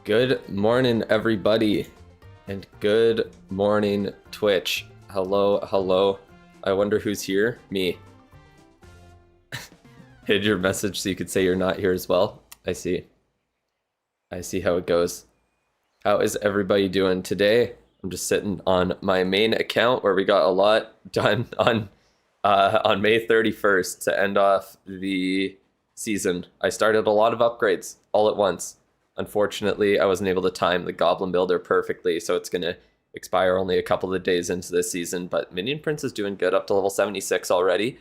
Good morning, everybody, and good morning, Twitch. Hello, hello. I wonder who's here? Me. Hid your message so you could say you're not here as well. I see. I see how it goes. How is everybody doing today? I'm just sitting on my main account where we got a lot done on May 31st to end off the season. I started a lot of upgrades all at once. Unfortunately, I wasn't able to time the Goblin Builder perfectly, so it's going to expire only a couple of days into this season. But Minion Prince is doing good, up to level 76 already.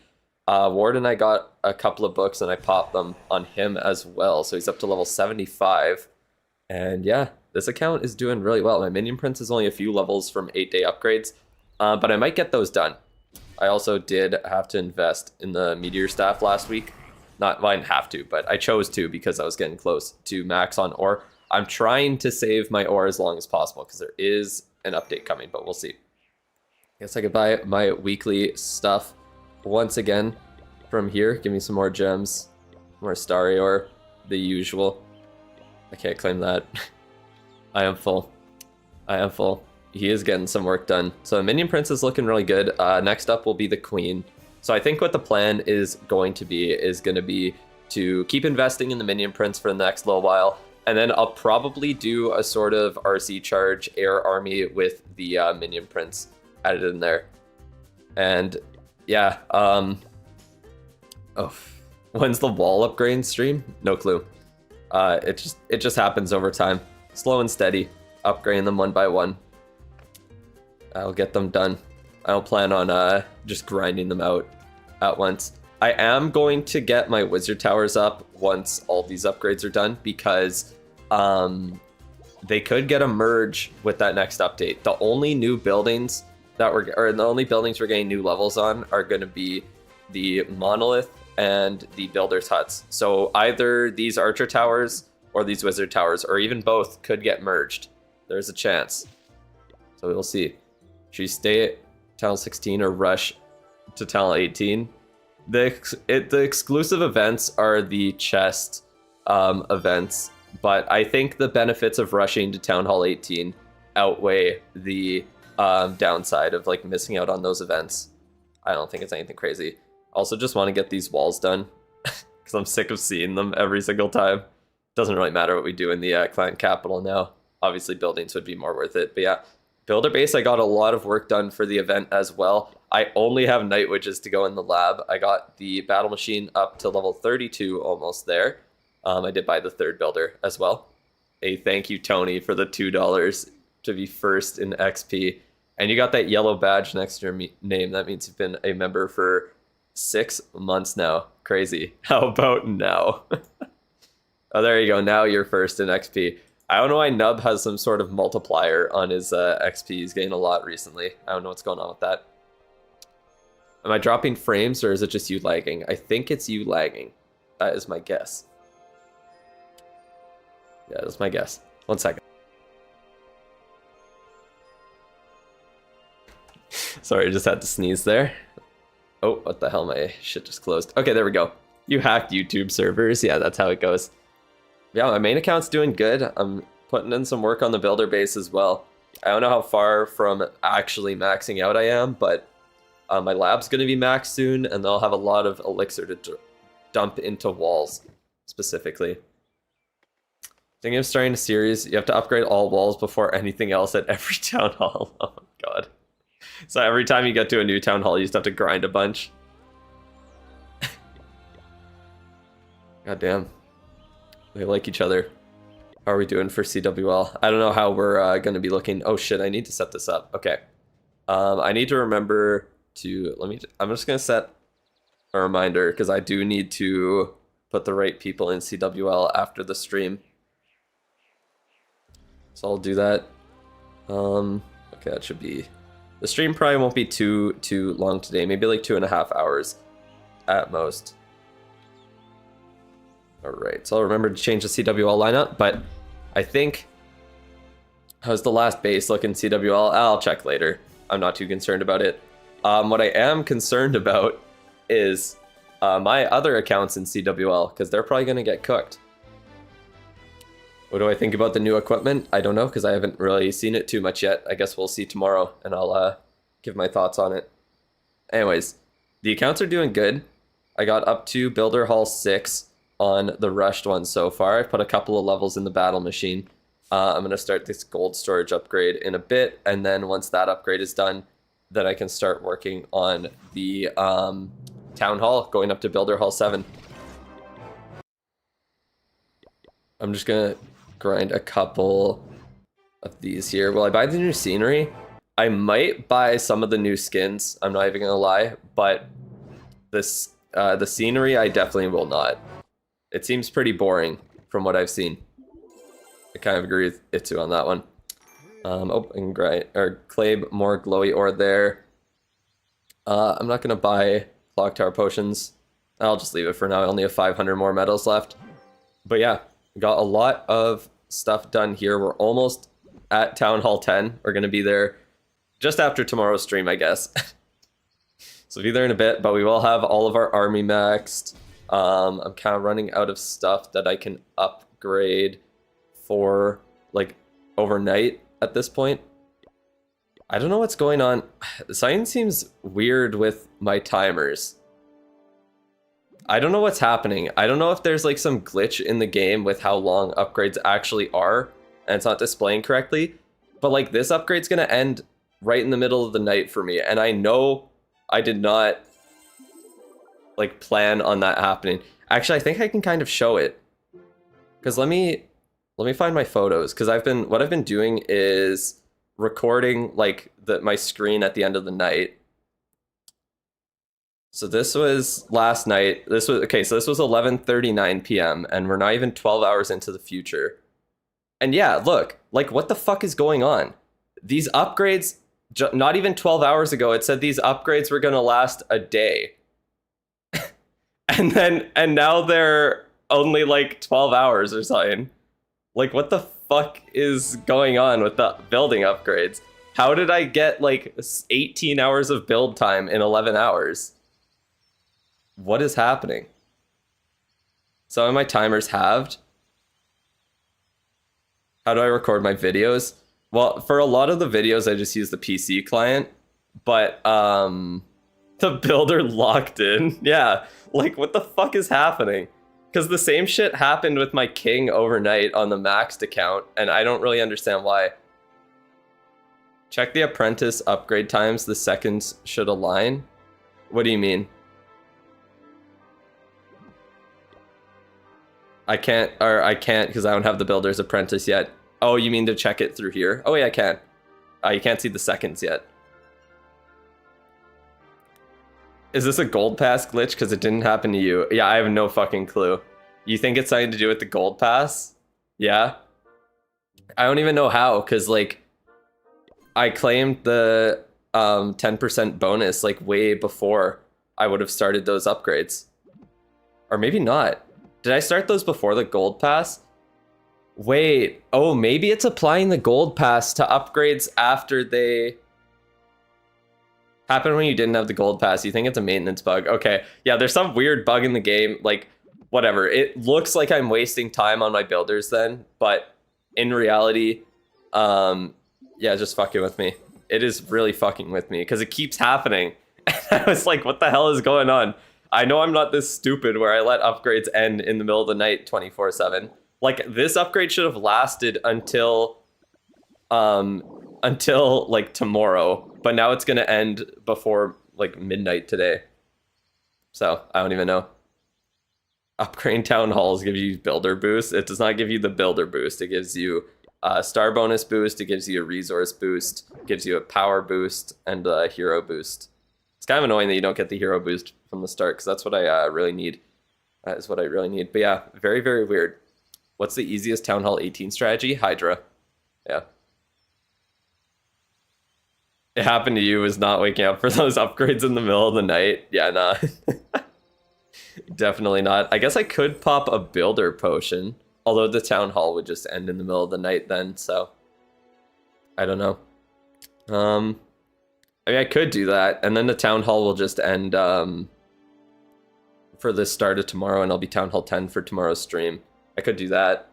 Ward and I got a couple of books, and I popped them on him as well, so he's up to level 75. And yeah, this account is doing really well. My Minion Prince is only a few levels from 8-day upgrades, but I might get those done. I also did have to invest in the Meteor Staff last week. Well, I didn't have to, but I chose to because I was getting close to max on ore. I'm trying to save my ore as long as possible because there is an update coming, but we'll see. I guess I could buy my weekly stuff once again from here. Give me some more gems, more starry ore, the usual. I can't claim that. I am full. I am full. He is getting some work done. So Minion Prince is looking really good. Next up will be the Queen. So I think what the plan is going to be to keep investing in the Minion Prince for the next little while, and then I'll probably do a sort of RC charge air army with the Minion Prince added in there. And yeah, when's the wall upgrade stream? No clue. It just happens over time, slow and steady, upgrading them one by one. I'll get them done. I don't plan on just grinding them out at once. I am going to get my wizard towers up once all these upgrades are done because they could get a merge with that next update. The only new buildings that the only buildings we're getting new levels on are going to be the monolith and the builder's huts. So either these archer towers or these wizard towers, or even both, could get merged. There's a chance. So we'll see. Should we stay at Town 16 or rush to Town 18? The exclusive events are the chest events, but I think the benefits of rushing to Town Hall 18 outweigh the downside of like missing out on those events. I don't think it's anything crazy. Also, just want to get these walls done because I'm sick of seeing them every single time. Doesn't really matter what we do in the clan capital now. Obviously, buildings would be more worth it, but yeah. Builder base, I got a lot of work done for the event as well. I only have night witches to go in the lab. I got the battle machine up to level 32, almost there. I did buy the third builder as well. A thank you, Tony, for the $2 to be first in XP. And you got that yellow badge next to your name. That means you've been a member for 6 months now. Crazy. How about now? Oh, there you go. Now you're first in XP. I don't know why Nub has some sort of multiplier on his XP. He's getting a lot recently. I don't know what's going on with that. Am I dropping frames or is it just you lagging? I think it's you lagging. That is my guess. Yeah, that's my guess. 1 second. Sorry, I just had to sneeze there. Oh, what the hell? My shit just closed. Okay, there we go. You hacked YouTube servers. Yeah, that's how it goes. Yeah, my main account's doing good. I'm putting in some work on the builder base as well. I don't know how far from actually maxing out I am, but my lab's going to be maxed soon, and they'll have a lot of elixir to dump into walls, specifically. Thinking of starting a series, you have to upgrade all walls before anything else at every town hall. Oh my god. So every time you get to a new town hall, you just have to grind a bunch. God damn. They like each other. How are we doing for CWL? I don't know how we're going to be looking. Oh shit, I need to set this up. Okay. I need to remember to, I'm just going to set a reminder because I do need to put the right people in CWL after the stream. So I'll do that. Okay, that should be, the stream probably won't be too long today. Maybe like 2.5 hours at most. Alright, so I'll remember to change the CWL lineup, but I think, how's the last base look in CWL? I'll check later. I'm not too concerned about it. What I am concerned about is my other accounts in CWL, because they're probably going to get cooked. What do I think about the new equipment? I don't know, because I haven't really seen it too much yet. I guess we'll see tomorrow, and I'll give my thoughts on it. Anyways, the accounts are doing good. I got up to Builder Hall 6 on the rushed one so far. I've put a couple of levels in the battle machine. I'm going to start this gold storage upgrade in a bit, and then once that upgrade is done, then I can start working on the Town Hall, going up to Builder Hall 7. I'm just going to grind a couple of these here. Will I buy the new scenery? I might buy some of the new skins, I'm not even going to lie, but this the scenery I definitely will not. It seems pretty boring from what I've seen. I kind of agree with Itsu on that one. Oh, and grind or claim more glowy ore there. I'm not gonna buy clock tower potions. I'll just leave it for now. I only have 500 more metals left. But yeah, got a lot of stuff done here. We're almost at Town Hall 10. We're gonna be there just after tomorrow's stream, I guess. So be there in a bit, but we will have all of our army maxed. I'm kind of running out of stuff that I can upgrade for like overnight at this point. I don't know what's going on. The science seems weird with my timers. I don't know what's happening. I don't know if there's like some glitch in the game with how long upgrades actually are and it's not displaying correctly. But like this upgrade's gonna end right in the middle of the night for me, and I know I did not like plan on that happening. Actually, I think I can kind of show it. Cause let me find my photos. Cause what I've been doing is recording like my screen at the end of the night. So this was last night. So this was 11:39 p.m. and we're not even 12 hours into the future. And yeah, look, like what the fuck is going on? These upgrades, not even 12 hours ago, it said these upgrades were gonna last a day. And now they're only like 12 hours or something. Like what the fuck is going on with the building upgrades? How did I get like 18 hours of build time in 11 hours? What is happening? Some of my timers halved. How do I record my videos? Well, for a lot of the videos, I just use the PC client, but the builder locked in. Yeah, like what the fuck is happening? Because the same shit happened with my king overnight on the maxed account, and I don't really understand why. Check the apprentice upgrade times. The seconds should align. What do you mean? I can't because I don't have the builder's apprentice yet. Oh, you mean to check it through here? Oh yeah, I can. You can't see the seconds yet. Is this a gold pass glitch because it didn't happen to you? Yeah, I have no fucking clue. You think it's something to do with the gold pass? Yeah. I don't even know how, because like I claimed the 10% bonus like way before I would have started those upgrades. Or maybe not. Did I start those before the gold pass? Wait, oh, maybe it's applying the gold pass to upgrades after they happen when you didn't have the gold pass. You think it's a maintenance bug? Okay, yeah, there's some weird bug in the game, like, whatever. It looks like I'm wasting time on my builders then, but in reality, yeah, just fucking with me. It is really fucking with me, because it keeps happening. I was like, what the hell is going on? I know I'm not this stupid where I let upgrades end in the middle of the night 24/7. Like, this upgrade should have lasted until like tomorrow, but now it's gonna end before like midnight today. So I don't even know. Upgrade town halls gives you builder boost. It does not give you the builder boost. It gives you a star bonus boost. It gives you a resource boost. It gives you a power boost and a hero boost. It's kind of annoying that you don't get the hero boost from the start, because that's what I really need. That is what I really need. But yeah, very, very weird. What's the easiest Town Hall 18 strategy? Hydra. Yeah. It happened to you was not waking up for those upgrades in the middle of the night. Yeah, nah. Definitely not. I guess I could pop a builder potion, although the Town Hall would just end in the middle of the night then, so I don't know. I mean, I could do that, and then the Town Hall will just end for the start of tomorrow, and I'll be Town Hall 10 for tomorrow's stream. I could do that.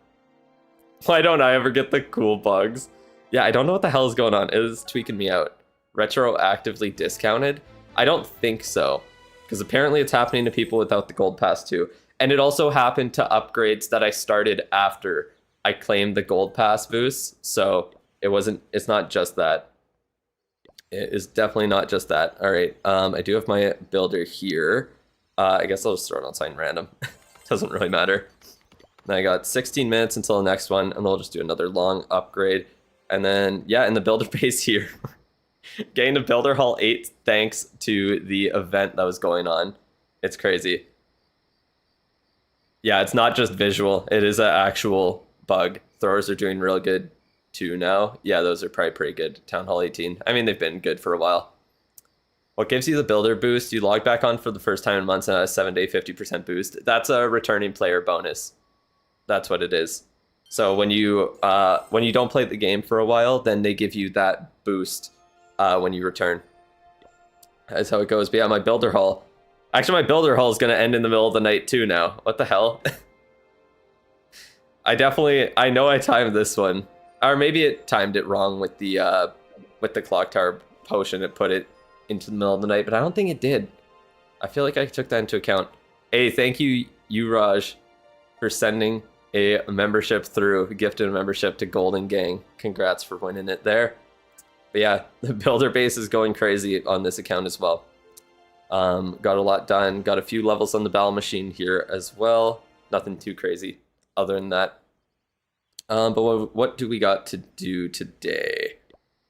Why don't I ever get the cool bugs? Yeah, I don't know what the hell is going on. It is tweaking me out. Retroactively discounted? I don't think so. Because apparently it's happening to people without the gold pass too. And it also happened to upgrades that I started after I claimed the gold pass boost. So it's not just that. It is definitely not just that. All right, I do have my builder here. I guess I'll just throw it on something random. Doesn't really matter. Then I got 16 minutes until the next one, and we'll just do another long upgrade. And then, yeah, in the builder base here, getting to Builder Hall 8 thanks to the event that was going on. It's crazy. Yeah, it's not just visual. It is an actual bug. Throwers are doing real good too now. Yeah, those are probably pretty good. Town Hall 18. I mean, they've been good for a while. What gives you the builder boost? You log back on for the first time in months and a 7-day 50% boost. That's a returning player bonus. That's what it is. So when you don't play the game for a while, then they give you that boost when you return. That's how it goes. But yeah, my builder hall. Actually, my builder hall is going to end in the middle of the night too now. What the hell? I know I timed this one. Or maybe it timed it wrong with the clock tower potion. It put it into the middle of the night, but I don't think it did. I feel like I took that into account. Hey, thank you, Raj, for sending a membership through, gifted a membership to Golden Gang. Congrats for winning it there. But yeah, the builder base is going crazy on this account as well. Got a lot done. Got a few levels on the battle machine here as well. Nothing too crazy other than that. But what do we got to do today?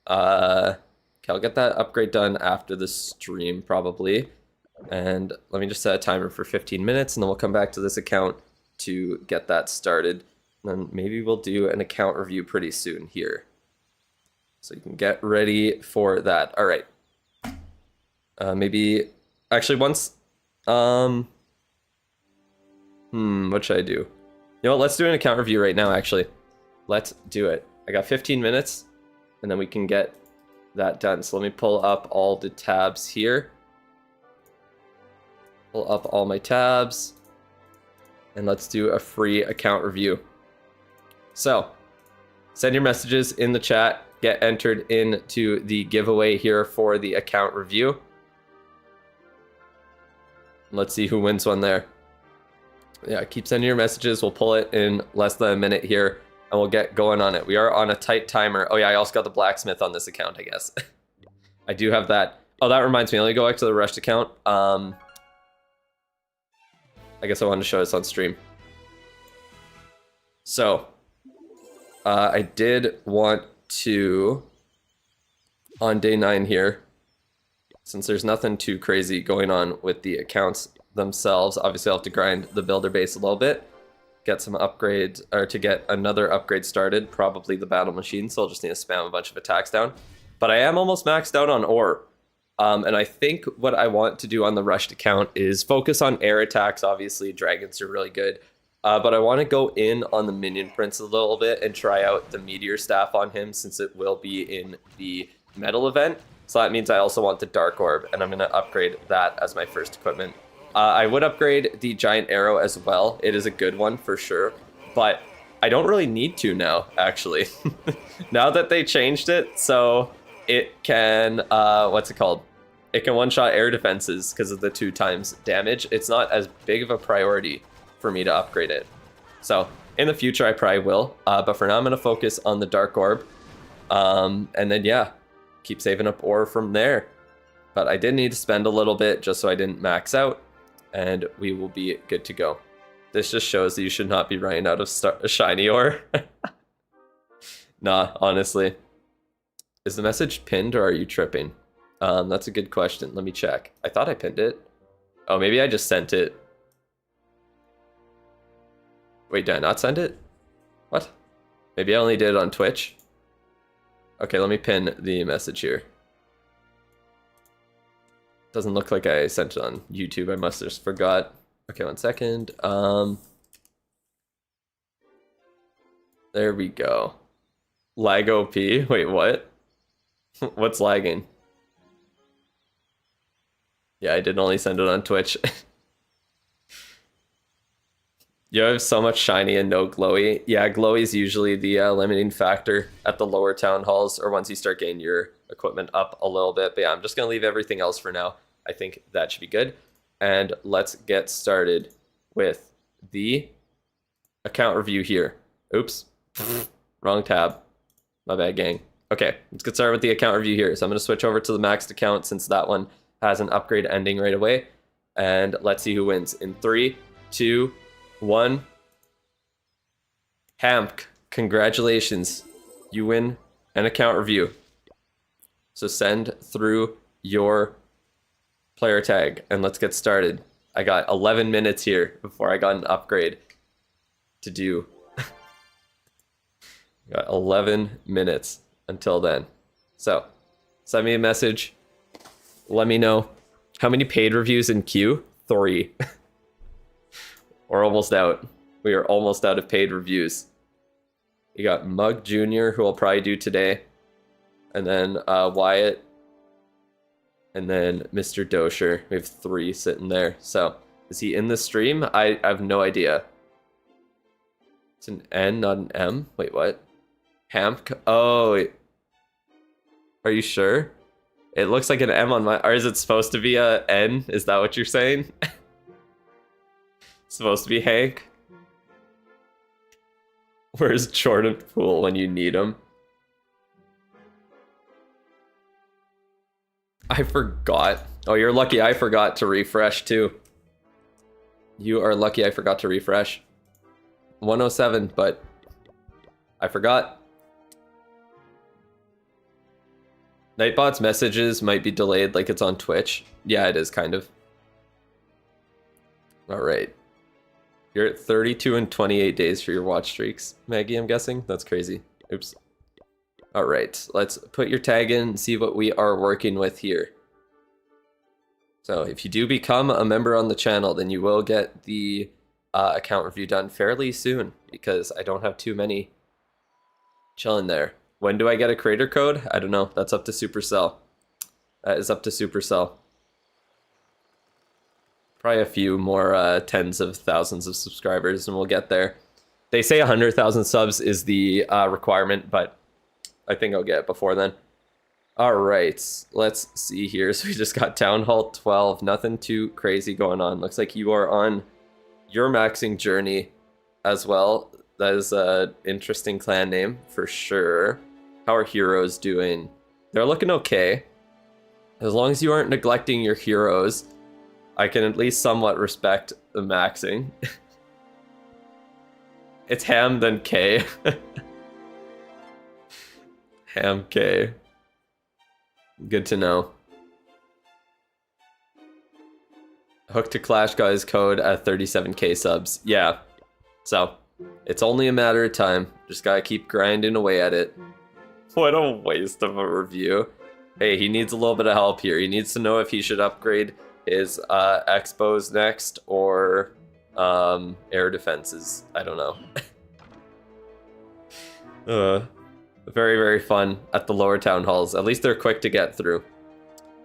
Okay, I'll get that upgrade done after the stream probably. And let me just set a timer for 15 minutes and then we'll come back to this account to get that started. And then maybe we'll do an account review pretty soon here. So you can get ready for that. All right. Maybe actually once what should I do? You know what, let's do an account review right now actually. Let's do it. I got 15 minutes and then we can get that done. So let me pull up all the tabs here. Pull up all my tabs and let's do a free account review. So send your messages in the chat, get entered into the giveaway here for the account review. Let's see who wins one there. Yeah, keep sending your messages. We'll pull it in less than a minute here and we'll get going on it. We are on a tight timer. Oh yeah, I also got the blacksmith on this account, I guess. I do have that. Oh, that reminds me. Let me go back to the rushed account. I guess I wanted to show this on stream. So, I did want to, on day 9 here, since there's nothing too crazy going on with the accounts themselves, obviously I'll have to grind the builder base a little bit, get some upgrades, or to get another upgrade started, probably the battle machine, so I'll just need to spam a bunch of attacks down. But I am almost maxed out on ore. And I think what I want to do on the rushed account is focus on air attacks. Obviously, dragons are really good. But I want to go in on the minion prince a little bit and try out the meteor staff on him since it will be in the metal event. So that means I also want the dark orb, and I'm going to upgrade that as my first equipment. I would upgrade the giant arrow as well. It is a good one for sure, but I don't really need to now, actually. Now that they changed it, so it can, what's it called? It can one-shot air defenses because of the 2x damage. It's not as big of a priority for me to upgrade it. So in the future, I probably will. But for now, I'm going to focus on the dark orb. And then, yeah, keep saving up ore from there. But I did need to spend a little bit just so I didn't max out. And we will be good to go. This just shows that you should not be running out of shiny ore. Nah, honestly. Is the message pinned or are you tripping? That's a good question. Let me check. I thought I pinned it. Oh, maybe I just sent it. Wait, did I not send it? What? Maybe I only did it on Twitch. Okay, let me pin the message here. Doesn't look like I sent it on YouTube. I must have just forgot. Okay, 1 second. There we go. Lag OP. Wait, what? What's lagging? Yeah, I did only send it on Twitch. You have so much shiny and no glowy. Yeah, glowy is usually the limiting factor at the lower town halls, or once you start getting your equipment up a little bit. But yeah, I'm just going to leave everything else for now. I think that should be good. And let's get started with the account review here. Oops. Wrong tab. My bad, gang. Okay, let's get started with the account review here. So I'm going to switch over to the maxed account since that one has an upgrade ending right away. And let's see who wins in 3, 2, 1. Hamk, congratulations. You win an account review. So send through your player tag and let's get started. I got 11 minutes here before I got an upgrade to do. Got 11 minutes until then. So send me a message. Let me know. How many paid reviews in queue? 3. We're almost out. We are almost out of paid reviews. You got Mug Jr., who I'll probably do today. And then Wyatt. And then Mr. Dosher. We have 3 sitting there. So, is he in the stream? I have no idea. It's an N, not an M. Wait, what? Hamk? Oh, are you sure? It looks like an M on my... Or is it supposed to be a N? Is that what you're saying? Supposed to be Hank? Where's Jordan Poole when you need him? I forgot. Oh, you're lucky I forgot to refresh too. You are lucky I forgot to refresh. 107, but I forgot. Nightbot's messages might be delayed like it's on Twitch. Yeah, it is kind of. Alright. You're at 32 and 28 days for your watch streaks, Maggie, I'm guessing? That's crazy. Oops. Alright, let's put your tag in and see what we are working with here. So if you do become a member on the channel, then you will get the account review done fairly soon because I don't have too many chilling there. When do I get a creator code? I don't know. That's up to Supercell. That is up to Supercell. Probably a few more tens of thousands of subscribers and we'll get there. They say 100,000 subs is the requirement, but I think I'll get it before then. All right, let's see here. So we just got Town Hall 12. Nothing too crazy going on. Looks like you are on your maxing journey as well. That is an interesting clan name for sure. How are heroes doing? They're looking okay. As long as you aren't neglecting your heroes, I can at least somewhat respect the maxing. It's Ham, then K. Ham K. Good to know. Hook to Clash got his code at 37k subs. Yeah. So, it's only a matter of time. Just gotta keep grinding away at it. What a waste of a review. Hey, he needs a little bit of help here. He needs to know if he should upgrade his Expos next or air defenses. I don't know. Very, very fun at the lower town halls. At least they're quick to get through.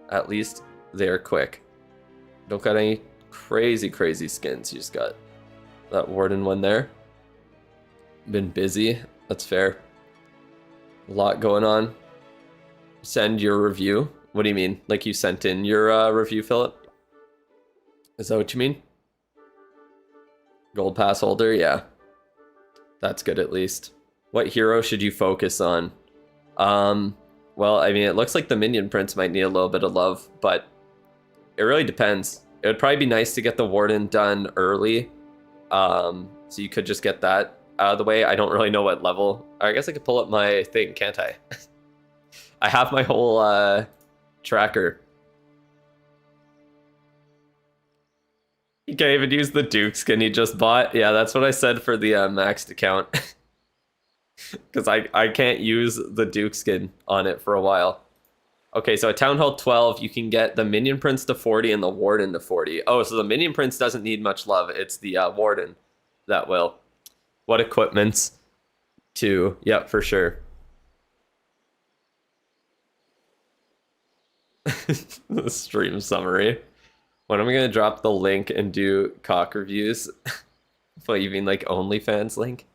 At least they're quick. Don't got any crazy, crazy skins. You just got that Warden one there. Been busy. That's fair. A lot going on. Send your review. What do you mean? Like you sent in your review, Philip? Is that what you mean? Gold pass holder? Yeah. That's good at least. What hero should you focus on? Well, I mean, it looks like the Minion Prince might need a little bit of love, but it really depends. It would probably be nice to get the Warden done early. So you could just get that out of the way. I don't really know what level. I guess I could pull up my thing, can't I? I have my whole tracker. You can't even use the Duke skin he just bought. Yeah, that's what I said for the maxed account. Because I can't use the Duke skin on it for a while. Okay, so at Town Hall 12, you can get the Minion Prince to 40 and the Warden to 40. Oh, so the Minion Prince doesn't need much love. It's the Warden that will. What equipments? 2. Yep, for sure. The stream summary. When am I going to drop the link and do cock reviews? What, you mean like OnlyFans link?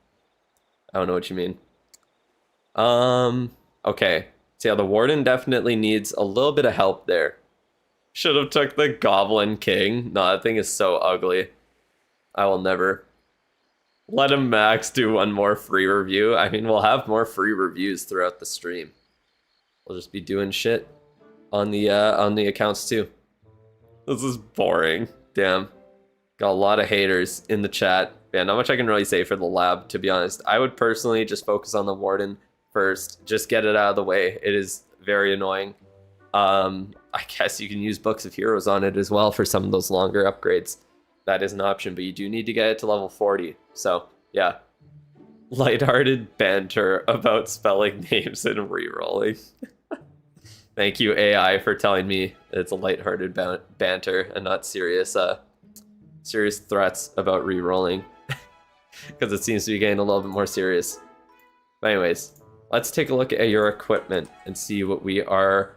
I don't know what you mean. Okay. So yeah, the Warden definitely needs a little bit of help there. Should have took the Goblin King. No, that thing is so ugly. I will never. Let him max do one more free review. I mean, we'll have more free reviews throughout the stream. We'll just be doing shit on the accounts too. This is boring. Damn. Got a lot of haters in the chat. Yeah, not much I can really say for the lab, to be honest. I would personally just focus on the Warden first. Just get it out of the way. It is very annoying. I guess you can use Books of Heroes on it as well for some of those longer upgrades. That is an option, but you do need to get it to level 40. So, yeah. Lighthearted banter about spelling names and rerolling. Thank you, AI, for telling me it's a lighthearted banter and not serious serious threats about rerolling. Because it seems to be getting a little bit more serious. But anyways, let's take a look at your equipment and see what we are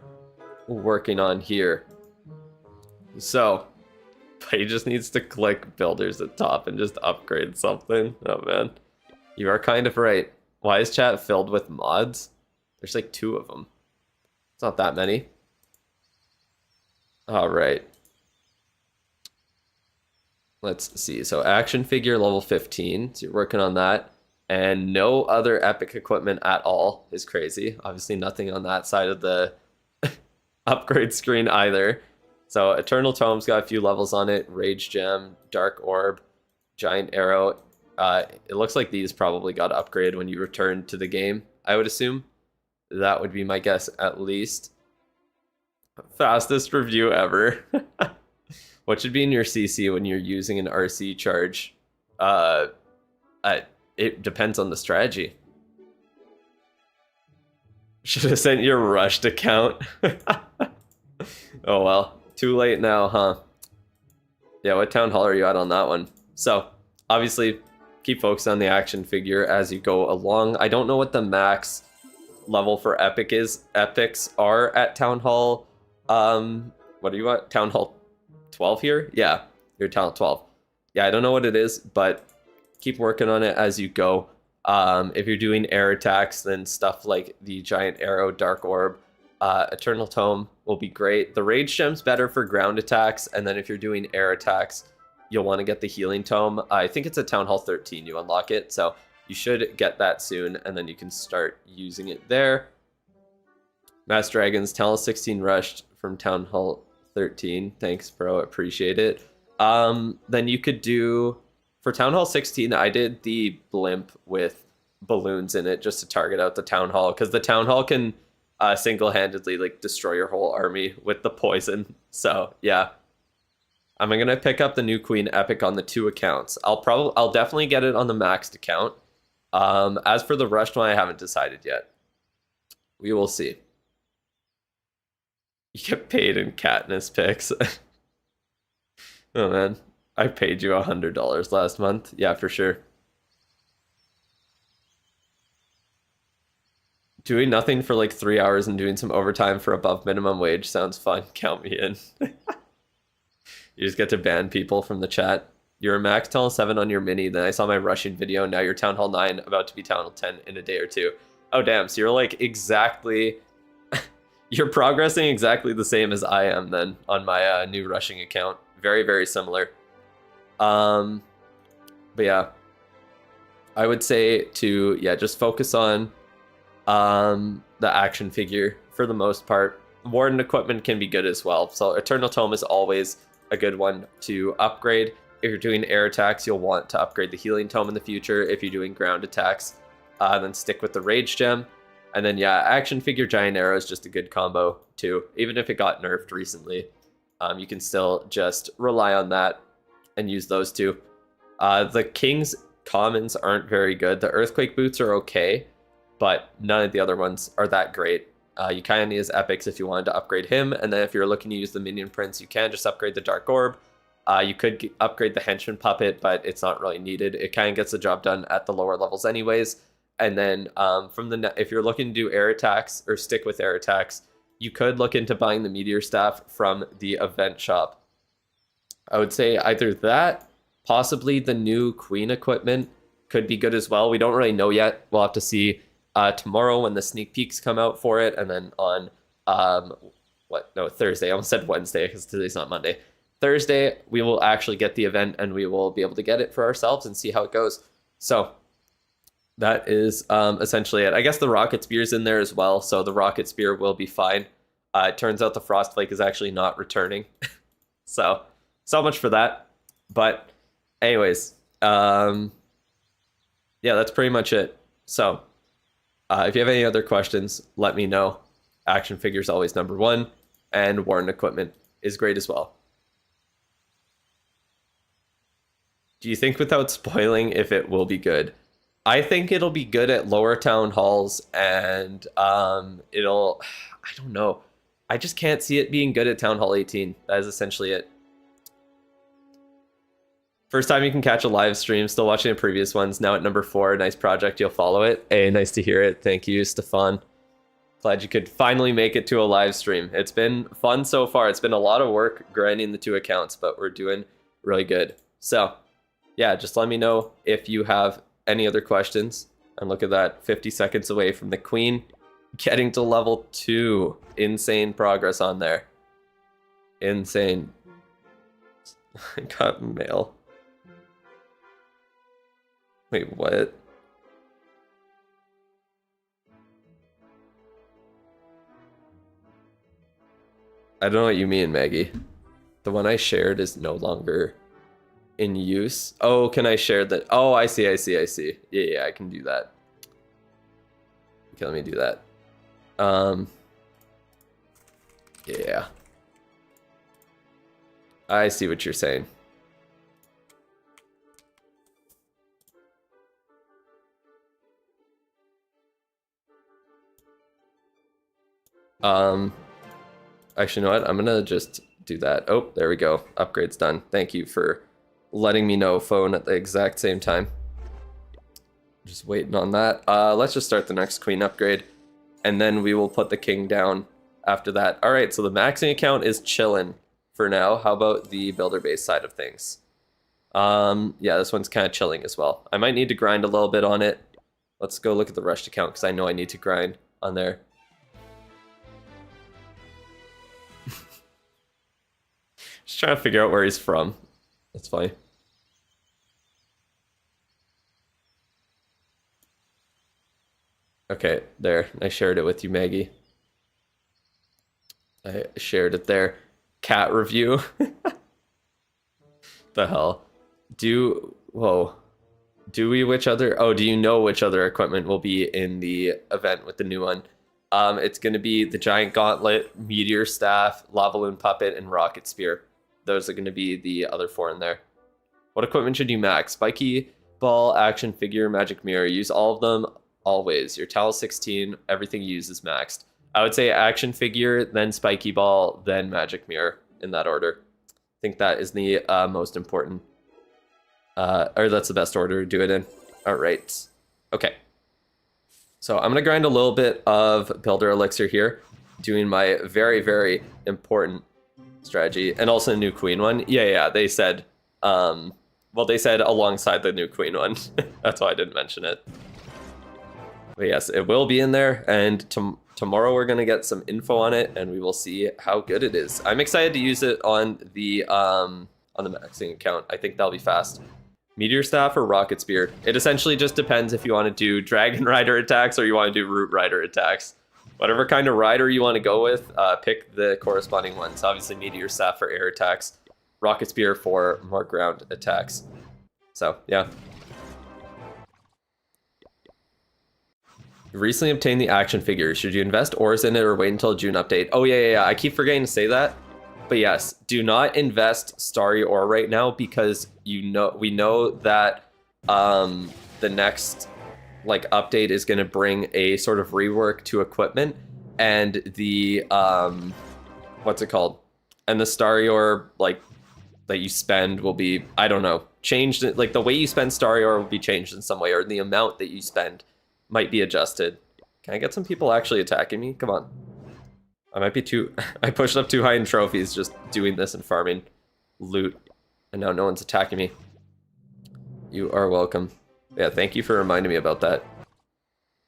working on here. So, he just needs to click builders at top and just upgrade something. Oh man, you are kind of right. Why is chat filled with mods? There's like 2 of them. It's not that many. All right. Let's see. So action figure level 15. So you're working on that. And no other epic equipment at all is crazy. Obviously nothing on that side of the upgrade screen either. So Eternal Tome's got a few levels on it. Rage Gem, Dark Orb, Giant Arrow. It looks like these probably got upgraded when you return to the game, I would assume. That would be my guess, at least. Fastest review ever. What should be in your CC when you're using an RC charge? It depends on the strategy. Should have sent your rushed account. Oh well. Too late now, huh? Yeah, what town hall are you at on that one? So, obviously, keep focused on the action figure as you go along. I don't know what the max level for epic is. Epics are at town hall. What are you at? Town hall 12 here? Yeah, you're town hall 12. Yeah, I don't know what it is, but keep working on it as you go. If you're doing air attacks, then stuff like the Giant Arrow, Dark Orb, Eternal Tome will be great. The Rage Gem's better for ground attacks, and then if you're doing air attacks, you'll want to get the Healing Tome. I think it's at Town Hall 13 you unlock it, so you should get that soon, and then you can start using it there. Mass Dragons, Town Hall 16 rushed from Town Hall 13. Thanks, bro. Appreciate it. Then you could do... For Town Hall 16, I did the blimp with balloons in it just to target out the Town Hall, because the Town Hall can single-handedly like destroy your whole army with the poison. So yeah, I'm gonna pick up the New Queen Epic on the 2 accounts. I'll definitely get it on the maxed account. As for the rushed one, I haven't decided yet. We will see. You get paid in Katniss picks. Oh man, I paid you $100 last month. Yeah, for sure. Doing nothing for like 3 hours and doing some overtime for above minimum wage sounds fun. Count me in. You just get to ban people from the chat. You're a max Town Hall 7 on your mini, then I saw my rushing video, now you're Town Hall 9, about to be Town Hall 10 in a day or 2. Oh damn, so you're like exactly... You're progressing exactly the same as I am then on my new rushing account. Very, very similar. But yeah. I would say to, just focus on the action figure for the most part. Warden equipment can be good as well. So Eternal Tome is always a good one to upgrade. If you're doing air attacks, you'll want to upgrade the Healing Tome in the future. If you're doing ground attacks, then stick with the Rage Gem. And then action figure Giant Arrow is just a good combo too. Even if it got nerfed recently, you can still just rely on that and use those two. The King's commons aren't very good. The Earthquake boots are okay, but none of the other ones are that great. You kind of need his epics if you wanted to upgrade him, and then if you're looking to use the minion prince, you can just upgrade the Dark Orb. You could upgrade the henchman puppet, but it's not really needed. It kind of gets the job done at the lower levels anyways. And then if you're looking to do air attacks or stick with air attacks, you could look into buying the meteor staff from the event shop. I would say either that, Possibly the new Queen equipment could be good as well. We don't really know yet. We'll have to see tomorrow when the sneak peeks come out for it, and then on Thursday. I almost said Wednesday because today's not Monday. Thursday, we will actually get the event and we will be able to get it for ourselves and see how it goes. So that is essentially it. I guess the Rocket Spear's in there as well, so the Rocket Spear will be fine. It turns out the Frost Flake is actually not returning. So much for that. But anyways, yeah, that's pretty much it. So if you have any other questions, let me know. Action figures always number one, and Warren equipment is great as well. Do you think, without spoiling, if it will be good? I think it'll be good at lower town halls, and I don't know. I just can't see it being good at Town Hall 18. That is essentially it. First time you can catch a live stream, still watching the previous ones, now at number 4. Nice project, you'll follow it. Hey, nice to hear it. Thank you, Stefan. Glad you could finally make it to a live stream. It's been fun so far. It's been a lot of work grinding the 2 accounts, but we're doing really good. So, yeah, just let me know if you have any other questions. And look at that, 50 seconds away from the Queen getting to level 2. Insane progress on there. Insane. I got mail. Wait, what? I don't know what you mean, Maggie. The one I shared is no longer in use. Oh, can I share that? Oh, I see. Yeah, I can do that. Okay, let me do that. Yeah. I see what you're saying. Actually, you know what? I'm gonna just do that. Oh, there we go. Upgrade's done. Thank you for letting me know, phone, at the exact same time. Just waiting on that. Let's just start the next Queen upgrade, and then we will put the King down after that. All right, so the maxing account is chilling for now. How about the builder base side of things? Yeah, this one's kind of chilling as well. I might need to grind a little bit on it. Let's go look at the rushed account because I know I need to grind on there. Just trying to figure out where he's from. That's funny. Okay, there. I shared it with you, Maggie. I shared it there. Cat review. The hell? Whoa. Do we which other? Oh, do you know which other equipment will be in the event with the new one? It's going to be the Giant Gauntlet, Meteor Staff, Lava Loon Puppet, and Rocket Spear. Those are going to be the other 4 in there. What equipment should you max? Spiky Ball, Action Figure, Magic Mirror. Use all of them always. Your Towel 16, everything you use is maxed. I would say Action Figure, then Spiky Ball, then Magic Mirror, in that order. I think that is the most important. Or that's the best order to do it in. All right. Okay. So I'm going to grind a little bit of Builder Elixir here, doing my very, very important strategy, and also a new Queen one. Yeah, they said, well, they said alongside the new Queen one. That's why I didn't mention it. But yes, it will be in there, and tomorrow we're going to get some info on it, and we will see how good it is. I'm excited to use it on the maxing account. I think that'll be fast. Meteor Staff or Rocket Spear? It essentially just depends if you want to do Dragon Rider attacks or you want to do Root Rider attacks. Whatever kind of rider you want to go with, pick the corresponding ones. Obviously, Meteor Staff for air attacks, Rocket Spear for more ground attacks. So, yeah. You recently obtained the action figure. Should you invest ores in it or wait until June update? Oh, yeah. I keep forgetting to say that. But yes, do not invest Starry Ore right now because we know that the next update is going to bring a sort of rework to equipment, and the what's it called? And the Starry Ore that you spend will be, I don't know, changed. Like the way you spend Starry Ore will be changed in some way, or the amount that you spend might be adjusted. Can I get some people actually attacking me? Come on. I might be too... I pushed up too high in trophies just doing this and farming loot. And now no one's attacking me. You are welcome. Yeah, thank you for reminding me about that.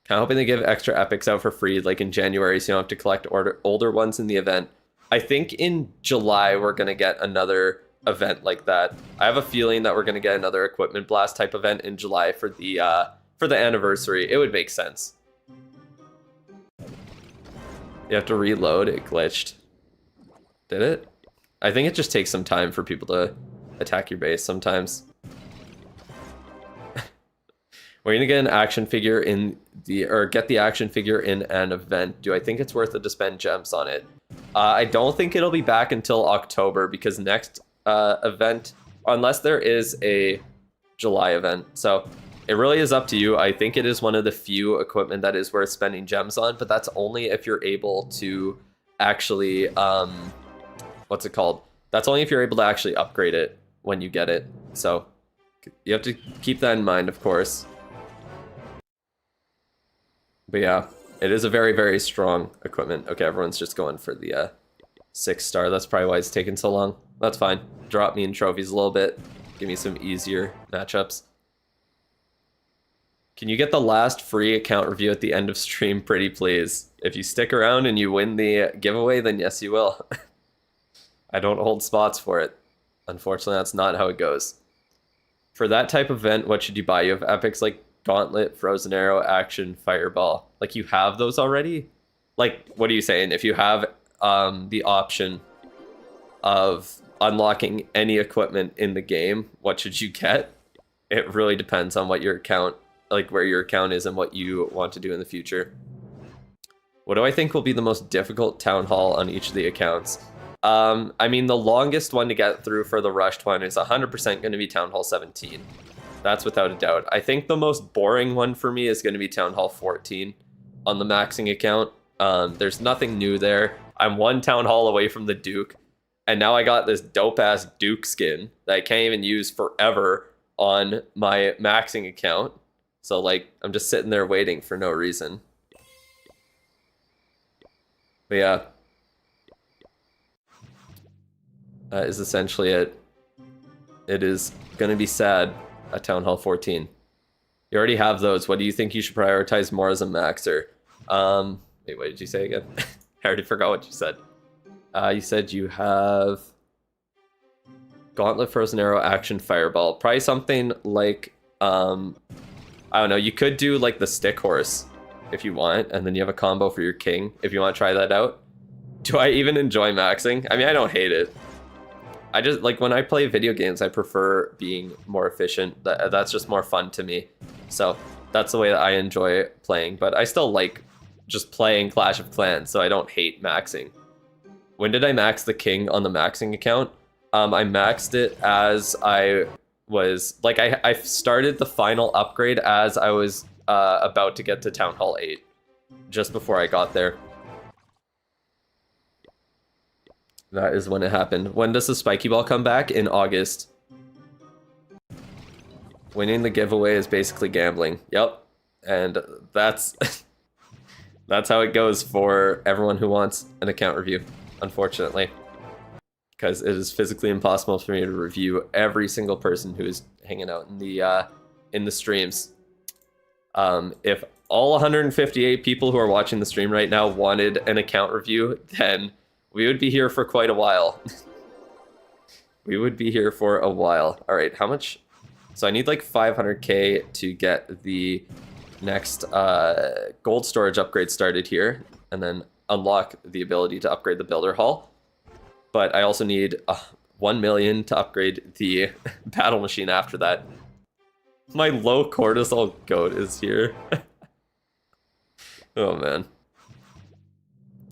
Kind of hoping they give extra epics out for free, like in January, so you don't have to collect older ones in the event. I think in July we're gonna get another event like that. I have a feeling that we're gonna get another equipment blast type event in July for the anniversary. It would make sense. You have to reload. It glitched. Did it? I think it just takes some time for people to attack your base sometimes. We're gonna get an action figure in the, or get the action figure in an event. Do I think it's worth it to spend gems on it? I don't think it'll be back until October, because next event, unless there is a July event. So it really is up to you. I think it is one of the few equipment that is worth spending gems on, but that's only if you're able to actually, what's it called? That's only if you're able to actually upgrade it when you get it. So you have to keep that in mind, of course. But yeah, it is a very, very strong equipment. Okay, everyone's just going for the 6-star. That's probably why it's taking so long. That's fine. Drop me in trophies a little bit. Give me some easier matchups. Can you get the last free account review at the end of stream, pretty please? If you stick around and you win the giveaway, then yes, you will. I don't hold spots for it. Unfortunately, that's not how it goes. For that type of event, what should you buy? You have epics like Gauntlet, Frozen Arrow, Action, Fireball. Like, you have those already? Like, what are you saying? If you have the option of unlocking any equipment in the game, what should you get? It really depends on what your account, like where your account is and what you want to do in the future. What do I think will be the most difficult town hall on each of the accounts? I mean, the longest one to get through for the rushed one is 100% going to be Town Hall 17. That's without a doubt. I think the most boring one for me is going to be Town Hall 14 on the maxing account. There's nothing new there. I'm one Town Hall away from the Duke, and now I got this dope-ass Duke skin that I can't even use forever on my maxing account. So, like, I'm just sitting there waiting for no reason. But yeah. That is essentially it. It is going to be sad at Town Hall 14. You already have those. What do you think you should prioritize more as a maxer? Wait, what did you say again? I already forgot what you said. You said you have Gauntlet, Frozen Arrow, Action, Fireball. Probably something like, I don't know, you could do like the Stick Horse if you want, and then you have a combo for your king if you want to try that out. Do I even enjoy maxing? I mean, I don't hate it. I just, like, when I play video games, I prefer being more efficient. That's just more fun to me. So that's the way that I enjoy playing. But I still like just playing Clash of Clans, so I don't hate maxing. When did I max the king on the maxing account? I maxed it as I was, like, I started the final upgrade as I was about to get to Town Hall 8, just before I got there. That is when it happened. When does the spiky ball come back? In August. Winning the giveaway is basically gambling. Yep. And that's that's how it goes for everyone who wants an account review, unfortunately. Because it is physically impossible for me to review every single person who is hanging out in the streams. If all 158 people who are watching the stream right now wanted an account review, then we would be here for quite a while. We would be here for a while. All right, how much? So I need like 500k to get the next gold storage upgrade started here, and then unlock the ability to upgrade the builder hall. But I also need 1 million to upgrade the battle machine after that. My low cortisol goat is here. Oh man.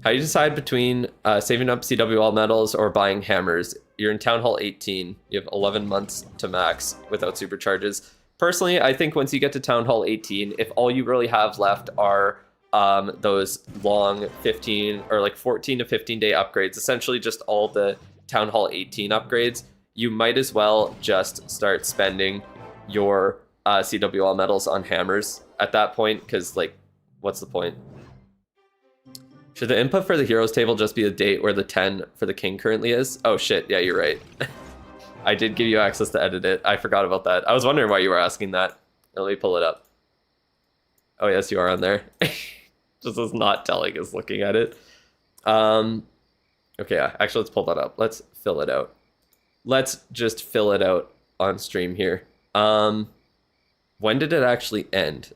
How do you decide between saving up CWL medals or buying hammers? You're in Town Hall 18. You have 11 months to max without supercharges. Personally, I think once you get to Town Hall 18, if all you really have left are those long 15 or like 14 to 15 day upgrades, essentially just all the Town Hall 18 upgrades, you might as well just start spending your CWL medals on hammers at that point, because, like, what's the point? Should the input for the heroes table just be the date where the 10 for the king currently is? Oh shit, yeah, you're right. I did give you access to edit it. I forgot about that. I was wondering why you were asking that. Let me pull it up. Oh, yes, you are on there. Just is not telling us looking at it. Okay, yeah, actually, let's pull that up. Let's fill it out. Let's just fill it out on stream here. When did it actually end?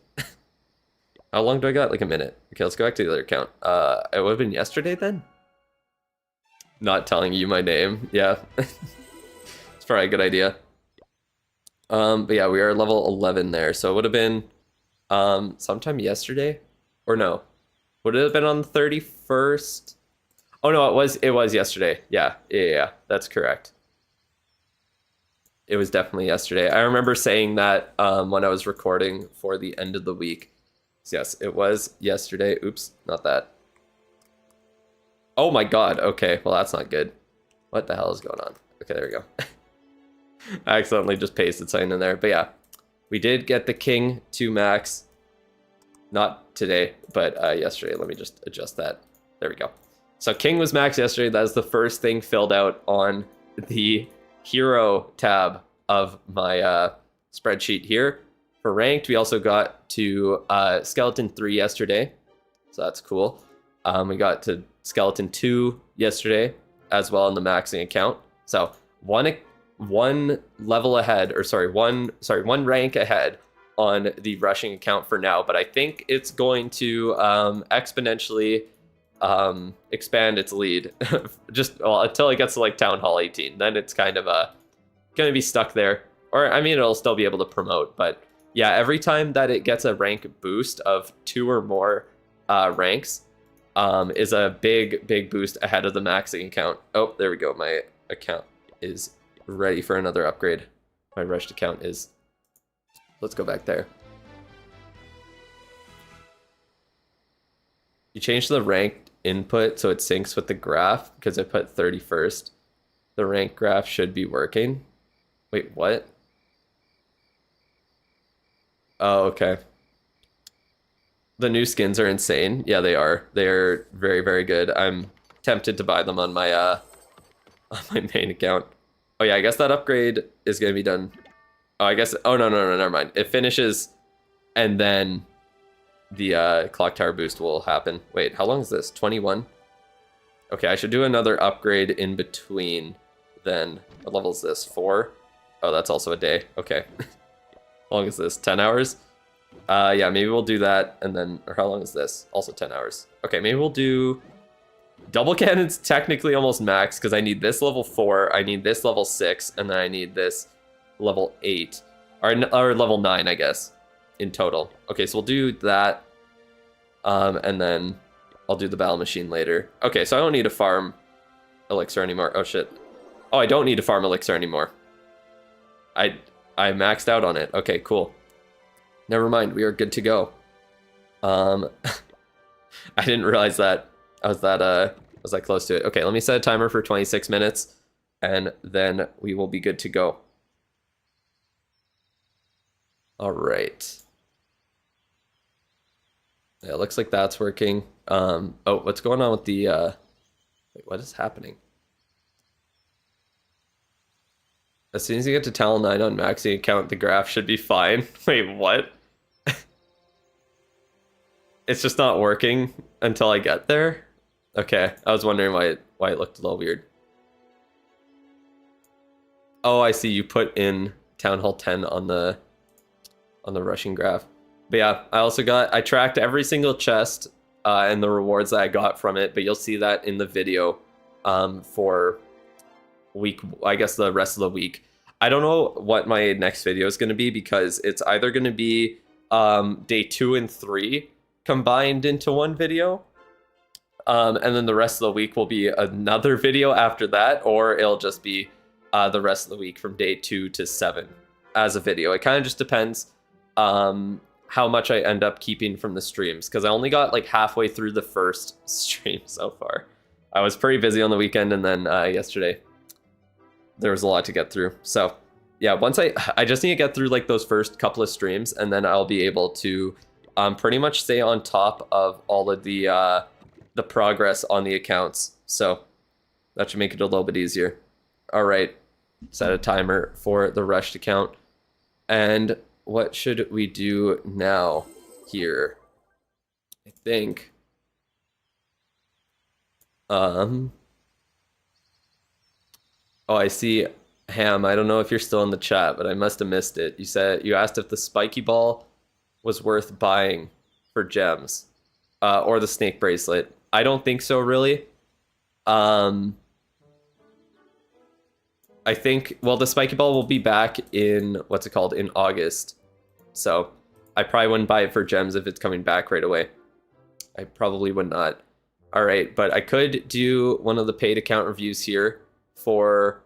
How long do I got? Like a minute. Okay, let's go back to the other account. It would have been yesterday then? Not telling you my name. Yeah. It's probably a good idea. But yeah, we are level 11 there. So it would have been sometime yesterday? Or no? Would it have been on the 31st? Oh no, it was yesterday. Yeah, that's correct. It was definitely yesterday. I remember saying that when I was recording for the end of the week. So yes, it was yesterday. Oops, not that. Oh my god, okay, well that's not good. What the hell is going on? Okay, there we go. I accidentally just pasted something in there, but yeah. We did get the king to max. Not today, but yesterday. Let me just adjust that. There we go. So king was max yesterday. That is the first thing filled out on the hero tab of my spreadsheet here. For ranked, we also got to skeleton 3 yesterday. So that's cool. We got to skeleton 2 yesterday as well in the maxing account. So one level ahead, or one rank ahead on the rushing account for now, but I think it's going to exponentially expand its lead just until it gets to like Town Hall 18. Then it's kind of gonna be stuck there, or I mean it'll still be able to promote, but yeah, every time that it gets a rank boost of 2 or more ranks is a big boost ahead of the maxing account. Oh, there we go. My account is ready for another upgrade. My rushed account is. Let's go back there. You changed the ranked input so it syncs with the graph because I put 31st. The rank graph should be working. Wait, what? Oh, okay. The new skins are insane. Yeah, they are. They are very good. I'm tempted to buy them on my main account. Oh yeah, I guess that upgrade is gonna be done. Oh, I guess. Oh no, never mind. It finishes, and then the clock tower boost will happen. Wait, how long is this? 21. Okay, I should do another upgrade in between. Then what level is this? 4. Oh, that's also a day. Okay. How long is this? 10 hours. Yeah, maybe we'll do that, and then, or how long is this? Also 10 hours. Okay, maybe we'll do double cannons. Technically almost max because I need this level 4, I need this level 6, and then I need this level 8 or level 9, I guess, in total. Okay, so we'll do that, and then I'll do the battle machine later. Okay, so I don't need to farm elixir anymore. Oh shit. Oh, I don't need to farm elixir anymore. I maxed out on it. Okay, cool. Never mind, we are good to go. I didn't realize that I was that close to it. Okay, let me set a timer for 26 minutes, and then we will be good to go. All right. Yeah, it looks like that's working. Oh, what's going on with the wait, what is happening? As soon as you get to Talon 9 on maxing account, the graph should be fine. Wait, what? It's just not working until I get there? Okay, I was wondering why it looked a little weird. Oh, I see, you put in Town Hall 10 on the rushing graph. But yeah, I tracked every single chest and the rewards that I got from it, but you'll see that in the video for I guess the rest of the week. I don't know what my next video is going to be because it's either going to be day 2 and 3 combined into one video, and then the rest of the week will be another video after that, or it'll just be the rest of the week from day 2 to 7 as a video. It kind of just depends how much I end up keeping from the streams, because I only got like halfway through the first stream so far. I was pretty busy on the weekend, and then yesterday there was a lot to get through. So yeah, once I just need to get through like those first couple of streams, and then I'll be able to pretty much stay on top of all of the progress on the accounts. So that should make it a little bit easier. All right, Set a timer for the rushed account. And what should we do now here? I think oh, I see Ham. I don't know if you're still in the chat, but I must have missed it. You asked if the spiky ball was worth buying for gems, or the snake bracelet. I don't think so, really. I think, well, the spiky ball will be back in, what's it called, in August. So I probably wouldn't buy it for gems if it's coming back right away. I probably would not. All right, but I could do one of the paid account reviews here for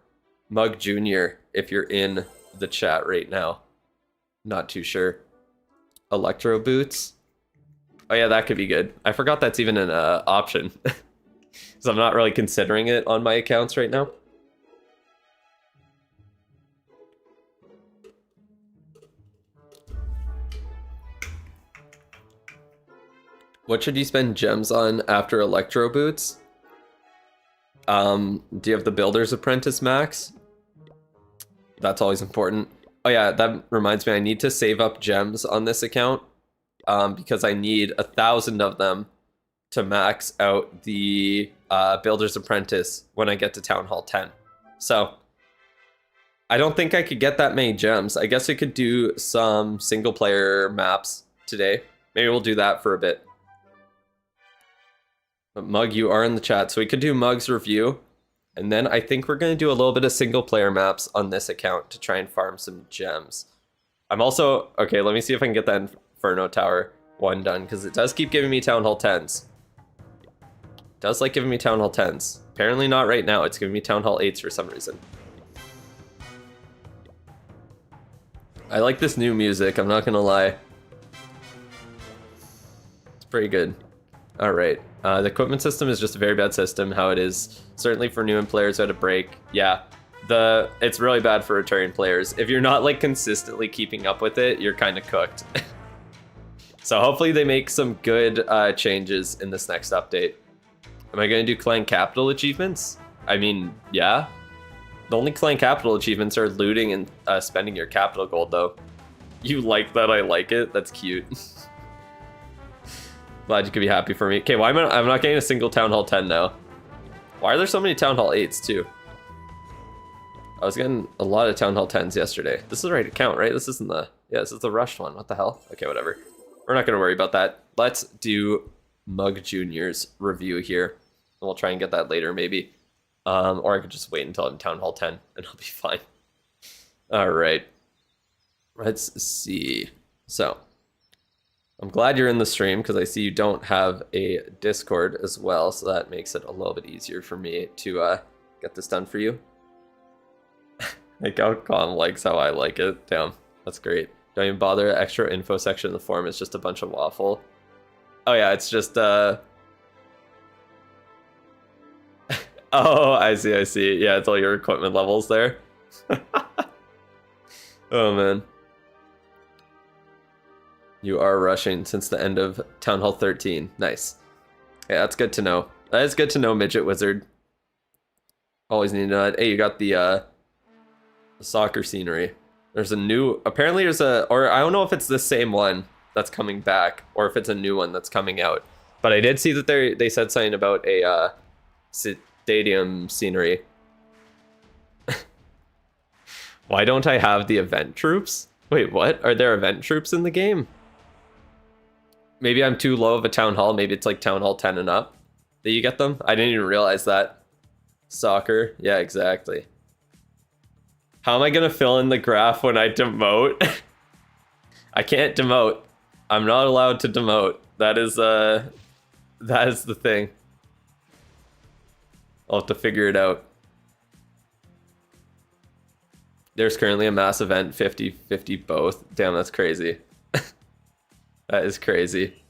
Mug Jr. if you're in the chat right now. Not too sure. Electro boots. Oh yeah, that could be good. I forgot that's even an option. So I'm not really considering it on my accounts right now. What should you spend gems on after Electro Boots? Do you have the Builder's Apprentice max? That's always important. Oh yeah, that reminds me, I need to save up gems on this account because I need 1,000 of them to max out the Builder's Apprentice when I get to Town Hall 10. So I don't think I could get that many gems. I guess I could do some single player maps today. Maybe we'll do that for a bit. But Mug, you are in the chat, so we could do Mug's review. And then I think we're going to do a little bit of single player maps on this account to try and farm some gems. I'm also, okay, let me see if I can get that Inferno Tower one done, because it does keep giving me Town Hall 10s. It does like giving me Town Hall 10s. Apparently not right now, it's giving me Town Hall 8s for some reason. I like this new music, I'm not going to lie. It's pretty good. All right. The equipment system is just a very bad system, how it is. Certainly for new players out of break. Yeah, it's really bad for returning players. If you're not like consistently keeping up with it, you're kind of cooked. So hopefully they make some good changes in this next update. Am I going to do clan capital achievements? I mean, yeah. The only clan capital achievements are looting and spending your capital gold, though. You like that I like it? That's cute. Glad you could be happy for me. Okay, why I'm not getting a single Town Hall 10 now? Why are there so many Town Hall 8s too? I was getting a lot of Town Hall 10s yesterday. This is the right account, right? This isn't the... Yeah, this is the rushed one. What the hell? Okay, whatever. We're not going to worry about that. Let's do Mug Jr.'s review here. And we'll try and get that later, maybe. Or I could just wait until I'm Town Hall 10 and I'll be fine. All right. Let's see. So... I'm glad you're in the stream because I see you don't have a Discord as well, so that makes it a little bit easier for me to get this done for you. Like how Colin likes how I like it. Damn, that's great. Don't even bother. Extra info section in the forum is just a bunch of waffle. Oh yeah, it's just oh, I see. Yeah, it's all your equipment levels there. Oh man. You are rushing since the end of Town Hall 13. Nice. Yeah, that's good to know. That is good to know, Midget Wizard. Always need to know that. Hey, you got the soccer scenery. There's a new... Apparently there's a... Or I don't know if it's the same one that's coming back, or if it's a new one that's coming out. But I did see that they said something about a stadium scenery. Why don't I have the event troops? Wait, what? Are there event troops in the game? Maybe I'm too low of a Town Hall. Maybe it's like Town Hall 10 and up that you get them. I didn't even realize that. Soccer. Yeah, exactly. How am I going to fill in the graph when I demote? I can't demote. I'm not allowed to demote. That is the thing. I'll have to figure it out. There's currently a mass event, 50-50 both. Damn, that's crazy. That is crazy.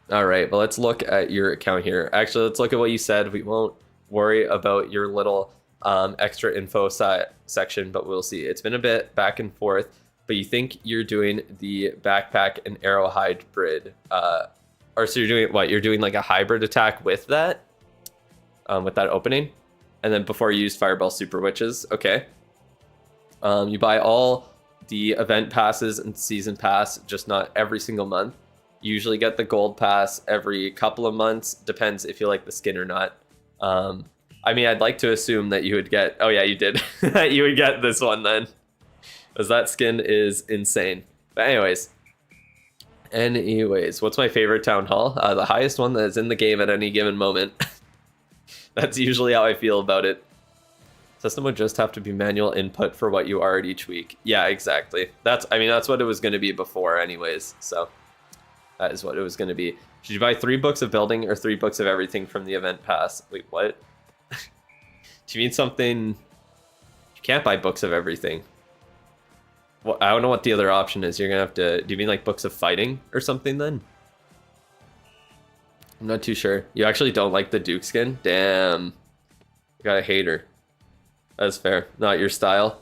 All right, well, let's look at your account here. Actually, let's look at what you said. We won't worry about your little extra info section, but we'll see. It's been a bit back and forth, but you think you're doing the backpack and arrow hybrid. Or so you're doing what? You're doing like a hybrid attack with that opening? And then before you use Fireball Super Witches, okay. You buy all the event passes and season pass, just not every single month. You usually get the gold pass every couple of months. Depends if you like the skin or not. I mean, I'd like to assume that you would get... Oh yeah, you did. You would get this one then. Because that skin is insane. But anyways, what's my favorite town hall? The highest one that is in the game at any given moment. That's usually how I feel about it. System would just have to be manual input for what you are at each week. Yeah, exactly. That's what it was going to be before anyways. So that is what it was going to be. Should you buy 3 books of building or 3 books of everything from the event pass? Wait, what? Do you mean something? You can't buy books of everything. Well, I don't know what the other option is. You're going to have to... Do you mean like books of fighting or something then? I'm not too sure. You actually don't like the Duke skin? Damn. You got a hater. That's fair. Not your style.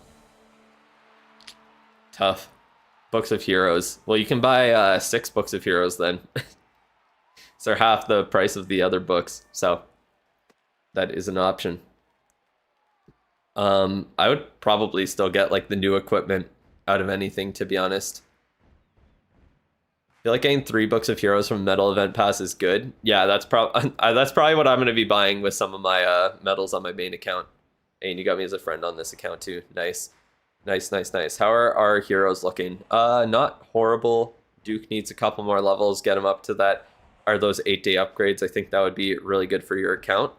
Tough. Books of Heroes. Well, you can buy 6 books of Heroes then. So they're half the price of the other books. So that is an option. I would probably still get like the new equipment out of anything, to be honest. I feel like getting 3 books of Heroes from Medal Event Pass is good. Yeah, that's probably what I'm going to be buying with some of my medals on my main account. And you got me as a friend on this account too. Nice. Nice. How are our heroes looking? Not horrible. Duke needs a couple more levels. Get him up to that. Are those 8-day upgrades? I think that would be really good for your account.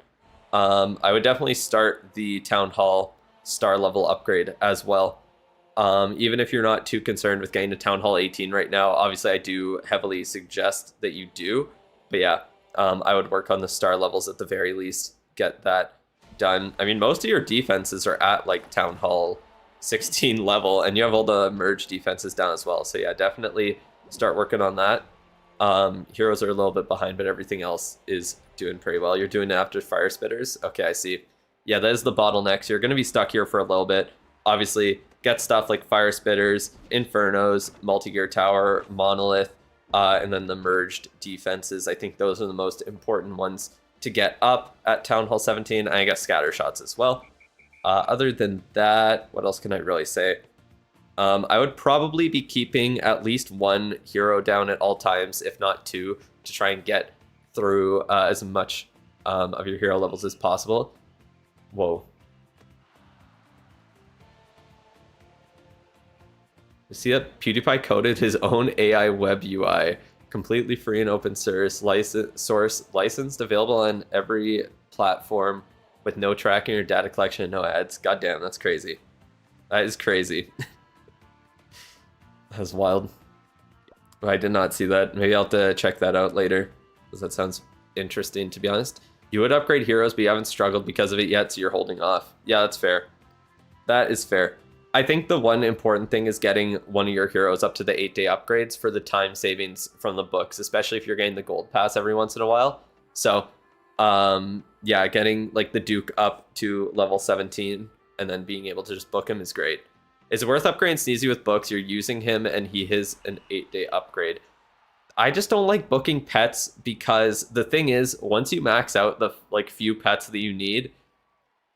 I would definitely start the Town Hall star level upgrade as well. Even if you're not too concerned with getting to Town Hall 18 right now, obviously I do heavily suggest that you do. But yeah, I would work on the star levels at the very least. Get that done. I mean, most of your defenses are at like Town Hall 16 level, and you have all the merge defenses down as well. So yeah, definitely start working on that. Heroes are a little bit behind, but everything else is doing pretty well. You're doing it after Fire Spitters. Okay, I see. Yeah, that is the bottleneck. So you're going to be stuck here for a little bit. Obviously, get stuff like Fire Spitters, Infernos, Multi-Gear Tower, Monolith, and then the merged defenses. I think those are the most important ones to get up at Town Hall 17. And I guess Scatter Shots as well. Other than that, what else can I really say? I would probably be keeping at least 1 hero down at all times, if not 2, to try and get through as much of your hero levels as possible. Whoa. You see that PewDiePie coded his own AI web UI, completely free and open source, licensed, available on every platform with no tracking or data collection and no ads. Goddamn, that's crazy. That is crazy. That's wild. Oh, I did not see that. Maybe I'll have to check that out later, because that sounds interesting, to be honest. You would upgrade heroes, but you haven't struggled because of it yet, so you're holding off. Yeah, that's fair. That is fair. I think the one important thing is getting one of your heroes up to the 8-day upgrades for the time savings from the books, especially if you're getting the gold pass every once in a while. So, yeah, getting like the Duke up to level 17 and then being able to just book him is great. Is it worth upgrading Sneezy with books? You're using him and he is an 8-day upgrade. I just don't like booking pets because the thing is, once you max out the like few pets that you need,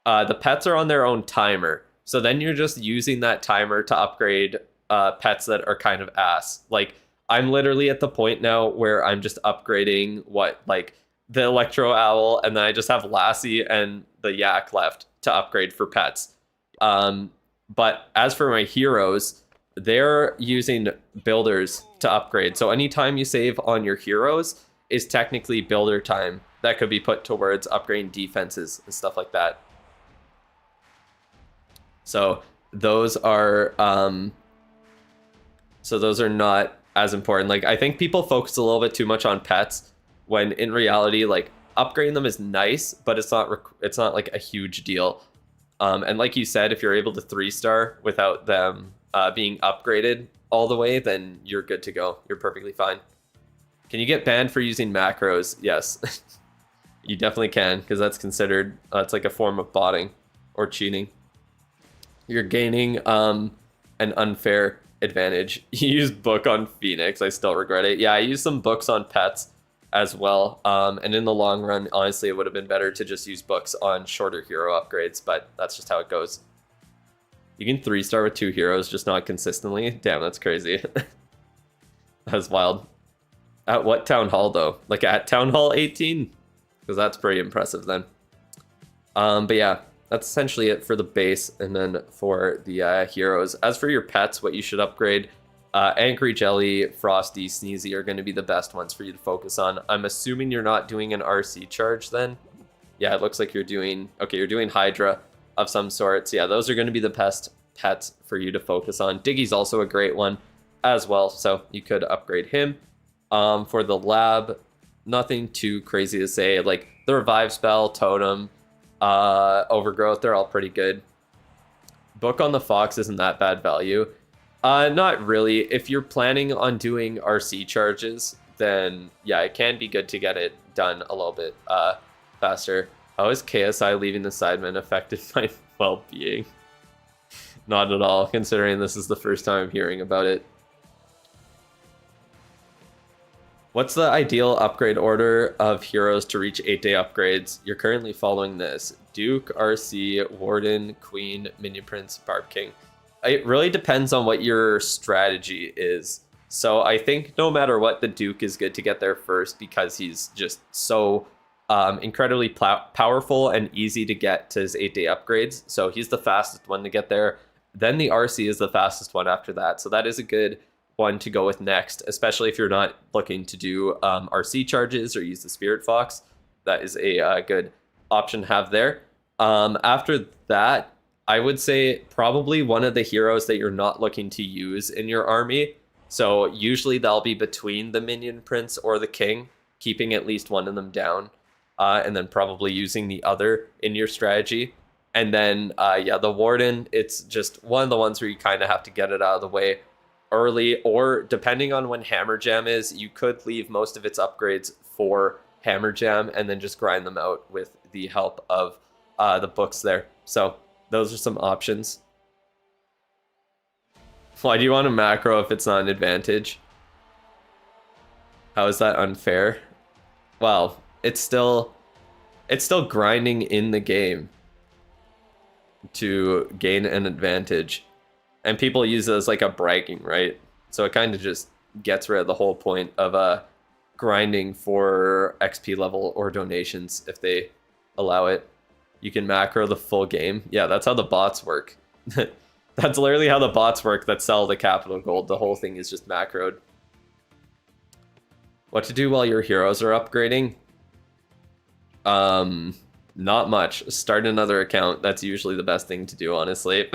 the pets are on their own timer. So then you're just using that timer to upgrade pets that are kind of ass. Like, I'm literally at the point now where I'm just upgrading like the Electro Owl, and then I just have Lassie and the Yak left to upgrade for pets. But as for my heroes, they're using builders to upgrade. So anytime you save on your heroes is technically builder time that could be put towards upgrading defenses and stuff like that. So those are not as important. Like, I think people focus a little bit too much on pets when in reality, like, upgrading them is nice, but it's not like a huge deal. And like you said, if you're able to 3-star without them being upgraded all the way, then you're good to go. You're perfectly fine. Can you get banned for using macros? Yes, you definitely can, because that's considered, it's like a form of botting or cheating. You're gaining an unfair advantage. You used book on Phoenix. I still regret it. Yeah, I used some books on pets as well. And in the long run, honestly, it would have been better to just use books on shorter hero upgrades, but that's just how it goes. You can 3-star with 2 heroes, just not consistently. Damn, that's crazy. That's wild. At what town hall though? Like at town hall 18? Because that's pretty impressive then. But yeah, that's essentially it for the base, and then for the heroes. As for your pets, what you should upgrade, Angry Jelly, Frosty, Sneezy are going to be the best ones for you to focus on. I'm assuming you're not doing an RC charge then. Yeah, it looks like you're doing, okay, you're doing Hydra of some sorts. Yeah, those are going to be the best pets for you to focus on. Diggy's also a great one as well, so you could upgrade him. For the lab, nothing too crazy to say. Like the Revive spell, Totem, Overgrowth, they're all pretty good. Book on the Fox isn't that bad value. Not really. If you're planning on doing RC charges, then yeah, it can be good to get it done a little bit faster. How is KSI leaving the Sidemen affected my well-being? Not at all, considering this is the first time I'm hearing about it. What's the ideal upgrade order of heroes to reach 8-day upgrades? You're currently following this. Duke, RC, Warden, Queen, Minion Prince, Barb King. It really depends on what your strategy is. So I think no matter what, the Duke is good to get there first because he's just so incredibly powerful and easy to get to his 8-day upgrades. So he's the fastest one to get there. Then the RC is the fastest one after that. So that is a good one to go with next, especially if you're not looking to do RC charges or use the Spirit Fox. That is a good option to have there. After that, I would say probably one of the heroes that you're not looking to use in your army. So usually they'll be between the Minion Prince or the King, keeping at least one of them down, and then probably using the other in your strategy. And then, yeah, the Warden, it's just one of the ones where you kind of have to get it out of the way early, or depending on when Hammer Jam is, you could leave most of its upgrades for Hammer Jam and then just grind them out with the help of the books there. So those are some options. Why do you want a macro if it's not an advantage? How is that unfair? Well, it's still grinding in the game to gain an advantage. And people use it as like a bragging, right? So it kind of just gets rid of the whole point of grinding for XP level or donations if they allow it. You can macro the full game. Yeah, that's how the bots work. That's literally how the bots work that sell the capital gold. The whole thing is just macroed. What to do while your heroes are upgrading? Not much. Start another account. That's usually the best thing to do, honestly.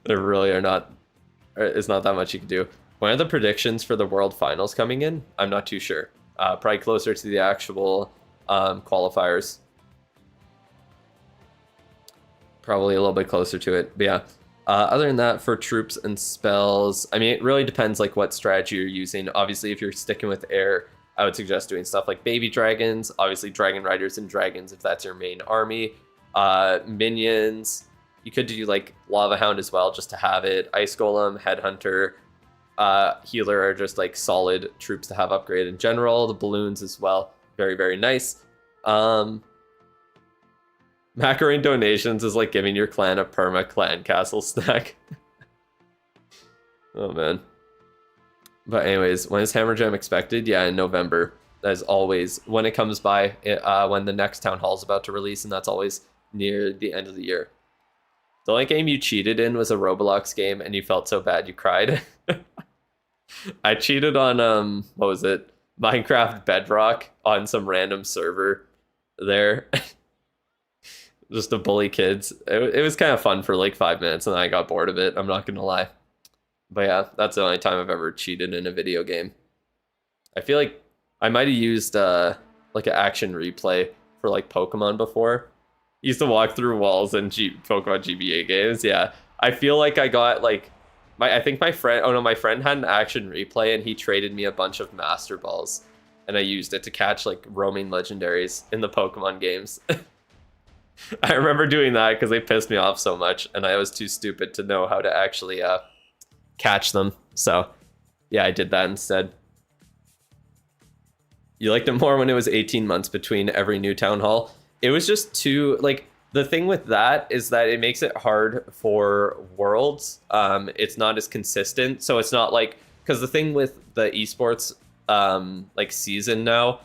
There really are not, it's not that much you can do. When are the predictions for the World Finals coming in? I'm not too sure. Probably closer to the actual qualifiers. Probably a little bit closer to it, but yeah. Other than that, for troops and spells, I mean, it really depends like what strategy you're using. Obviously, if you're sticking with air, I would suggest doing stuff like baby dragons, obviously dragon riders and dragons if that's your main army. Minions. You could do like Lava Hound as well, just to have it. Ice Golem, Headhunter, Healer are just like solid troops to have upgrade in general. The balloons as well, very, very nice. Macaroni donations is like giving your clan a perma clan castle stack. Oh man. But anyways, when is Hammer Jam expected? Yeah, in November. As always, when it comes by, when the next town hall is about to release, and that's always near the end of the year. The only game you cheated in was a Roblox game, and you felt so bad you cried. I cheated on, what was it? Minecraft Bedrock on some random server there. Just to bully kids. It was kind of fun for like 5 minutes, and then I got bored of it. I'm not gonna lie. But yeah, that's the only time I've ever cheated in a video game. I feel like I might have used like an action replay for like Pokemon before. Used to walk through walls in Pokemon GBA games. Yeah, I feel like I got like I think my friend. Oh no, my friend had an action replay, and he traded me a bunch of Master Balls, and I used it to catch like roaming legendaries in the Pokemon games. I remember doing that because they pissed me off so much, and I was too stupid to know how to actually catch them. So yeah, I did that instead. You liked it more when it was 18 months between every new town hall. It was just too like the thing with that is that it makes it hard for worlds. It's not as consistent, so it's not like because the thing with the esports like season now,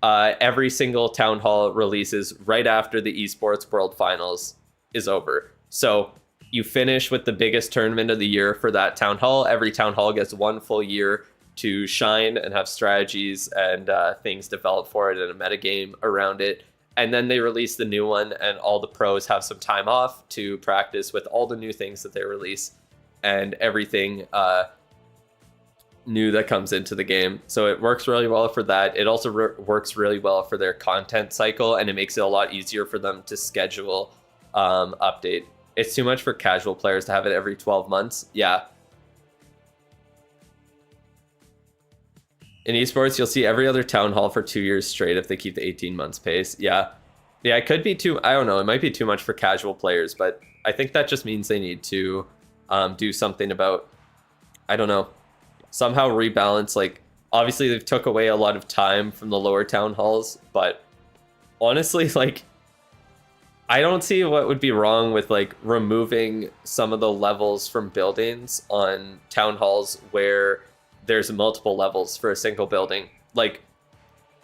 every single town hall releases right after the esports world finals is over. So you finish with the biggest tournament of the year for that town hall. Every town hall gets one full year to shine and have strategies and things developed for it and a metagame around it. And then they release the new one, and all the pros have some time off to practice with all the new things that they release and everything new that comes into the game. So it works really well for that. It also works really well for their content cycle, and it makes it a lot easier for them to schedule update. It's too much for casual players to have it every 12 months. Yeah. In esports, you'll see every other town hall for 2 years straight if they keep the 18 months pace. Yeah. Yeah, it could be too, I don't know, it might be too much for casual players, but I think that just means they need to do something about, I don't know, somehow rebalance. Like, obviously they've took away a lot of time from the lower town halls, but honestly, like, I don't see what would be wrong with like removing some of the levels from buildings on town halls where there's multiple levels for a single building. Like,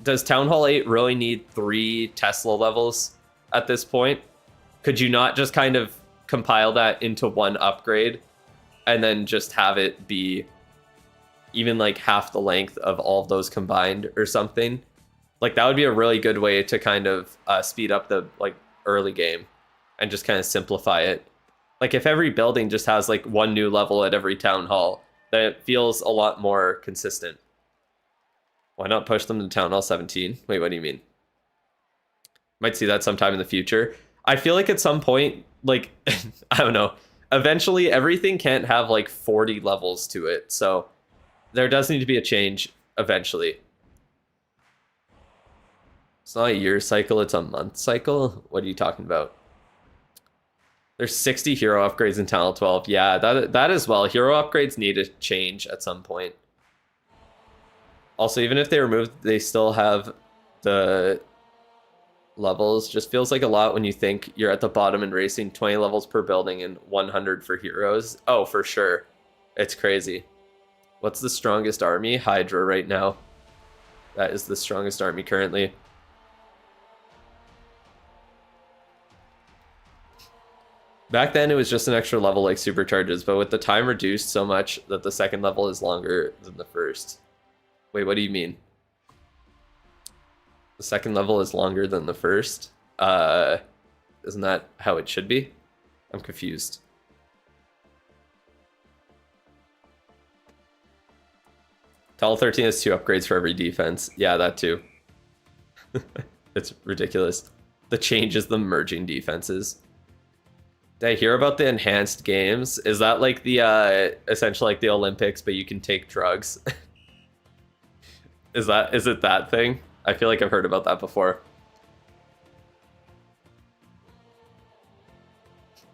does Town Hall 8 really need 3 Tesla levels at this point? Could you not just kind of compile that into one upgrade and then just have it be even like half the length of all of those combined or something? Like, that would be a really good way to kind of speed up the like early game and just kind of simplify it. Like, if every building just has like one new level at every town hall, then it feels a lot more consistent. Why not push them to Town Hall 17? Wait, what do you mean? Might see that sometime in the future. I feel like at some point, like, I don't know, eventually everything can't have like 40 levels to it. So there does need to be a change eventually. It's not a year cycle, it's a month cycle. What are you talking about? There's 60 hero upgrades in Town Hall 12. Yeah, that as well. Hero upgrades need to change at some point. Also, even if they remove, they still have the levels. Just feels like a lot when you think you're at the bottom and racing 20 levels per building and 100 for heroes. Oh, for sure. It's crazy. What's the strongest army? Hydra right now. That is the strongest army currently. Back then, it was just an extra level like supercharges, but with the time reduced so much that the second level is longer than the first. Wait, what do you mean? The second level is longer than the first? Isn't that how it should be? I'm confused. Tall 13 has 2 upgrades for every defense. Yeah, that too. It's ridiculous. The change is the merging defenses. Did I hear about the enhanced games? Is that like the essentially like the Olympics, but you can take drugs? Is it that thing? I feel like I've heard about that before.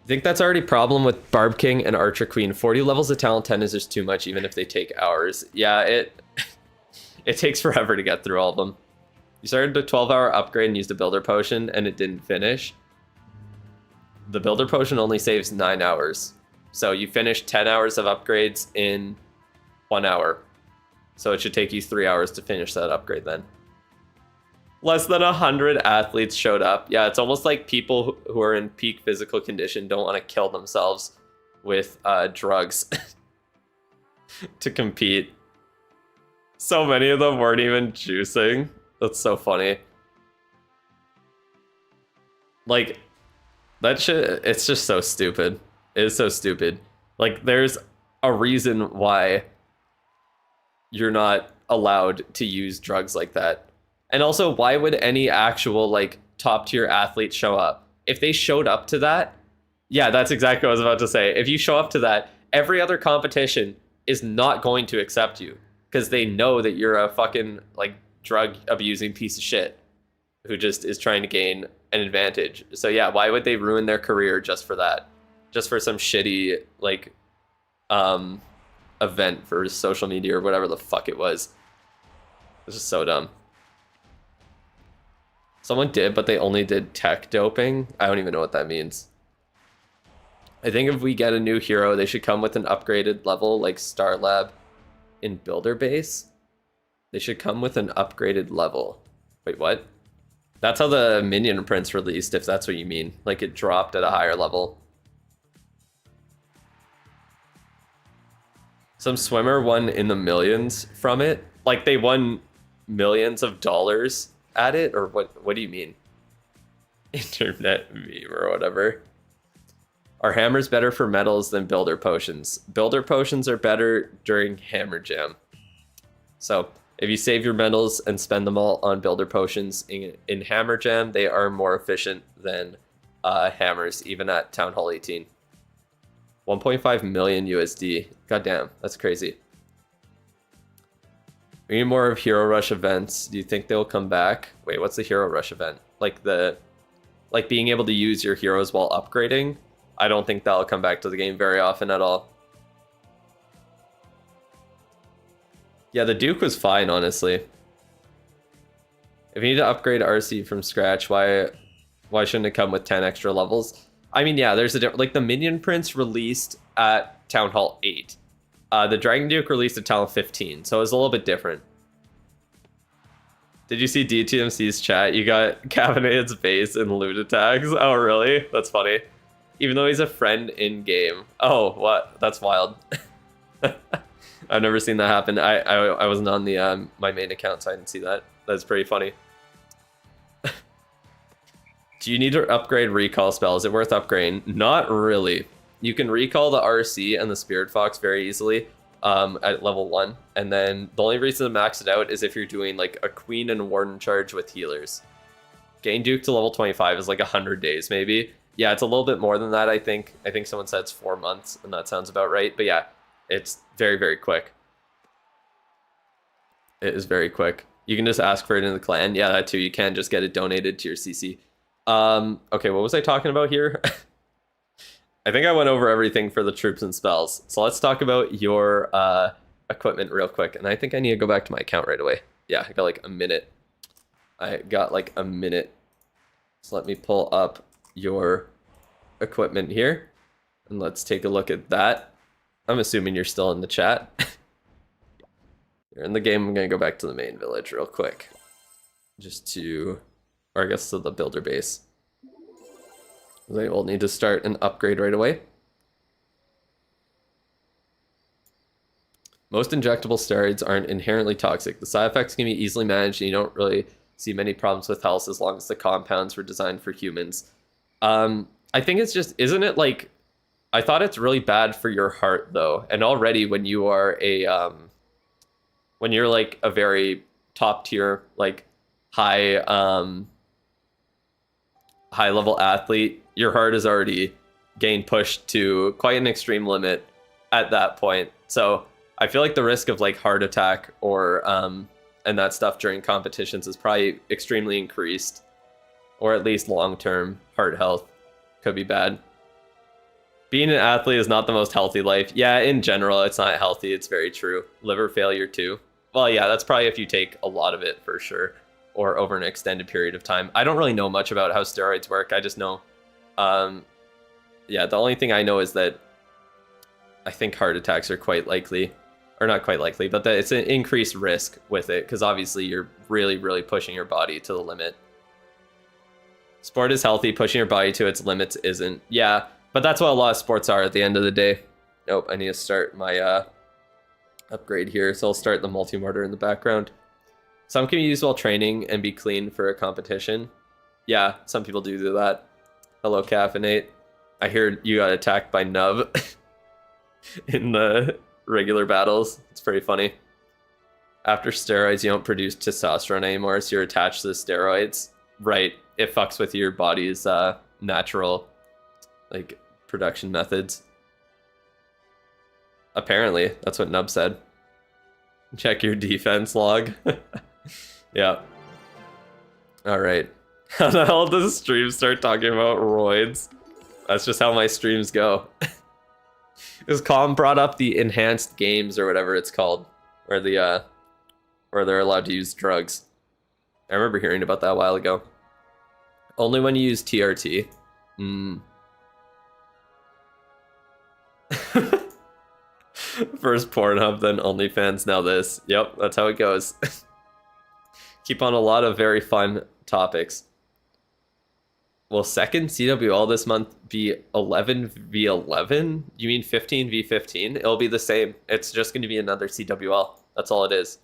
I think that's already a problem with Barb King and Archer Queen. 40 levels of talent 10 is just too much, even if they take hours. Yeah, it takes forever to get through all of them. You started a 12-hour upgrade and used a builder potion, and it didn't finish. The builder potion only saves 9 hours. So you finish 10 hours of upgrades in 1 hour. So it should take you 3 hours to finish that upgrade then. Less than 100 athletes showed up. Yeah, it's almost like people who are in peak physical condition don't want to kill themselves with drugs to compete. So many of them weren't even juicing. That's so funny. Like, that shit, it's just so stupid. It is so stupid. Like, there's a reason why you're not allowed to use drugs like that. And also, why would any actual, like, top-tier athlete show up? If they showed up to that, yeah, that's exactly what I was about to say. If you show up to that, every other competition is not going to accept you because they know that you're a fucking, like, drug-abusing piece of shit who just is trying to gain an advantage. So yeah, why would they ruin their career just for that? Just for some shitty, like, event for social media or whatever the fuck it was. It's just so dumb. Someone did, but they only did tech doping. I don't even know what that means. I think if we get a new hero, they should come with an upgraded level like Star Lab in Builder Base. They should come with an upgraded level. Wait, what? That's how the minion prints released, if that's what you mean. Like it dropped at a higher level. Some swimmer won in the millions from it. Like they won millions of dollars at it, or what do you mean? Internet meme or whatever. Are hammers better for metals than builder potions? Builder potions are better during hammer jam. So if you save your metals and spend them all on builder potions in hammer jam, they are more efficient than hammers, even at Town Hall 18. 1.5 million USD. Goddamn, that's crazy. We need more of Hero Rush events. Do you think they'll come back? Wait, what's the Hero Rush event? Like being able to use your heroes while upgrading? I don't think that'll come back to the game very often at all. Yeah, the Duke was fine, honestly. If you need to upgrade RC from scratch, why shouldn't it come with 10 extra levels? I mean, yeah, there's a different, like the Minion Prince released at Town Hall 8. The Dragon Duke released at Town Hall 15, so it was a little bit different. Did you see DTMC's chat? You got Cavanad's base and loot attacks. Oh, really? That's funny. Even though he's a friend in game. Oh, what? That's wild. I've never seen that happen. I wasn't on the my main account, so I didn't see that. That's pretty funny. Do you need to upgrade recall spell? Is it worth upgrading? Not really. You can recall the RC and the Spirit Fox very easily at level 1. And then the only reason to max it out is if you're doing like a Queen and Warden charge with healers. Gain Duke to level 25 is like 100 days maybe. Yeah, it's a little bit more than that, I think. I think someone said it's 4 months, and that sounds about right. But yeah, it's very, very quick. It is very quick. You can just ask for it in the clan. Yeah, that too. You can just get it donated to your CC. Okay, what was I talking about here? I think I went over everything for the troops and spells. So let's talk about your equipment real quick. And I think I need to go back to my account right away. Yeah, I got like a minute. So let me pull up your equipment here. And let's take a look at that. I'm assuming you're still in the chat. You're in the game. I'm going to go back to the main village real quick. Or I guess to the builder base. They will need to start an upgrade right away. Most injectable steroids aren't inherently toxic. The side effects can be easily managed, and you don't really see many problems with health as long as the compounds were designed for humans. I think it's just, isn't it like, I thought it's really bad for your heart though. And already when you are when you're like a very top tier, like high level athlete, your heart is already getting pushed to quite an extreme limit at that point. So I feel like the risk of like heart attack or and that stuff during competitions is probably extremely increased, or at least long-term heart health could be bad. Being an athlete is not the most healthy life. Yeah, in general, it's not healthy. It's very true. Liver failure too. Well, yeah, that's probably if you take a lot of it for sure, or over an extended period of time. I don't really know much about how steroids work. I just know, yeah, the only thing I know is that I think heart attacks are quite likely, or not quite likely, but that it's an increased risk with it, because obviously you're really, really pushing your body to the limit. Sport is healthy, pushing your body to its limits isn't. Yeah, but that's what a lot of sports are at the end of the day. Nope, I need to start my upgrade here, so I'll start the multi-mortar in the background. Some can be used while training and be clean for a competition. Yeah, some people do that. Hello, Caffeinate. I hear you got attacked by Nub in the regular battles. It's pretty funny. After steroids, you don't produce testosterone anymore, so you're attached to the steroids. Right, it fucks with your body's natural, like, production methods. Apparently, that's what Nub said. Check your defense log. Yeah. Alright. How the hell does stream start talking about roids? That's just how my streams go. Because Calm brought up the enhanced games or whatever it's called, where they're allowed to use drugs. I remember hearing about that a while ago. Only when you use TRT. Hmm. First Pornhub, then OnlyFans, now this. Yep, that's how it goes. Keep on a lot of very fun topics. Will second CWL this month be 11v11? You mean 15v15? It'll be the same. It's just going to be another CWL. That's all it is.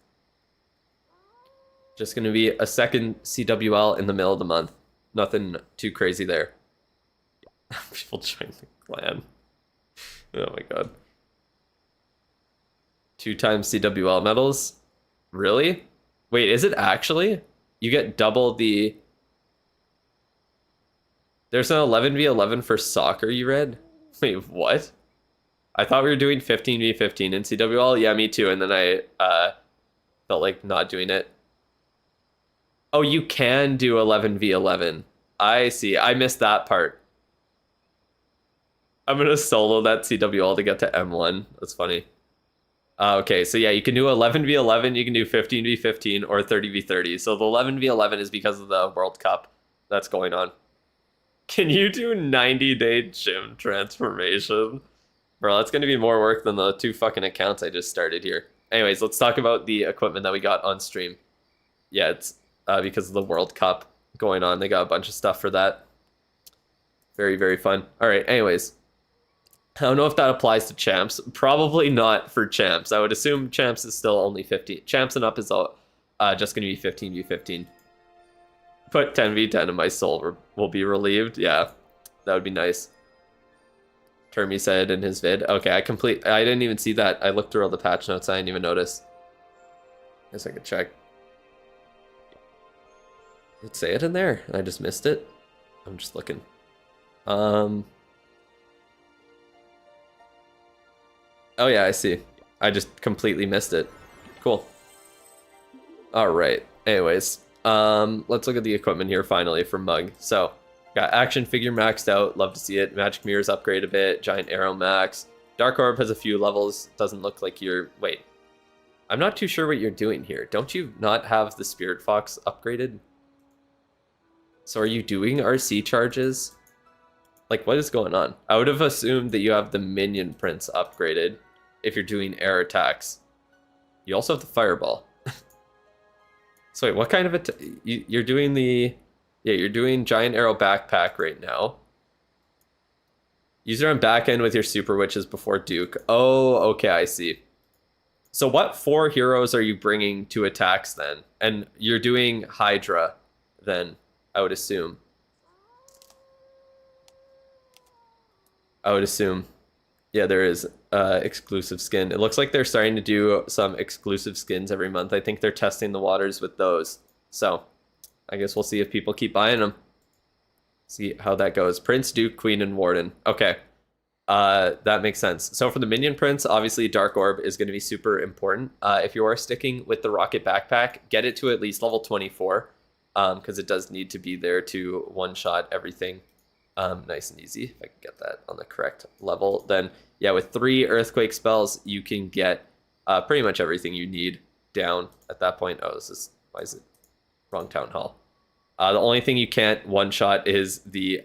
Just going to be a second CWL in the middle of the month. Nothing too crazy there. People join the clan. Oh my god. 2 times CWL medals? Really? Wait, is it actually? You get double the... There's an 11v11 for soccer, you read? Wait, what? I thought we were doing 15v15 in CWL. Yeah, me too. And then I felt like not doing it. Oh, you can do 11v11. I see. I missed that part. I'm going to solo that CWL to get to M1. That's funny. Okay, so yeah, you can do 11v11, you can do 15v15, or 30v30. So the 11v11 is because of the World Cup that's going on. Can you do 90-day gym transformation? Bro, that's going to be more work than the 2 fucking accounts I just started here. Anyways, let's talk about the equipment that we got on stream. Yeah, it's because of the World Cup going on. They got a bunch of stuff for that. Very, very fun. All right, anyways. I don't know if that applies to champs. Probably not for champs. I would assume champs is still only 15. Champs and up is all, just going to be 15v15. Put 10v10 in my soul will be relieved. Yeah, that would be nice. Termy said in his vid. Okay, I didn't even see that. I looked through all the patch notes. I didn't even notice. Guess I could check. Did it say it in there? I just missed it. I'm just looking. Oh yeah, I see. I just completely missed it. Cool. All right. Anyways, let's look at the equipment here finally for Mug. So, got action figure maxed out. Love to see it. Magic mirrors upgrade a bit. Giant arrow max. Dark orb has a few levels. Doesn't look like you're... Wait. I'm not too sure what you're doing here. Don't you not have the Spirit Fox upgraded? So are you doing RC charges? Like, what is going on? I would have assumed that you have the Minion Prince upgraded if you're doing air attacks. You also have the Fireball. So wait, what kind of you're doing the... Yeah, you're doing Giant Arrow Backpack right now. Use it on back end with your Super Witches before Duke. Oh, okay, I see. So what 4 heroes are you bringing to attacks then? And you're doing Hydra then, I would assume. I would assume. Yeah, there is exclusive skin. It looks like they're starting to do some exclusive skins every month. I think they're testing the waters with those. So, I guess we'll see if people keep buying them. See how that goes. Prince, Duke, Queen, and Warden. Okay. That makes sense. So for the Minion Prince, obviously Dark Orb is going to be super important. If you are sticking with the Rocket Backpack, get it to at least level 24. Because it does need to be there to one-shot everything. Nice and easy. If I can get that on the correct level, then yeah, with 3 Earthquake spells, you can get pretty much everything you need down at that point. Oh, why is it wrong Town Hall? The only thing you can't one-shot is the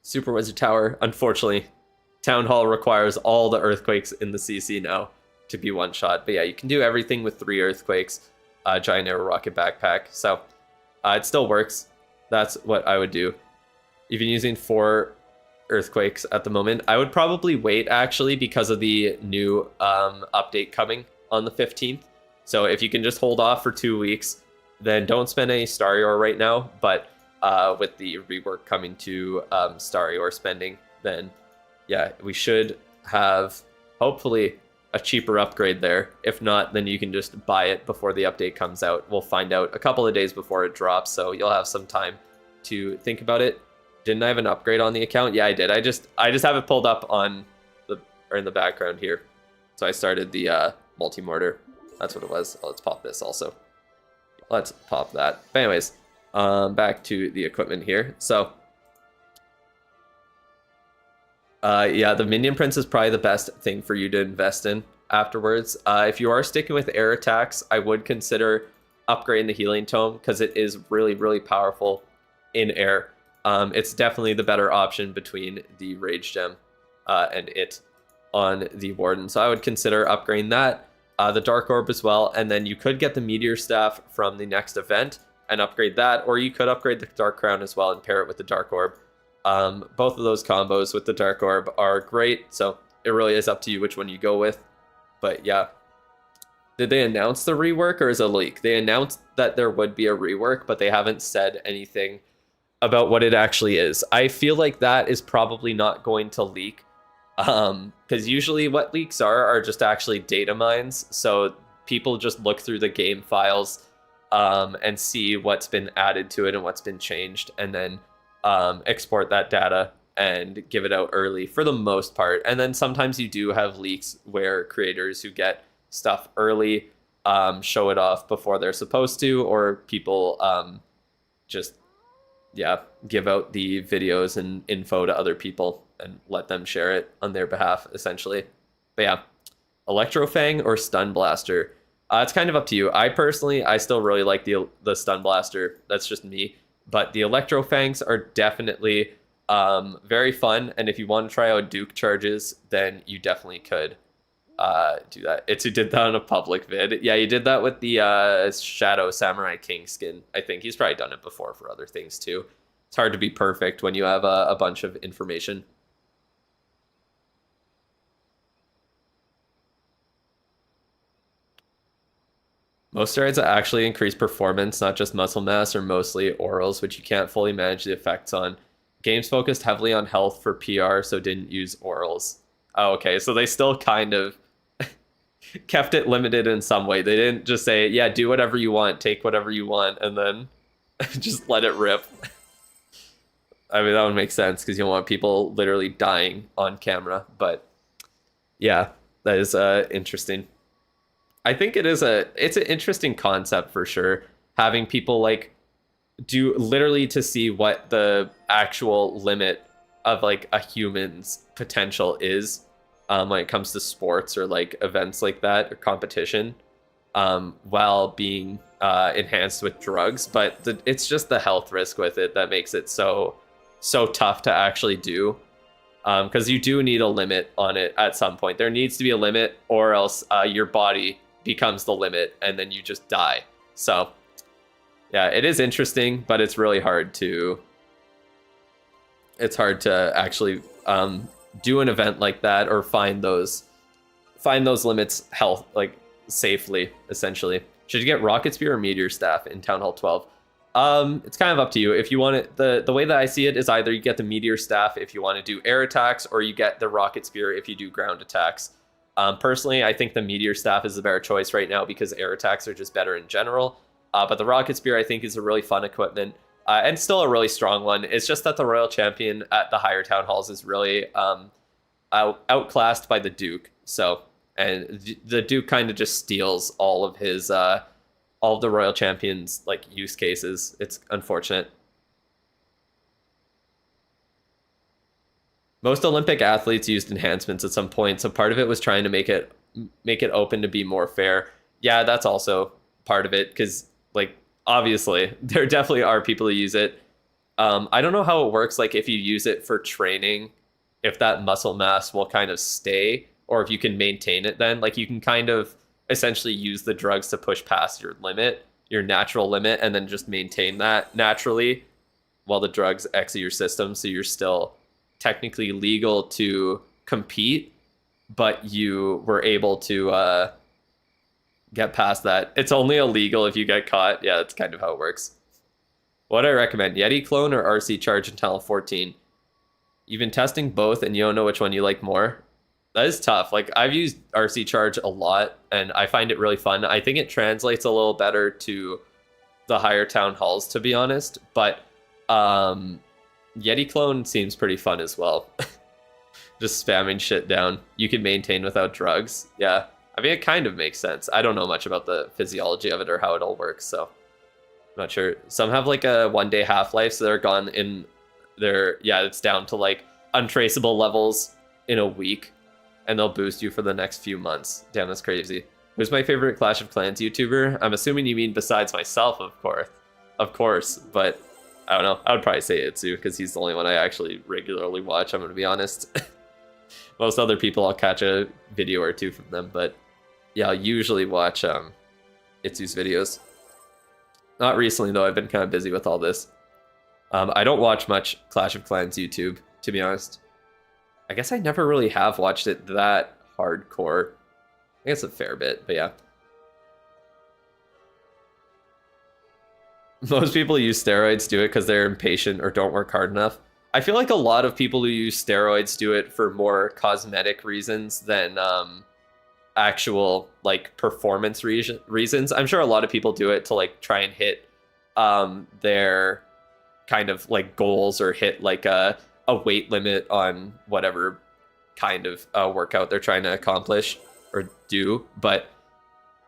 Super Wizard Tower. Unfortunately, Town Hall requires all the Earthquakes in the CC now to be one-shot. But yeah, you can do everything with 3 Earthquakes, Giant Arrow Rocket Backpack. So it still works. That's what I would do. You've been using 4 Earthquakes at the moment. I would probably wait, actually, because of the new update coming on the 15th. So if you can just hold off for 2 weeks, then don't spend any Starior right now. But with the rework coming to Starior spending, then yeah, we should have, hopefully, a cheaper upgrade there. If not, then you can just buy it before the update comes out. We'll find out a couple of days before it drops, so you'll have some time to think about it. Didn't I have an upgrade on the account? Yeah, I did. I just have it pulled up on in the background here. So I started the multi-mortar. That's what it was. Oh, let's pop this also. Let's pop that. But anyways, back to the equipment here. So yeah, the Minion Prince is probably the best thing for you to invest in afterwards. If you are sticking with air attacks, I would consider upgrading the Healing Tome because it is really, really powerful in air. It's definitely the better option between the Rage Gem and it on the Warden. So I would consider upgrading that. The Dark Orb as well, and then you could get the Meteor Staff from the next event and upgrade that, or you could upgrade the Dark Crown as well and pair it with the Dark Orb. Both of those combos with the Dark Orb are great, so it really is up to you which one you go with. But yeah. Did they announce the rework or is it a leak? They announced that there would be a rework, but they haven't said anything about what it actually is. I feel like that is probably not going to leak. Because usually what leaks are just actually data mines. So people just look through the game files and see what's been added to it and what's been changed, and then export that data and give it out early for the most part. And then sometimes you do have leaks where creators who get stuff early show it off before they're supposed to, or people just give out the videos and info to other people and let them share it on their behalf, essentially. But yeah, Electrofang or Stun Blaster. It's kind of up to you. I still really like the Stun Blaster. That's just me. But the Electrofangs are definitely very fun. And if you want to try out Duke charges, then you definitely could do that. Itsu did that on a public vid. Yeah, you did that with the Shadow Samurai King skin. I think he's probably done it before for other things too. It's hard to be perfect when you have a bunch of information. Most steroids actually increase performance, not just muscle mass, or mostly orals, which you can't fully manage the effects on. Games focused heavily on health for PR, so didn't use orals. Oh, okay, so they still kind of kept it limited in some way. They didn't just say, yeah, do whatever you want, take whatever you want, and then just let it rip. I mean, that would make sense because you don't want people literally dying on camera. But yeah, that is interesting. I think it's an interesting concept for sure. Having people like do literally to see what the actual limit of like a human's potential is when it comes to sports or like events like that or competition, while being enhanced with drugs. But it's just the health risk with it that makes it so tough to actually do. Because you do need a limit on it at some point. There needs to be a limit, or else your body becomes the limit and then you just die. So yeah, it is interesting, but it's really hard to actually do an event like that or find those limits health like safely, essentially. Should you get Rocket Spear or Meteor Staff in Town Hall 12? It's kind of up to you. If you want it, the way that I see it is either you get the Meteor Staff if you want to do air attacks, or you get the Rocket Spear if you do ground attacks. Personally, I think the Meteor Staff is the better choice right now because air attacks are just better in general. But the Rocket Spear, I think, is a really fun equipment and still a really strong one. It's just that the Royal Champion at the higher town halls is really outclassed by the Duke. So, and the Duke kind of just steals all of his all of the Royal Champion's like use cases. It's unfortunate. Most Olympic athletes used enhancements at some point, so part of it was trying to make it open to be more fair. Yeah, that's also part of it, because like obviously there definitely are people who use it. I don't know how it works, like if you use it for training, if that muscle mass will kind of stay, or if you can maintain it then. Like you can kind of essentially use the drugs to push past your limit, your natural limit, and then just maintain that naturally while the drugs exit your system, so you're still technically legal to compete, but you were able to get past that. It's only illegal if you get caught. Yeah, that's kind of how it works. What I recommend, Yeti Clone or RC Charge in Tunnel 14? You've been testing both and you don't know which one you like more? That is tough. Like I've used RC Charge a lot and I find it really fun. I think it translates a little better to the higher town halls, to be honest, but Yeti Clone seems pretty fun as well. Just spamming shit down. You can maintain without drugs. Yeah. I mean, it kind of makes sense. I don't know much about the physiology of it or how it all works, so I'm not sure. Some have like a 1-day half-life, so they're gone in their, yeah, it's down to like untraceable levels in a week, and they'll boost you for the next few months. Damn, that's crazy. Who's my favorite Clash of Clans YouTuber? I'm assuming you mean besides myself, of course, but I don't know. I would probably say Itsu because he's the only one I actually regularly watch. I'm gonna be honest. Most other people, I'll catch a video or two from them, but yeah, I'll usually watch Itsu's videos. Not recently though. I've been kind of busy with all this. I don't watch much Clash of Clans YouTube, to be honest. I guess I never really have watched it that hardcore. I guess a fair bit, but yeah. Most people use steroids do it because they're impatient or don't work hard enough. I feel like a lot of people who use steroids do it for more cosmetic reasons than actual like performance reasons. I'm sure a lot of people do it to like try and hit their kind of like goals or hit like a weight limit on whatever kind of workout they're trying to accomplish or do. But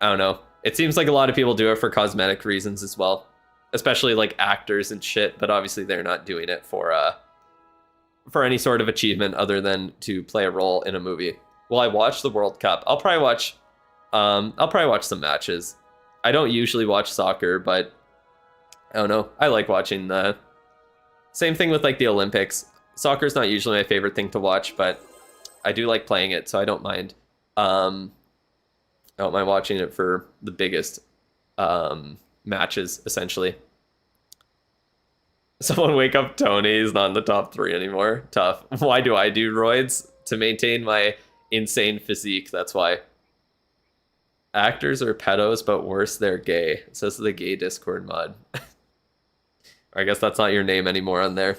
I don't know. It seems like a lot of people do it for cosmetic reasons as well, especially like actors and shit. But obviously they're not doing it for any sort of achievement other than to play a role in a movie. Will I watch the World Cup? I'll probably watch some matches. I don't usually watch soccer, but I don't know. I like watching the same thing with like the Olympics. Soccer's not usually my favorite thing to watch, but I do like playing it, so I don't mind. I don't mind watching it for the biggest matches, essentially. Someone wake up Tony. He's not in the top 3 anymore. Tough. Why do I do roids? To maintain my insane physique. That's why. Actors are pedos, but worse, they're gay. It says the gay Discord mod. I guess that's not your name anymore on there.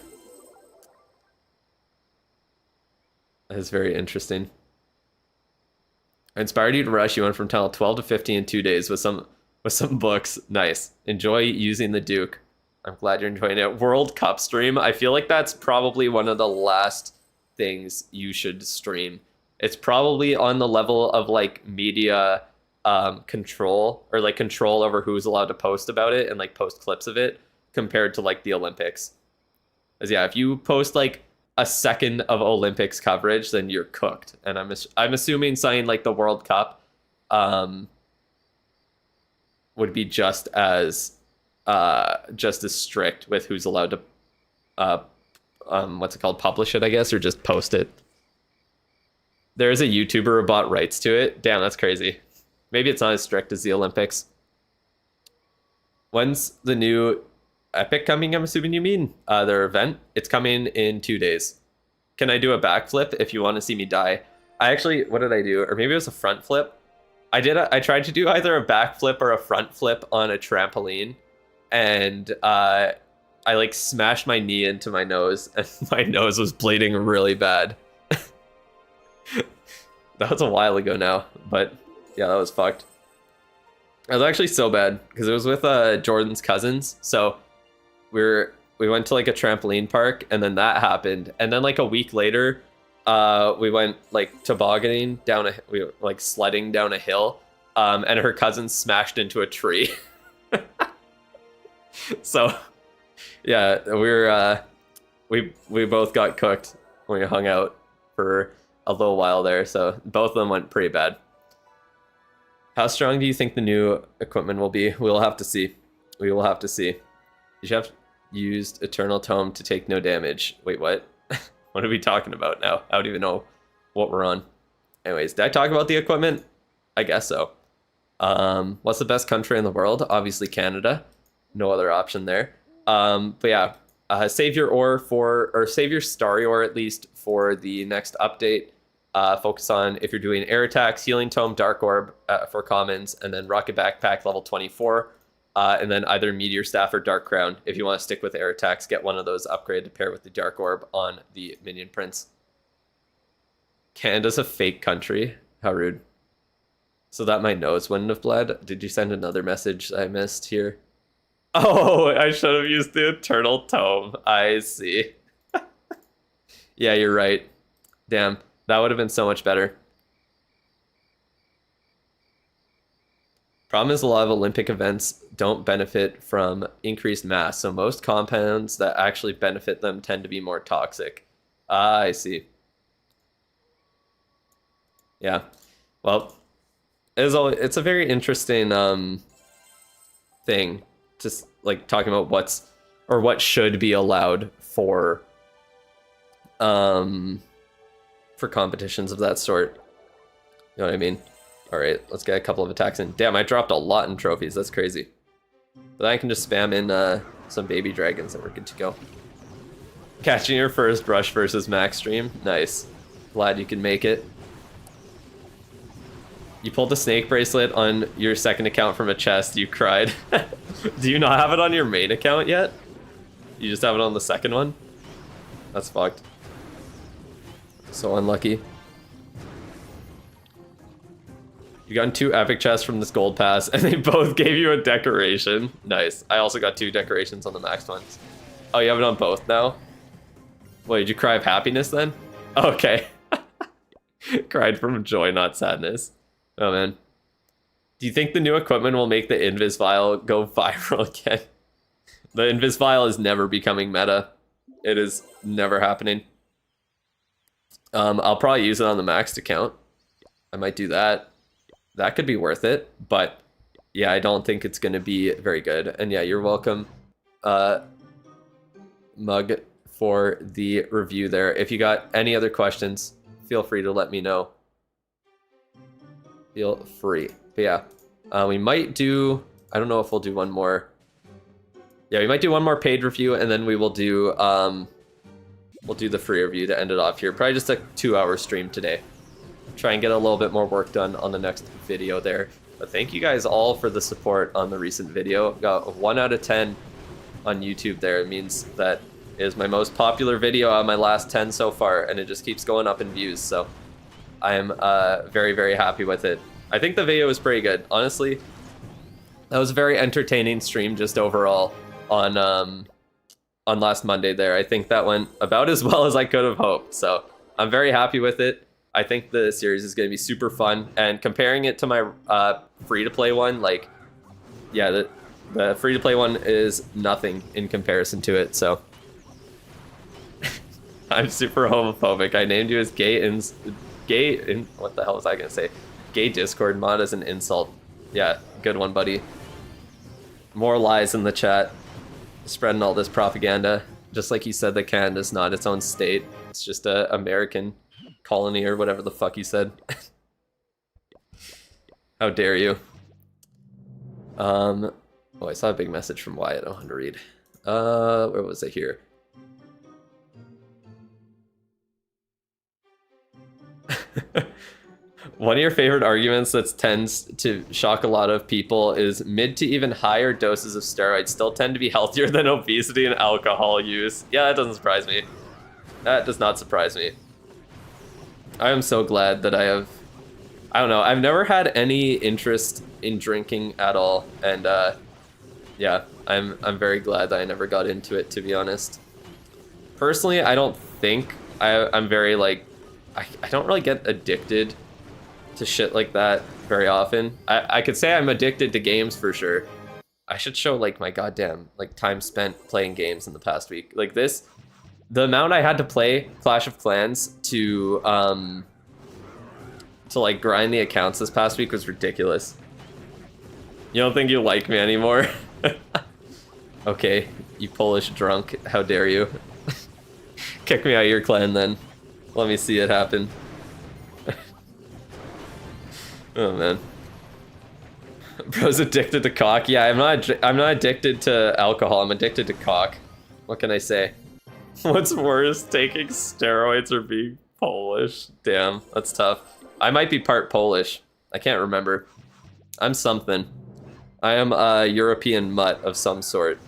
That is very interesting. I inspired you to rush. You went from tunnel 12 to 50 in 2 days with some books. Nice. Enjoy using the Duke. I'm glad you're enjoying it. World Cup stream. I feel like that's probably one of the last things you should stream. It's probably on the level of like media control or like control over who's allowed to post about it and like post clips of it compared to like the Olympics. Because yeah, if you post like a second of Olympics coverage, then you're cooked. And I'm assuming something like the World Cup would be just as strict with who's allowed to what's it called, publish it, I guess, or just post it. There's a YouTuber who bought rights to it. Damn, that's crazy. Maybe it's not as strict as the Olympics. When's the new Epic coming? I'm assuming you mean their event. It's coming in 2 days. Can I do a backflip if you want to see me die? I actually, what did I do? Or maybe it was a front flip. I tried to do either a backflip or a front flip on a trampoline, and I like smashed my knee into my nose, and my nose was bleeding really bad. That was a while ago now, but yeah, that was fucked. It was actually so bad because it was with Jordan's cousins. So we went to like a trampoline park, and then that happened, and then like a week later, we went like tobogganing down we were, like sledding down a hill, and her cousin smashed into a tree. So yeah, we both got cooked when we hung out for a little while there, so both of them went pretty bad. How strong do you think the new equipment will be? We'll have to see. We will have to see. You should have used Eternal Tome to take no damage. Wait, what? What are we talking about now? I don't even know what we're on. Anyways, did I talk about the equipment? I guess so. What's the best country in the world? Obviously Canada. No other option there. But yeah, save your ore or save your starry ore at least for the next update. Focus on if you're doing air attacks, healing tome, dark orb for commons, and then rocket backpack level 24, and then either meteor staff or dark crown. If you want to stick with air attacks, get one of those upgraded to pair with the dark orb on the minion prince. Canada's a fake country. How rude. So that my nose wouldn't have bled. Did you send another message I missed here? Oh, I should have used the Eternal Tome. I see. Yeah, you're right. Damn, that would have been so much better. Problem is a lot of Olympic events don't benefit from increased mass, so most compounds that actually benefit them tend to be more toxic. Ah, I see. Yeah, well, it's a very interesting thing. Just like talking about or what should be allowed for competitions of that sort. You know what I mean? All right, let's get a couple of attacks in. Damn, I dropped a lot in trophies. That's crazy. But I can just spam in some baby dragons and we're good to go. Catching your first brush versus Max stream. Nice. Glad you can make it. You pulled a snake bracelet on your second account from a chest. You cried. Do you not have it on your main account yet? You just have it on the second one? That's fucked. So unlucky. You got 2 epic chests from this gold pass, and they both gave you a decoration. Nice. I also got 2 decorations on the max ones. Oh, you have it on both now? Wait, did you cry of happiness then? Okay. Cried from joy, not sadness. Oh, man. Do you think the new equipment will make the Invis Vial go viral again? The Invis Vial is never becoming meta. It is never happening. I'll probably use it on the maxed account. I might do that. That could be worth it, but yeah, I don't think it's going to be very good. And yeah, you're welcome, Mug, for the review there. If you got any other questions, feel free to let me know. Feel free. But yeah, we might do, I don't know if we'll do one more. Yeah, we might do one more paid review, and then we will do, we'll do the free review to end it off here. Probably just a 2-hour stream today. Try and get a little bit more work done on the next video there. But thank you guys all for the support on the recent video. Got 1 out of 10 on YouTube there. It means that it is my most popular video out of my last 10 so far, and it just keeps going up in views. So I am very, very happy with it. I think the video was pretty good. Honestly, that was a very entertaining stream just overall on last Monday there. I think that went about as well as I could have hoped. So I'm very happy with it. I think the series is going to be super fun, and comparing it to my free-to-play one, like, yeah, the free-to-play one is nothing in comparison to it, so. I'm super homophobic. I named you as what the hell was I going to say? Gay Discord mod as an insult. Yeah, good one, buddy. More lies in the chat. Spreading all this propaganda. Just like you said that Canada's not its own state. It's just a American colony or whatever the fuck you said. How dare you? Oh, I saw a big message from Wyatt. I want to read. Where was it here? One of your favorite arguments that tends to shock a lot of people is mid to even higher doses of steroids still tend to be healthier than obesity and alcohol use. Yeah, that doesn't surprise me. That does not surprise me. I am so glad that I don't know, I've never had any interest in drinking at all, and yeah, I'm very glad that I never got into it, to be honest. Personally, I don't think I'm very, like, I don't really get addicted to shit like that very often. I could say I'm addicted to games for sure. I should show, like, my goddamn, like, time spent playing games in the past week. Like this, the amount I had to play Clash of Clans to like grind the accounts this past week was ridiculous. You don't think you like me anymore? Okay, you Polish drunk, how dare you? Kick me out of your clan then. Let me see it happen. Oh man. Bro's addicted to cock. Yeah, I'm not addicted to alcohol, I'm addicted to cock. What can I say? What's worse, taking steroids or being Polish? Damn, that's tough. I might be part Polish. I can't remember. I'm something. I am a European mutt of some sort.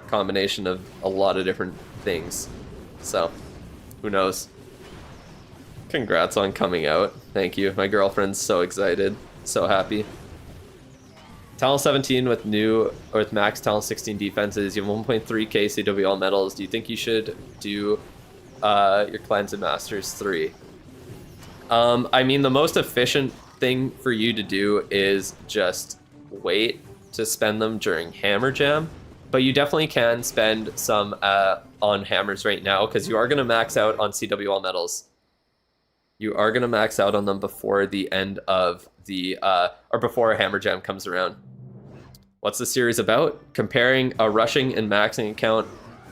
Combination of a lot of different things. So, who knows? Congrats on coming out. Thank you. My girlfriend's so excited. So happy. Talent 17 with max Talent 16 defenses. You have 1.3k CWL medals. Do you think you should do your Clans and Masters 3? I mean, the most efficient thing for you to do is just wait to spend them during Hammer Jam. But you definitely can spend some on hammers right now, because you are going to max out on CWL medals. You are going to max out on them before the end of the, or before a Hammer Jam comes around. What's the series about? Comparing a rushing and maxing account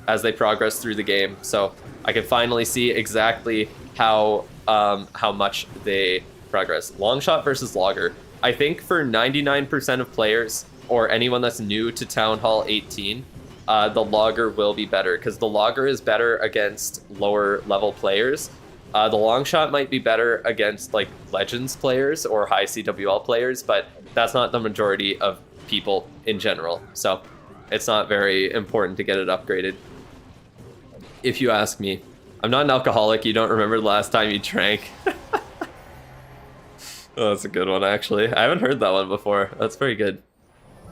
as they progress through the game. So I can finally see exactly how much they progress. Longshot versus Logger. I think for 99% of players or anyone that's new to Town Hall 18, the Logger will be better because the Logger is better against lower level players. The Longshot might be better against like Legends players or high CWL players, but that's not the majority of people in general. So it's not very important to get it upgraded. If you ask me, I'm not an alcoholic. You don't remember the last time you drank. Oh, that's a good one, actually. I haven't heard that one before. That's very good.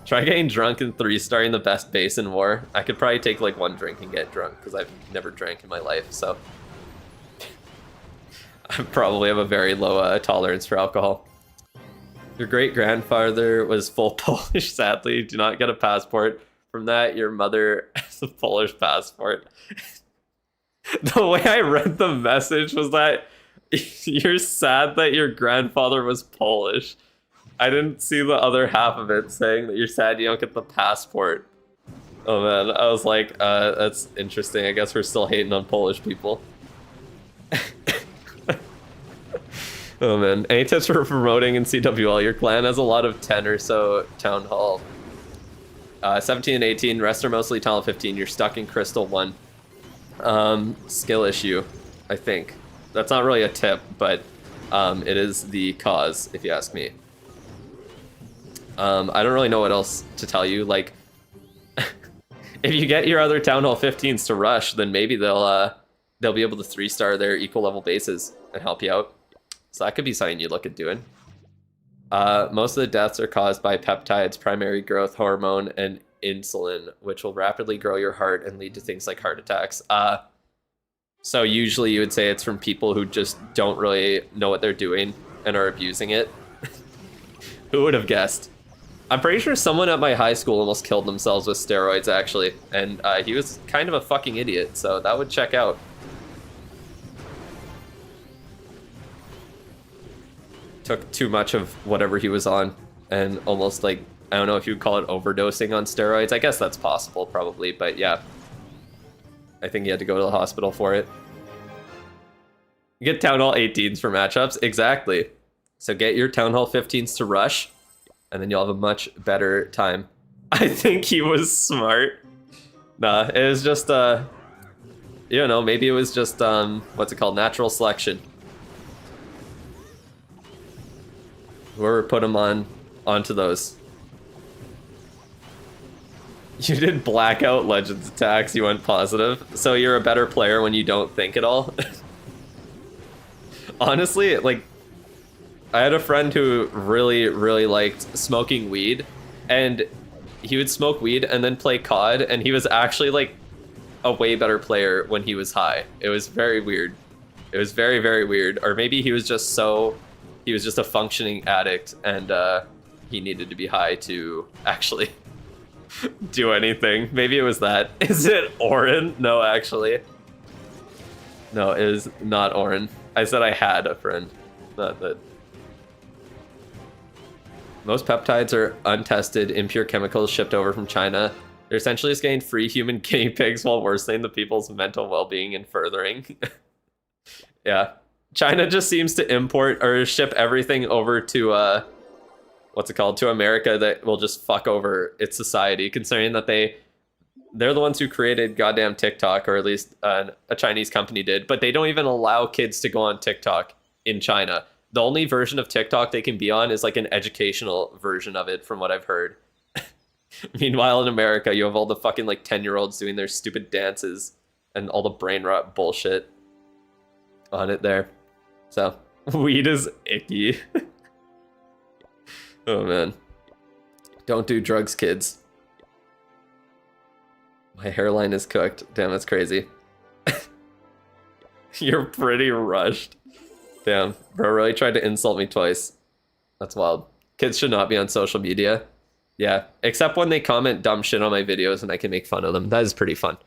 Try getting drunk and 3-starring the best base in war. I could probably take like 1 drink and get drunk because I've never drank in my life, so I probably have a very low tolerance for alcohol. Your great-grandfather was full Polish, sadly. Do not get a passport. From that, your mother has a Polish passport. The way I read the message was that you're sad that your grandfather was Polish. I didn't see the other half of it saying that you're sad you don't get the passport. Oh man, I was like, that's interesting. I guess we're still hating on Polish people. Oh man, any tips for promoting in CWL? Your clan has a lot of 10 or so Town Hall. 17 and 18, rest are mostly Town Hall 15. You're stuck in Crystal 1. Skill issue, I think. That's not really a tip, but it is the cause, if you ask me. I don't really know what else to tell you. Like, if you get your other Town Hall 15s to rush, then maybe they'll be able to 3-star their equal level bases and help you out. So that could be something you look at doing. Most of the deaths are caused by peptides, primary growth hormone, and insulin, which will rapidly grow your heart and lead to things like heart attacks. So usually you would say it's from people who just don't really know what they're doing and are abusing it. Who would have guessed? I'm pretty sure someone at my high school almost killed themselves with steroids, actually. And he was kind of a fucking idiot, so that would check out. Took too much of whatever he was on and almost like, I don't know if you would call it overdosing on steroids. I guess that's possible, probably, but yeah. I think he had to go to the hospital for it. You get Town Hall 18s for matchups. Exactly. So get your Town Hall 15s to rush, and then you'll have a much better time. I think he was smart. Nah, it was just, you know, maybe it was just, what's it called? Natural selection. Whoever put him onto those. You did blackout Legends attacks, you went positive. So you're a better player when you don't think at all. Honestly, like, I had a friend who really, really liked smoking weed, and he would smoke weed and then play COD, and he was actually like a way better player when he was high. It was very weird. It was very, very weird. Or maybe he was just a functioning addict, and he needed to be high to actually do anything. Maybe it was that. Is it Oren? No, actually. No, it is not Oren. I said I had a friend. Not that. Most peptides are untested, impure chemicals shipped over from China. They're essentially just getting free human guinea pigs while worsening the people's mental well-being and furthering. Yeah. China just seems to import or ship everything over to, what's it called, to America that will just fuck over its society, considering that they're the ones who created goddamn TikTok, or at least a Chinese company did, but they don't even allow kids to go on TikTok in China. The only version of TikTok they can be on is like an educational version of it, from what I've heard. Meanwhile, in America, you have all the fucking like 10-year-olds doing their stupid dances and all the brain rot bullshit on it there. So, weed is icky. Oh man. Don't do drugs, kids. My hairline is cooked. Damn, that's crazy. You're pretty rushed. Damn, bro really tried to insult me twice. That's wild. Kids should not be on social media. Yeah, except when they comment dumb shit on my videos and I can make fun of them. That is pretty fun.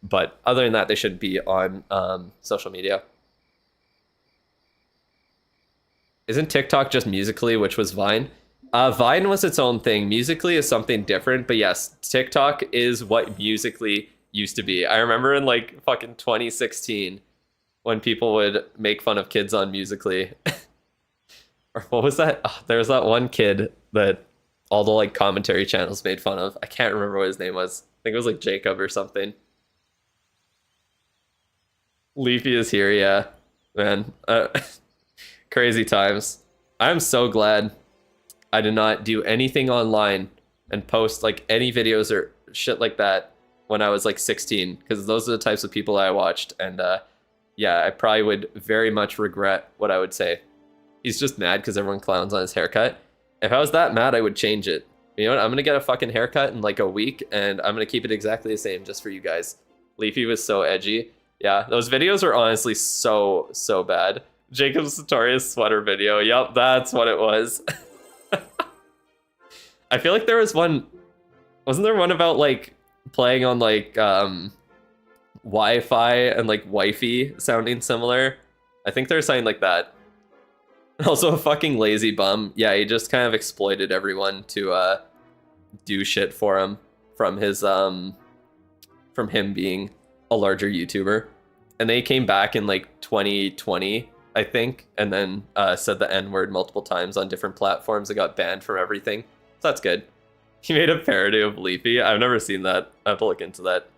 But other than that, they should be on social media. Isn't TikTok just Musically, which was Vine? Vine was its own thing. Musically is something different, but yes, TikTok is what Musically used to be. I remember in like fucking 2016 when people would make fun of kids on Musically. Or what was that? Oh, there was that one kid that all the like commentary channels made fun of. I can't remember what his name was. I think it was like Jacob or something. Leafy is here, yeah. Man, crazy times. I'm so glad I did not do anything online and post like any videos or shit like that when I was like 16, because those are the types of people I watched. And yeah, I probably would very much regret what I would say. He's just mad because everyone clowns on his haircut. If I was that mad, I would change it. You know what? I'm going to get a fucking haircut in like a week, and I'm going to keep it exactly the same just for you guys. Leafy was so edgy. Yeah, those videos were honestly so bad. Jacob's Sartorius sweater video. Yep, that's what it was. I feel like there was one... Wasn't there one about like playing on like Wi-Fi and like wifey sounding similar? I think there's something like that. Also a fucking lazy bum. Yeah, he just kind of exploited everyone to do shit for him from his from him being a larger YouTuber. And they came back in like 2020, I think, and then said the N-word multiple times on different platforms and got banned from everything. So that's good. He made a parody of Leafy. I've never seen that. I have to look into that.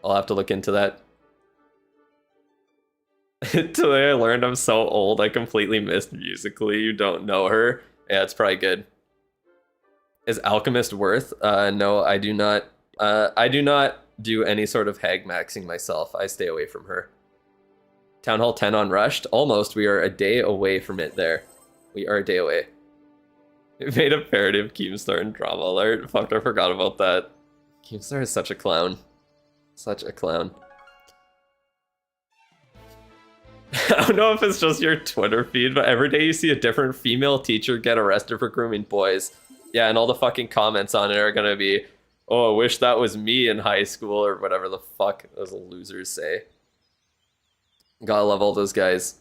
I'll have to look into that. Today I learned I'm so old I completely missed Musically. You don't know her. Yeah, it's probably good. Is Alchemist worth? No, I do not. I do not do any sort of hag maxing myself. I stay away from her. Town Hall 10 on Rushed? Almost. We are a day away from it there. We are a day away. It made a parody of Keemstar and Drama Alert. Fuck, I forgot about that. Keemstar is such a clown. Such a clown. I don't know if it's just your Twitter feed, but every day you see a different female teacher get arrested for grooming boys. Yeah, and all the fucking comments on it are gonna be, oh, I wish that was me in high school, or whatever the fuck those losers say. Gotta love all those guys.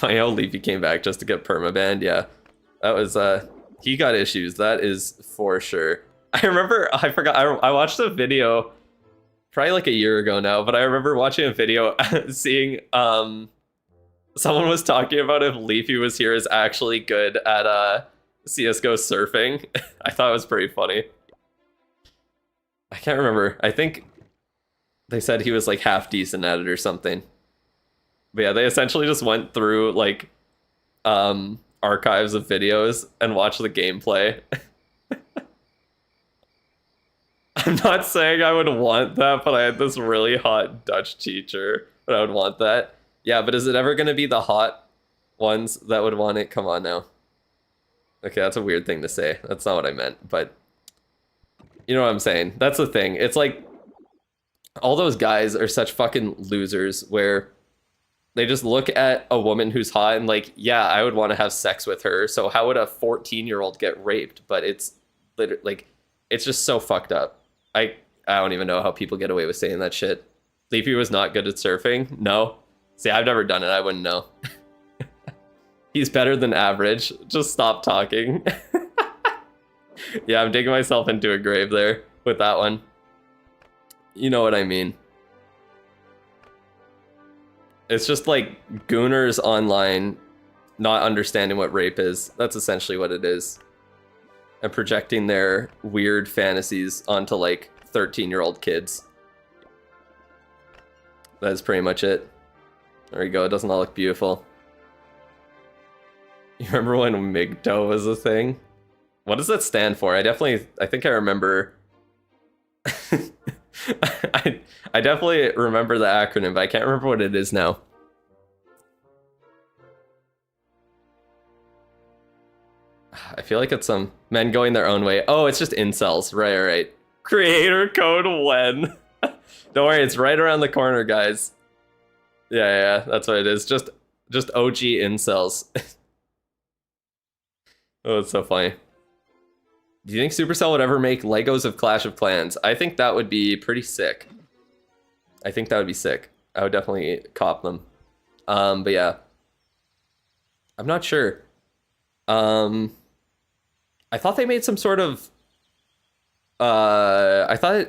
I know Leafy came back just to get permabanned, yeah. That was, he got issues, that is for sure. I remember, I forgot, I watched a video probably like a year ago now, but I remember watching a video seeing someone was talking about if Leafy was here is actually good at CSGO surfing. I thought it was pretty funny. I can't remember. I think they said he was like half decent at it or something. But yeah, they essentially just went through like archives of videos and watched the gameplay. I'm not saying I would want that, but I had this really hot Dutch teacher, but I would want that. Yeah, but is it ever going to be the hot ones that would want it? Come on now. Okay, that's a weird thing to say. That's not what I meant, but you know what I'm saying. That's the thing. It's like all those guys are such fucking losers where they just look at a woman who's hot and like, yeah, I would want to have sex with her. So how would a 14-year-old get raped? But it's literally like, it's just so fucked up. I don't even know how people get away with saying that shit. Leafy was not good at surfing? No. See, I've never done it. I wouldn't know. He's better than average. Just stop talking. Yeah, I'm digging myself into a grave there with that one. You know what I mean. It's just like gooners online not understanding what rape is. That's essentially what it is. And projecting their weird fantasies onto like 13-year-old kids. That's pretty much it. There we go. It doesn't all look beautiful. You remember when MGTOW was a thing? What does that stand for? I think I remember. I definitely remember the acronym, but I can't remember what it is now. I feel like it's some men going their own way. Oh, it's just incels. Right. Creator code when. Don't worry, it's right around the corner, guys. Yeah, that's what it is. Just OG incels. Oh, it's so funny. Do you think Supercell would ever make Legos of Clash of Clans? I think that would be pretty sick. I think that would be sick. I would definitely cop them. But yeah. I'm not sure. I thought they made some sort of I thought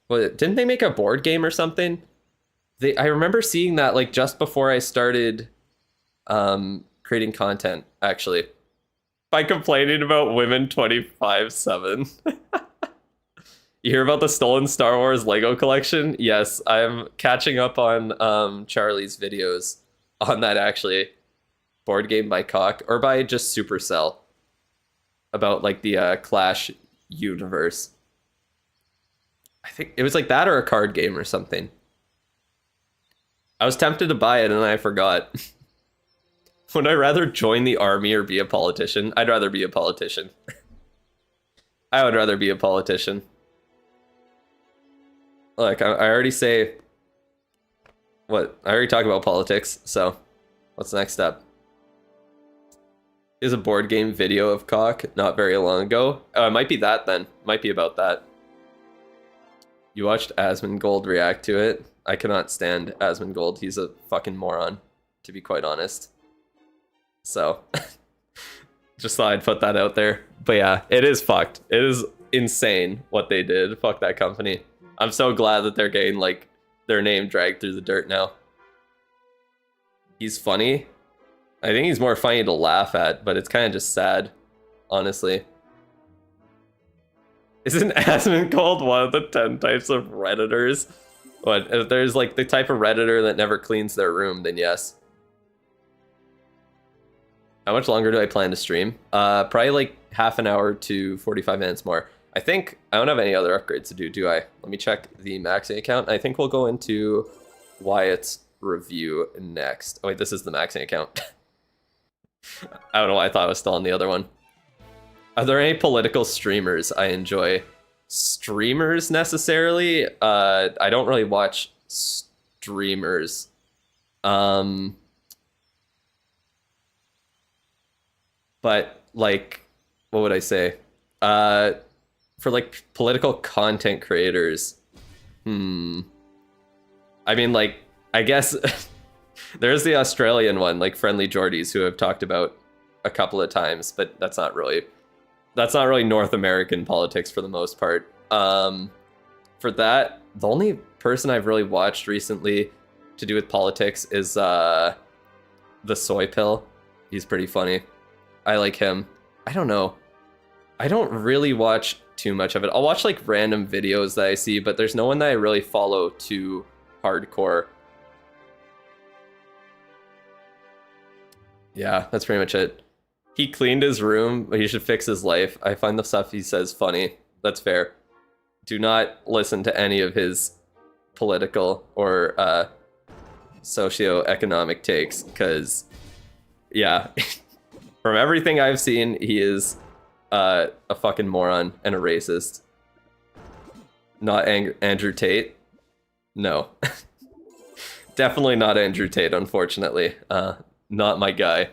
well, didn't they make a board game or something? I remember seeing that like just before I started creating content actually. By complaining about women 25/7. You hear about the stolen Star Wars Lego collection? Yes, I'm catching up on Charlie's videos on that actually. Board game by Cock or by just Supercell about like the Clash universe. I think it was like that or a card game or something. I was tempted to buy it and I forgot. Would I rather join the army or be a politician? I'd rather be a politician. I would rather be a politician. Look, I already say... What? I already talked about politics, so... What's the next step? Is a board game video of Cock not very long ago. Oh, it might be that then. Might be about that. You watched Asmongold react to it? I cannot stand Asmongold. He's a fucking moron, to be quite honest. So, just thought I'd put that out there. But yeah, it is fucked. It is insane what they did. Fuck that company. I'm so glad that they're getting, like, their name dragged through the dirt now. He's funny. I think he's more funny to laugh at, but it's kind of just sad, honestly. Isn't Asmongold one of the 10 types of Redditors? What, if there's, like, the type of Redditor that never cleans their room, then yes. How much longer do I plan to stream? Probably like half an hour to 45 minutes more. I think I don't have any other upgrades to do I? Let me check the maxing account. I think we'll go into Wyatt's review next. Oh wait, this is the maxing account. I don't know why I thought I was still on the other one. Are there any political streamers I enjoy? Streamers necessarily? I don't really watch streamers. But like, what would I say? For like political content creators, I mean, like, I guess there's the Australian one, like Friendly Geordies, who I've talked about a couple of times, but that's not really North American politics for the most part. For that, the only person I've really watched recently to do with politics is the Soy Pill. He's pretty funny. I like him. I don't know. I don't really watch too much of it. I'll watch like random videos that I see, but there's no one that I really follow too hardcore. Yeah, that's pretty much it. He cleaned his room, but he should fix his life. I find the stuff he says funny. That's fair. Do not listen to any of his political or socio-economic takes, because, yeah. From everything I've seen, he is a fucking moron and a racist. Not Andrew Tate. No. Definitely not Andrew Tate, unfortunately. Not my guy.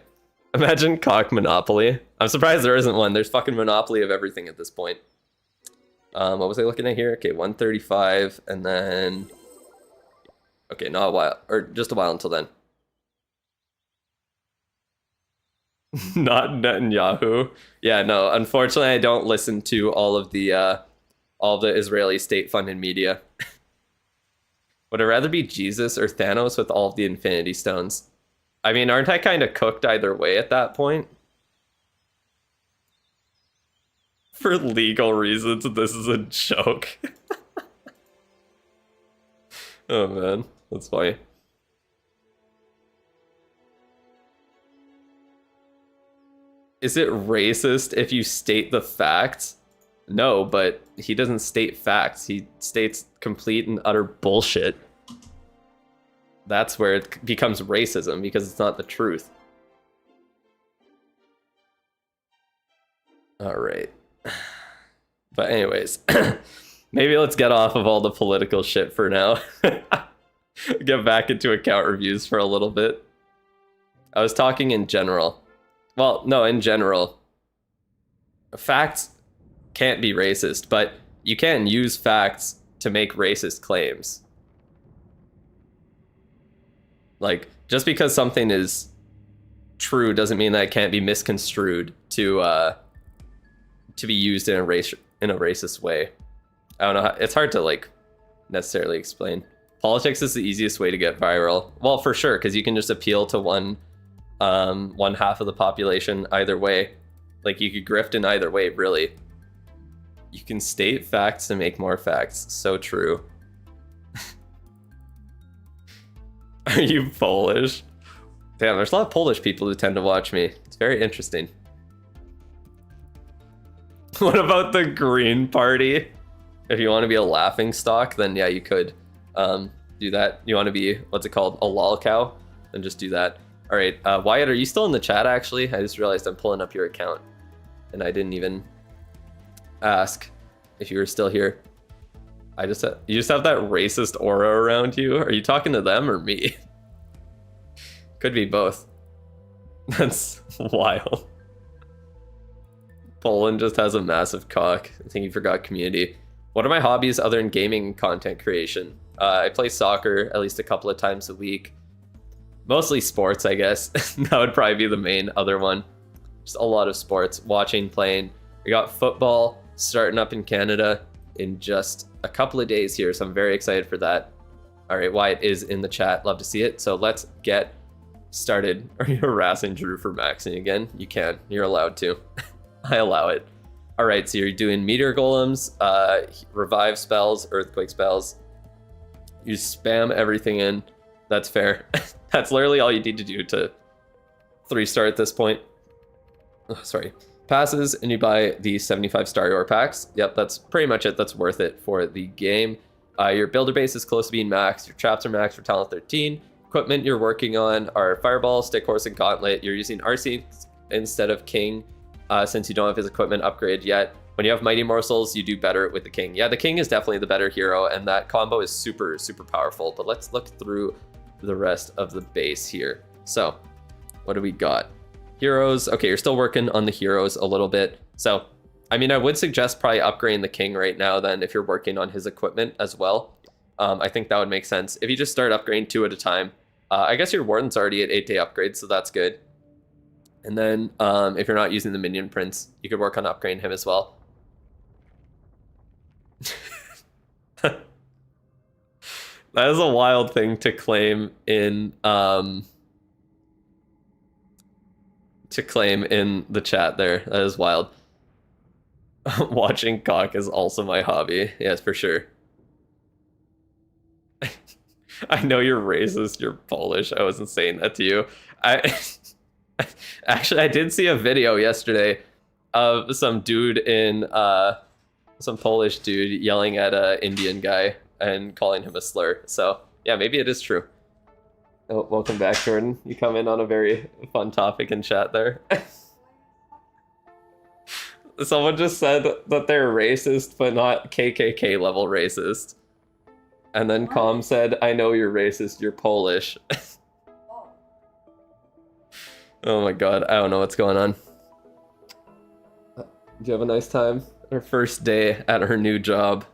Imagine Cock Monopoly. I'm surprised there isn't one. There's fucking Monopoly of everything at this point. What was I looking at here? Okay, 135, and then... Okay, not a while. Or just a while until then. Not Netanyahu. Yeah, no, unfortunately I don't listen to all the Israeli state-funded media. Would I rather be Jesus or Thanos with all of the Infinity Stones? I mean, aren't I kind of cooked either way at that point? For legal reasons, this is a joke. Oh man, that's funny. Is it racist if you state the facts? No, but he doesn't state facts. He states complete and utter bullshit. That's where it becomes racism, because it's not the truth. All right. But anyways, maybe let's get off of all the political shit for now. Get back into account reviews for a little bit. I was talking in general. Well, no, in general. Facts can't be racist, but you can use facts to make racist claims. Like, just because something is true doesn't mean that it can't be misconstrued to be used in a racist way. I don't know how, it's hard to like necessarily explain. Politics is the easiest way to get viral. Well, for sure, because you can just appeal to one half of the population either way. Like you could grift in either way, really. You can state facts to make more facts. So true. Are you Polish? Damn, there's a lot of Polish people who tend to watch me. It's very interesting. What about the Green Party? If you want to be a laughing stock, then yeah, you could do that. You want to be, what's it called, a lol cow? Then just do that. All right, Wyatt, are you still in the chat, actually? I just realized I'm pulling up your account, and I didn't even ask if you were still here. You just have that racist aura around you. Are you talking to them or me? Could be both. That's wild. Poland just has a massive cock. I think you forgot community. What are my hobbies other than gaming and content creation? I play soccer at least a couple of times a week. Mostly sports, I guess. That would probably be the main other one. Just a lot of sports. Watching, playing. We got football starting up in Canada in just a couple of days here, so I'm very excited for that. All right, Wyatt is in the chat. Love to see it. So let's get started. Are you harassing Drew for maxing again? You can. You're allowed to. I allow it. All right, so you're doing meteor golems, revive spells, earthquake spells. You spam everything in. That's fair. That's literally all you need to do to 3-star at this point. Oh, sorry. Passes, and you buy the 75 Star Yor packs. Yep, that's pretty much it. That's worth it for the game. Your builder base is close to being maxed. Your traps are maxed for talent 13. Equipment you're working on are Fireball, Stick Horse, and Gauntlet. You're using RC instead of King since you don't have his equipment upgrade yet. When you have Mighty Morsels, you do better with the King. Yeah, the King is definitely the better hero, and that combo is super, super powerful. But let's look through the rest of the base here. So, what do we got? Heroes. Okay, you're still working on the heroes a little bit. So, I mean, I would suggest probably upgrading the King right now then if you're working on his equipment as well. I think that would make sense. If you just start upgrading 2 at a time, I guess your Warden's already at 8-day upgrade, so that's good. And then if you're not using the Minion Prince, you could work on upgrading him as well. That is a wild thing to claim in the chat there. That is wild. Watching cock is also my hobby. Yes, for sure. I know you're racist, you're Polish. I wasn't saying that to you. Actually, I did see a video yesterday of some dude in some Polish dude yelling at a Indian guy and calling him a slur. So yeah, maybe it is true. Oh, welcome back, Jordan. You come in on a very fun topic in chat there. Someone just said that they're racist, but not KKK level racist. And then Calm said, I know you're racist, you're Polish. Oh my god, I don't know what's going on. Do you have a nice time? Her first day at her new job.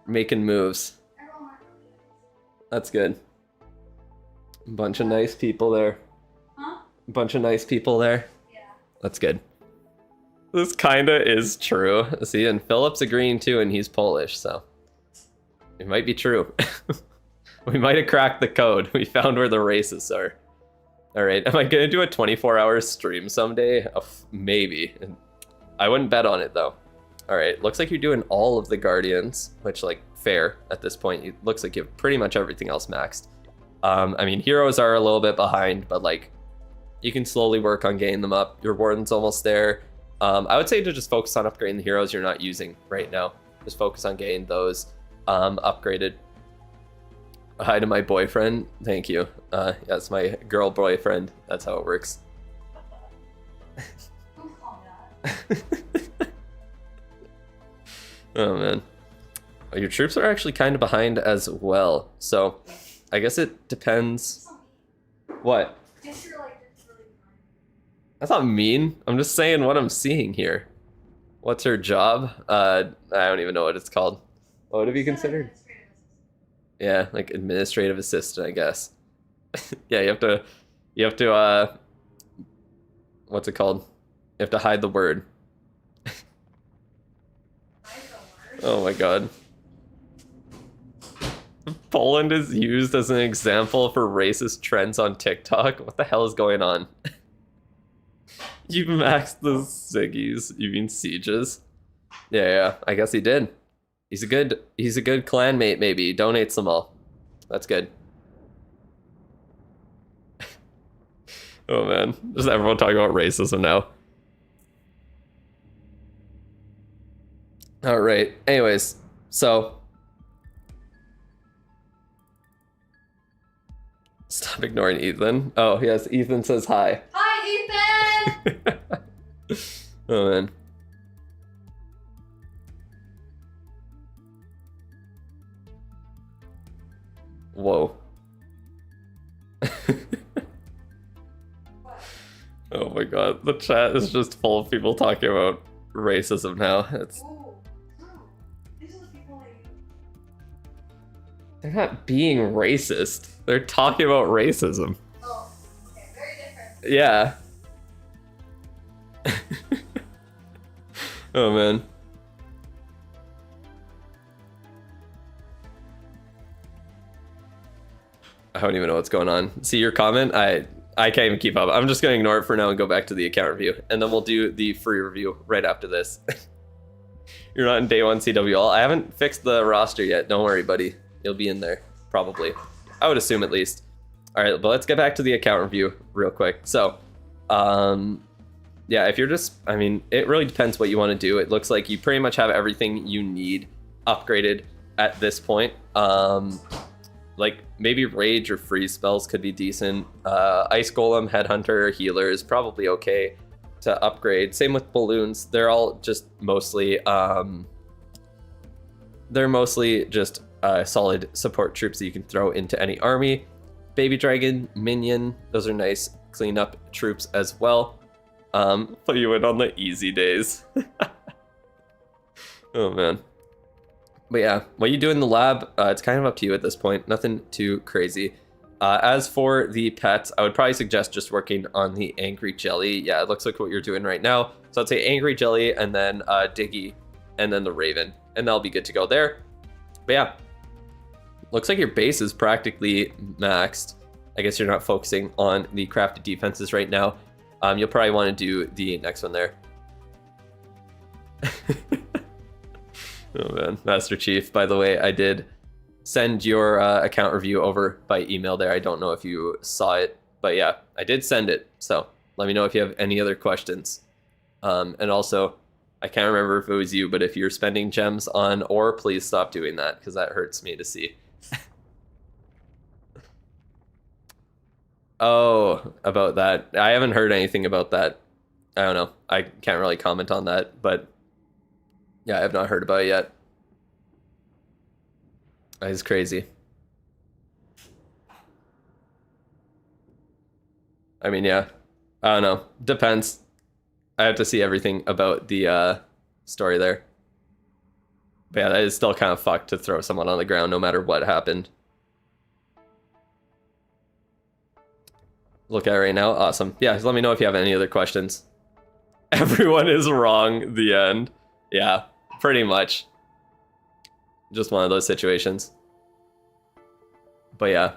Making moves. That's good. A bunch of nice people there. Huh? A bunch of nice people there. Yeah. That's good. This kinda is true. See, and Philip's agreeing too, and he's Polish, so it might be true. We might have cracked the code. We found where the racists are. All right, am I gonna do a 24-hour stream someday? Maybe. I wouldn't bet on it though. All right, looks like you're doing all of the Guardians, which like fair at this point. It looks like you have pretty much everything else maxed. I mean, heroes are a little bit behind, but like you can slowly work on getting them up. Your Warden's almost there. I would say to just focus on upgrading the heroes you're not using right now. Just focus on getting those upgraded. Hi to my boyfriend. Thank you. That's my girl boyfriend. That's how it works. Oh man. Your troops are actually kind of behind as well. So I guess it depends. What? That's not mean. I'm just saying what I'm seeing here. What's her job? I don't even know what it's called. What would it be considered? Yeah, like administrative assistant, I guess. Yeah, you have to what's it called? You have to hide the word. Oh my god. Poland is used as an example for racist trends on TikTok. What the hell is going on? You maxed the Ziggies. You mean sieges? Yeah, I guess he did. He's a good clanmate, maybe. He donates them all. That's good. Oh man. Just everyone talking about racism now. Alright. Anyways, so stop ignoring Ethan. Oh, yes, Ethan says hi. Hi, Ethan! Oh, man. Whoa. Oh my god, the chat is just full of people talking about racism now. It's... These are the people like... They're not being racist. They're talking about racism. Oh, okay, very different. Yeah. Oh man. I don't even know what's going on. See your comment? I can't even keep up. I'm just gonna ignore it for now and go back to the account review. And then we'll do the free review right after this. You're not in day one CWL. I haven't fixed the roster yet. Don't worry, buddy. You'll be in there, probably. I would assume at least. All right, but let's get back to the account review real quick. So, yeah, if you're just, I mean, it really depends what you want to do. It looks like you pretty much have everything you need upgraded at this point. Like maybe rage or freeze spells could be decent. Ice golem, headhunter, healer is probably okay to upgrade. Same with balloons. They're all just mostly just solid support troops that you can throw into any army. Baby dragon, minion, those are nice cleanup troops as well. Put you in on the easy days. Oh man. But yeah, what you do in the lab, it's kind of up to you at this point. Nothing too crazy. As for the pets, I would probably suggest just working on the angry jelly. Yeah, it looks like what you're doing right now. So I'd say angry jelly and then Diggy and then the raven. And that'll be good to go there. But yeah, looks like your base is practically maxed. I guess you're not focusing on the crafted defenses right now. You'll probably want to do the next one there. Oh man, Master Chief, by the way, I did send your account review over by email there. I don't know if you saw it, but yeah, I did send it. So let me know if you have any other questions. And also, I can't remember if it was you, but if you're spending gems on ore, please stop doing that because that hurts me to see. Oh, about that. I haven't heard anything about that. I don't know. I can't really comment on that, but yeah, I have not heard about it yet. That is crazy. I mean, yeah. I don't know. Depends. I have to see everything about the story there. But yeah, that is still kind of fucked to throw someone on the ground no matter what happened. Look at it right now. Awesome. Yeah, just let me know if you have any other questions. Everyone is wrong. The end. Yeah, pretty much. Just one of those situations. But yeah.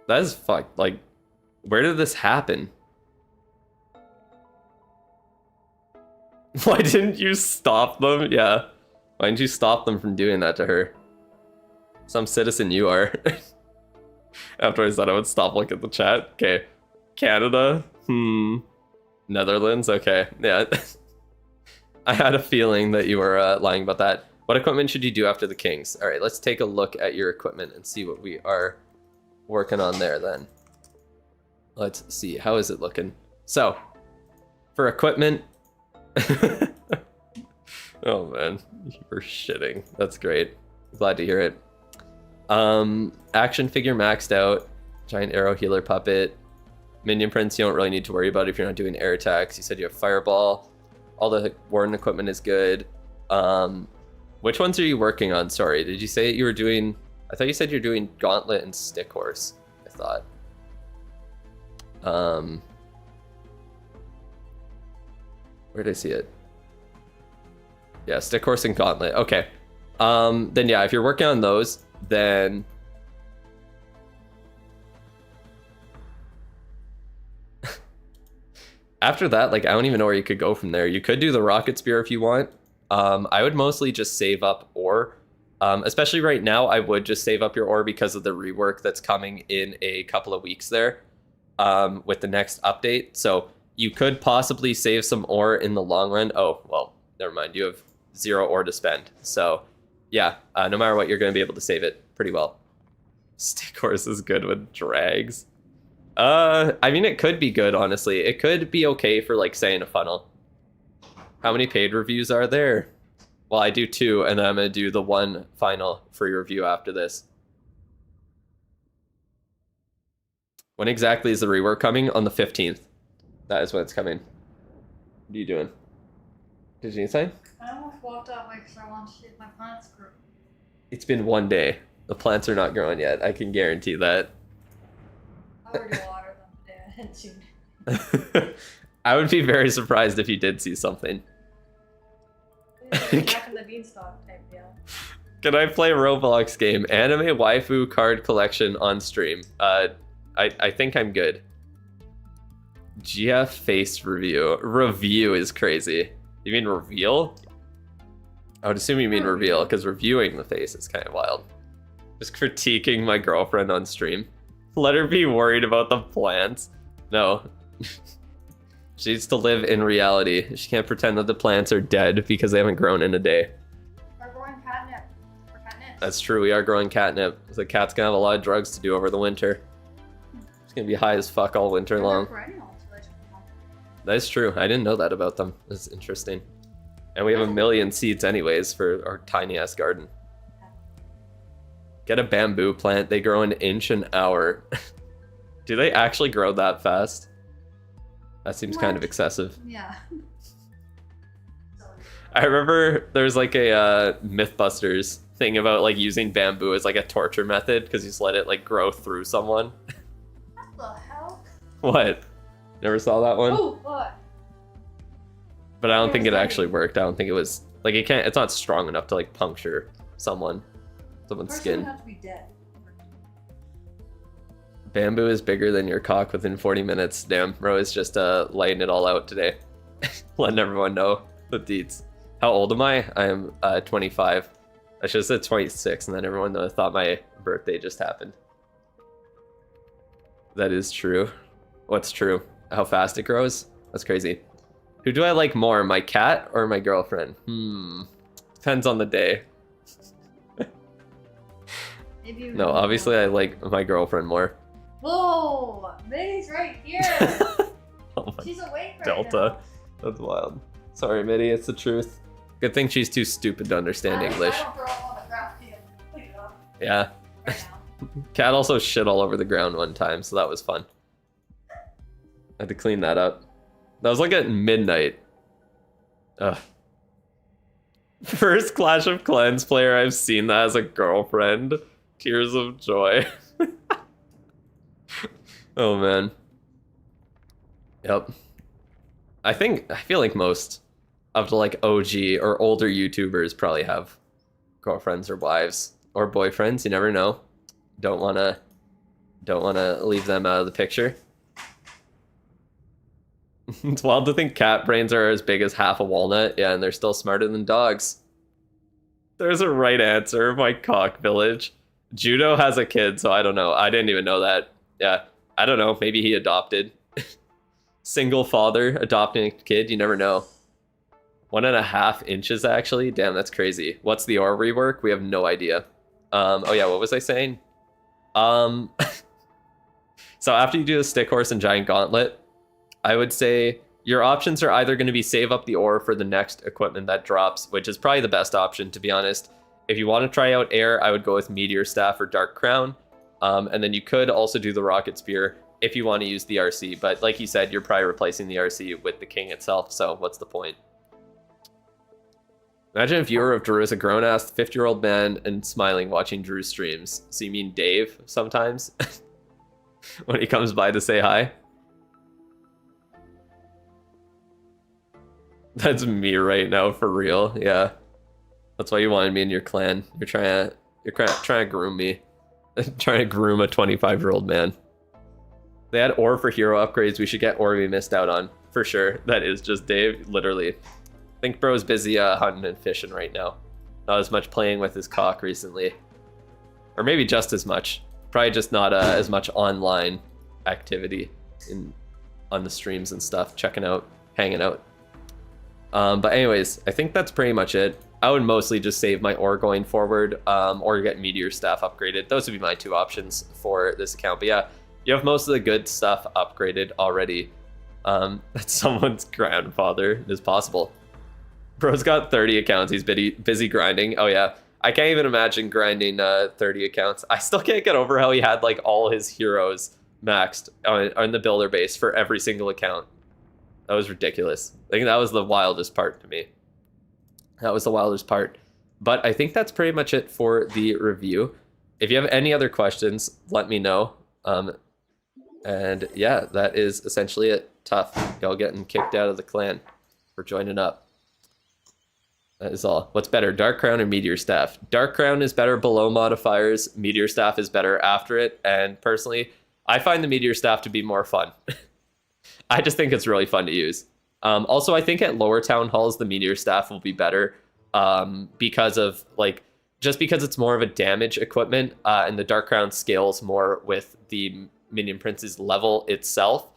That is fucked. Like, where did this happen? Why didn't you stop them? Yeah. Why didn't you stop them from doing that to her? Some citizen you are. After I said I would stop looking at the chat. Okay. Canada? Netherlands? Okay. Yeah. I had a feeling that you were lying about that. What equipment should you do after the Kings? All right, let's take a look at your equipment and see what we are working on there then. Let's see. How is it looking? So, for equipment... Oh man, you were shitting. That's great. Glad to hear it. Action figure maxed out. Giant arrow healer puppet. Minion prints you don't really need to worry about if you're not doing air attacks. You said you have fireball. All the warden equipment is good. Which ones are you working on? Sorry, did you say you were doing... I thought you said you're doing gauntlet and stick horse. I thought. Where did I see it? Yeah, stick horse and gauntlet. Okay. Then yeah, if you're working on those, then after that, like, I don't even know where you could go from there. You could do the rocket spear if you want. I would mostly just save up ore. Especially right now, I would just save up your ore because of the rework that's coming in a couple of weeks there with the next update. So you could possibly save some ore in the long run. Oh, well, never mind. You have 0 ore to spend. So yeah, no matter what, you're going to be able to save it pretty well. Stick horse is good with drags. I mean, it could be good, honestly. It could be okay for, like, say, in a funnel. How many paid reviews are there? Well, I do 2, and then I'm going to do the 1 final free review after this. When exactly is the rework coming? On the 15th. That is when it's coming. What are you doing? Did you need something? I almost walked out because I want to see if my plants grew. It's been 1 day. The plants are not growing yet. I can guarantee that. I already watered them today. I didn't see. I would be very surprised if you did see something. Back in the beanstalk type deal. Can I play a Roblox game? Anime waifu card collection on stream. I think I'm good. GF face review. Review is crazy. You mean reveal? I would assume you mean reveal, because reviewing the face is kind of wild. Just critiquing my girlfriend on stream. Let her be worried about the plants. No. She needs to live in reality. She can't pretend that the plants are dead because they haven't grown in a day. We're growing catnip. We're catnip. That's true, we are growing catnip. The cat's gonna have a lot of drugs to do over the winter. It's gonna be high as fuck all winter long. That is true. I didn't know that about them. That's interesting. And we have 1 million seeds anyways for our tiny ass garden. Get a bamboo plant. They grow 1 inch an hour. Do they actually grow that fast? That seems kind of excessive. Yeah. I remember there's like a Mythbusters thing about like using bamboo as like a torture method because you just let it like grow through someone. What the hell? What? Never saw that one? Oh, what? But I don't think it actually worked. I don't think it was like it can't. It's not strong enough to like puncture someone's skin. Would have to be dead. Bamboo is bigger than your cock within 40 minutes. Damn, bro is just laying it all out today. Letting everyone know the deets. How old am I? I am 25. I should have said 26, and then everyone thought my birthday just happened. That is true. What's true? How fast it grows? That's crazy. Who do I like more, my cat or my girlfriend? Depends on the day. No, obviously I like my girlfriend more. Whoa! Minnie's right here! Oh my She's awake right Delta. now. That's wild. Sorry, Mitty, it's the truth. Good thing she's too stupid to understand English. I don't throw up on the ground. Clean it up Yeah. right now. Cat also shit all over the ground one time, so that was fun. I had to clean that up. That was like at midnight. Ugh. First Clash of Clans player I've seen that as a girlfriend. Tears of joy. Oh man. Yep. I feel like most of the like OG or older YouTubers probably have girlfriends or wives or boyfriends. You never know. Don't wanna leave them out of the picture. It's wild to think cat brains are as big as half a walnut. Yeah, and they're still smarter than dogs. There's a right answer, my cock village. Judo has a kid, so I don't know. I didn't even know that. Yeah, I don't know. Maybe he adopted. Single father adopting a kid, you never know. 1.5 inches, actually? Damn, that's crazy. What's the ore rework? We have no idea. Oh yeah, what was I saying? So after you do the stick horse and giant gauntlet, I would say your options are either going to be save up the ore for the next equipment that drops, which is probably the best option, to be honest. If you want to try out air, I would go with Meteor Staff or Dark Crown. And then you could also do the Rocket Spear if you want to use the RC. But like you said, you're probably replacing the RC with the King itself, so what's the point? Imagine if viewer of Drew is a grown-ass 50-year-old man and smiling watching Drew streams. So you mean Dave sometimes? When he comes by to say hi? That's me right now, for real. Yeah. That's why you wanted me in your clan. You're trying to groom me. Trying to groom a 25-year-old man. They had ore for hero upgrades. We should get ore we missed out on. For sure. That is just Dave, literally. I think bro's busy hunting and fishing right now. Not as much playing with his cock recently. Or maybe just as much. Probably just not as much online activity on the streams and stuff. Checking out, hanging out. But anyways, I think that's pretty much it. I would mostly just save my ore going forward, or get meteor staff upgraded. Those would be my two options for this account. But yeah, you have most of the good stuff upgraded already. That's someone's grandfather. It is possible. Bro's got 30 accounts. He's busy grinding. Oh yeah, I can't even imagine grinding 30 accounts. I still can't get over how he had like all his heroes maxed on the builder base for every single account. That was ridiculous. I think that was the wildest part to me. That was the wildest part. But I think that's pretty much it for the review. If you have any other questions, let me know. And yeah, that is essentially it. Tough. Y'all getting kicked out of the clan for joining up. That is all. What's better, Dark Crown or Meteor Staff? Dark Crown is better below modifiers. Meteor Staff is better after it. And personally, I find the Meteor Staff to be more fun. I just think it's really fun to use. Also, I think at lower town halls, the Meteor Staff will be better because of, like, just because it's more of a damage equipment, and the Dark Crown scales more with the Minion Prince's level itself.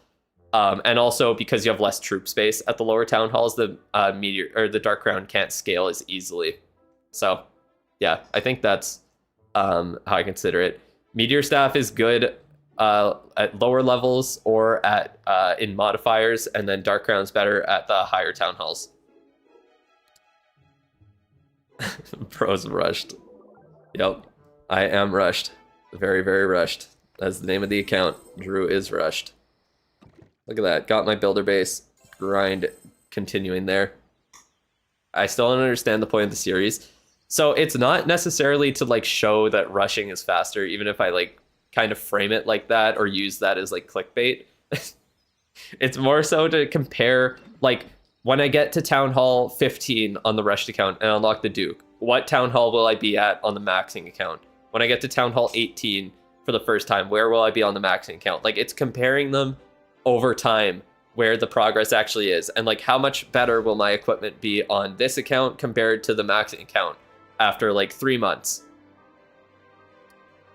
And also because you have less troop space at the lower town halls, the the Dark Crown can't scale as easily. So yeah, I think that's how I consider it. Meteor Staff is good at lower levels or at in modifiers, and then Dark Crown's better at the higher town halls. Bro's rushed. Yep, I am rushed. Very, very rushed. That's the name of the account. Drew is rushed. Look at that. Got my builder base. Grind continuing there. I still don't understand the point of the series. So it's not necessarily to like show that rushing is faster, even if I like kind of frame it like that or use that as like clickbait. It's more so to compare, like, when I get to Town Hall 15 on the rushed account and unlock the Duke, what Town Hall will I be at on the maxing account? When I get to Town Hall 18 for the first time, where will I be on the maxing account? Like, it's comparing them over time where the progress actually is, and like how much better will my equipment be on this account compared to the maxing account after like 3 months.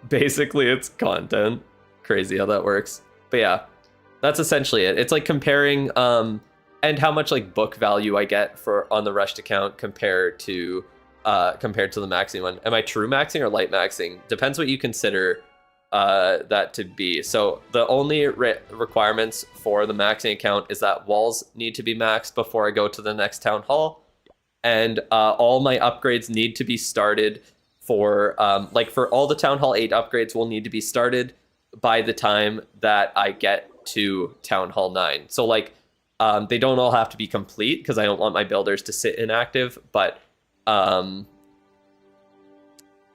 Basically, it's content. Crazy how that works. But yeah, that's essentially it. It's like comparing and how much like book value I get for on the rushed account compared to the maxing one. Am I true maxing or light maxing? Depends what you consider that to be. So the only requirements for the maxing account is that walls need to be maxed before I go to the next town hall, and all my upgrades need to be started for like for all the town hall 8 upgrades will need to be started by the time that I get to town hall 9. So like they don't all have to be complete because I don't want my builders to sit inactive, but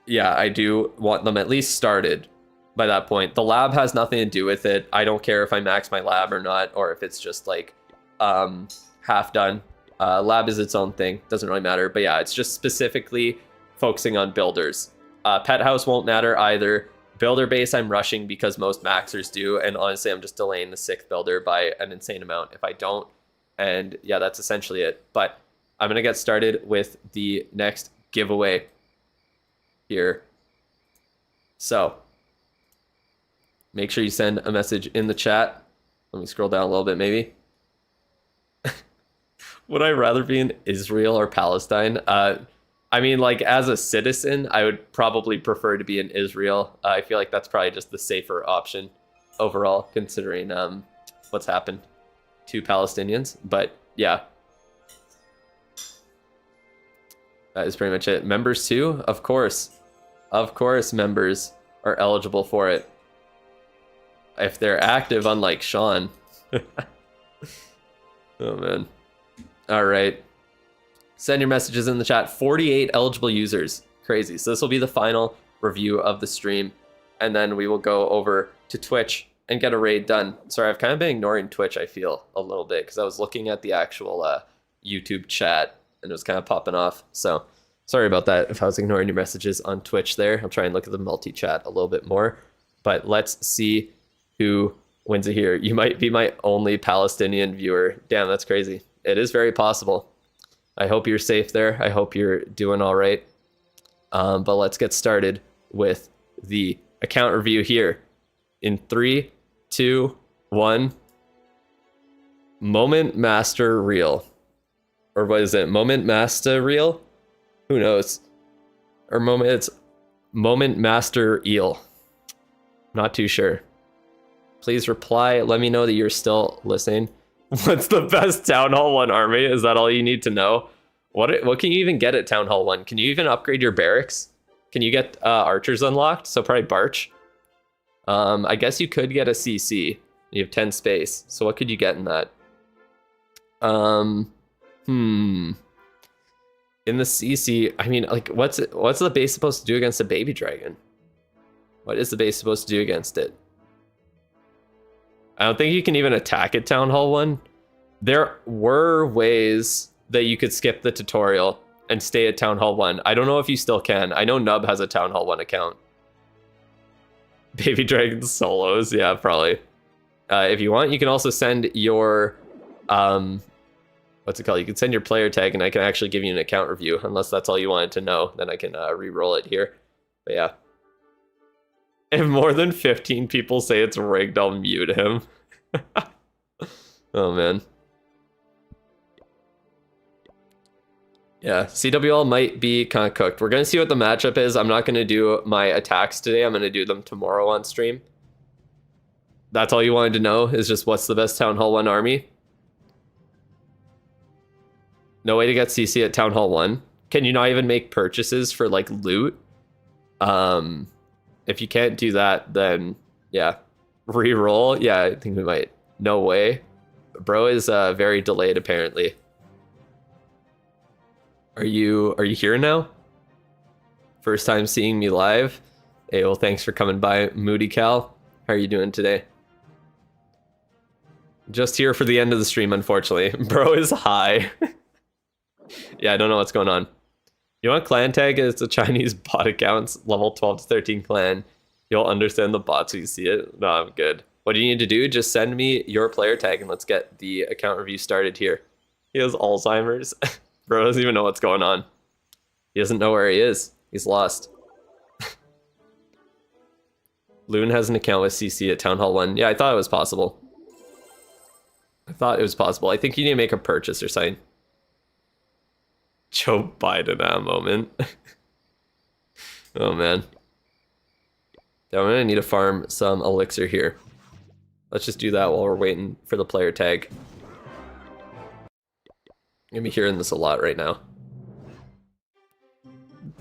yeah, I do want them at least started by that point. The lab has nothing to do with it. I don't care if I max my lab or not, or if it's just like half done. Lab is its own thing, doesn't really matter. But yeah, it's just specifically focusing on builders. Pet house won't matter either. Builder base I'm rushing because most maxers do, and honestly I'm just delaying the 6th builder by an insane amount if I don't. And yeah, that's essentially it. But I'm gonna get started with the next giveaway here. So make sure you send a message in the chat. Let me scroll down a little bit, maybe. Would I rather be in Israel or Palestine? I mean, like, as a citizen, I would probably prefer to be in Israel. I feel like that's probably just the safer option overall, considering what's happened to Palestinians. But yeah, that is pretty much it. Members too? Of course. Of course members are eligible for it. If they're active, unlike Sean. Oh, man. All right. Send your messages in the chat. 48 eligible users. Crazy. So this will be the final review of the stream. And then we will go over to Twitch and get a raid done. Sorry, I've kind of been ignoring Twitch, I feel, a little bit, because I was looking at the actual YouTube chat and it was kind of popping off. So sorry about that if I was ignoring your messages on Twitch there. I'll try and look at the multi-chat a little bit more. But let's see who wins it here. You might be my only Palestinian viewer. Damn, that's crazy. It is very possible. I hope you're safe there. I hope you're doing all right. But let's get started with the account review here. In 3, 2, 1. Moment Master Reel. Or what is it? Moment Master Reel? Who knows? Or it's Moment Master Eel. Not too sure. Please reply. Let me know that you're still listening. What's the best Town Hall 1 army? Is that all you need to know? What can you even get at Town Hall 1? Can you even upgrade your barracks? Can you get archers unlocked? So probably Barch. I guess you could get a CC. You have 10 space. So what could you get in that? In the CC, I mean, like, what's the base supposed to do against a baby dragon? What is the base supposed to do against it? I don't think you can even attack at Town Hall 1. There were ways that you could skip the tutorial and stay at Town Hall 1. I don't know if you still can. I know Nub has a Town Hall 1 account. Baby Dragon solos, yeah, probably. If you want, you can also send your, what's it called? You can send your player tag and I can actually give you an account review, unless that's all you wanted to know. Then I can re-roll it here. But yeah. If more than 15 people say it's rigged, I'll mute him. Oh, man. Yeah, CWL might be kind of cooked. We're going to see what the matchup is. I'm not going to do my attacks today. I'm going to do them tomorrow on stream. That's all you wanted to know, is just what's the best Town Hall 1 army? No way to get CC at Town Hall 1. Can you not even make purchases for, like, loot? If you can't do that, then, yeah. Reroll? Yeah, I think we might. No way. Bro is very delayed, apparently. Are you here now? First time seeing me live? Hey, well, thanks for coming by, Moody Cal. How are you doing today? Just here for the end of the stream, unfortunately. Bro is high. Yeah, I don't know what's going on. You want clan tag? It's a Chinese bot account, level 12 to 13 clan. You'll understand the bots when you see it. No, I'm good. What do you need to do? Just send me your player tag and let's get the account review started here. He has Alzheimer's. Bro doesn't even know what's going on. He doesn't know where he is. He's lost. Loon has an account with CC at Town Hall 1. Yeah, I thought it was possible. I think you need to make a purchase or something. Joe Biden at a moment. Oh, man. Yeah, I'm going to need to farm some elixir here. Let's just do that while we're waiting for the player tag. I'm going to be hearing this a lot right now.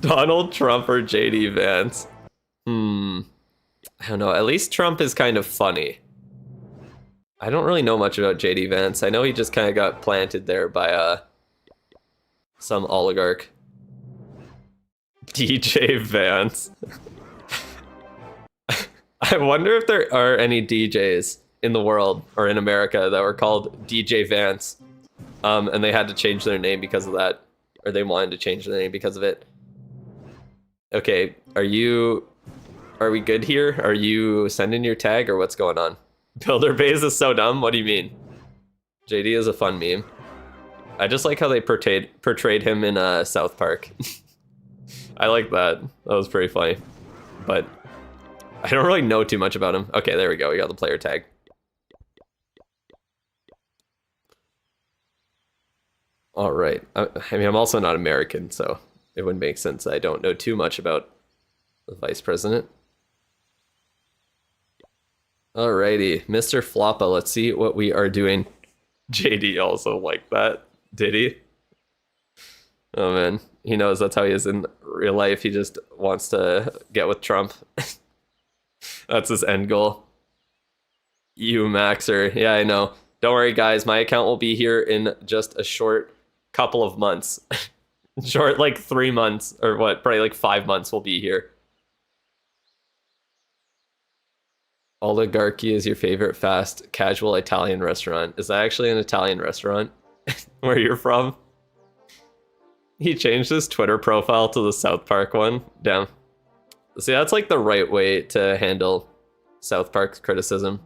Donald Trump or JD Vance? I don't know. At least Trump is kind of funny. I don't really know much about JD Vance. I know he just kind of got planted there by some oligarch. DJ Vance. I wonder if there are any DJs in the world or in America that were called DJ Vance, and they had to change their name because of that, or they wanted to change their name because of it. Okay, are we good here? Are you sending your tag or what's going on? Builder base is so dumb. What do you mean? JD is a fun meme. I just like how they portrayed him in South Park. I like that. That was pretty funny. But I don't really know too much about him. Okay, there we go. We got the player tag. All right. I mean, I'm also not American, so it wouldn't make sense that I don't know too much about the vice president. Alrighty, Mr. Floppa, let's see what we are doing. JD also liked that. Did he? Oh man, he knows that's how he is in real life. He just wants to get with Trump. That's his end goal. You Maxer. Yeah, I know. Don't worry, guys. My account will be here in just a short couple of months. Short, like 3 months, or what? Probably like 5 months will be here. Oligarchy is your favorite fast casual Italian restaurant. Is that actually an Italian restaurant? where you're from. He changed his Twitter profile to the South Park one. Damn. See, that's like the right way to handle South Park's criticism.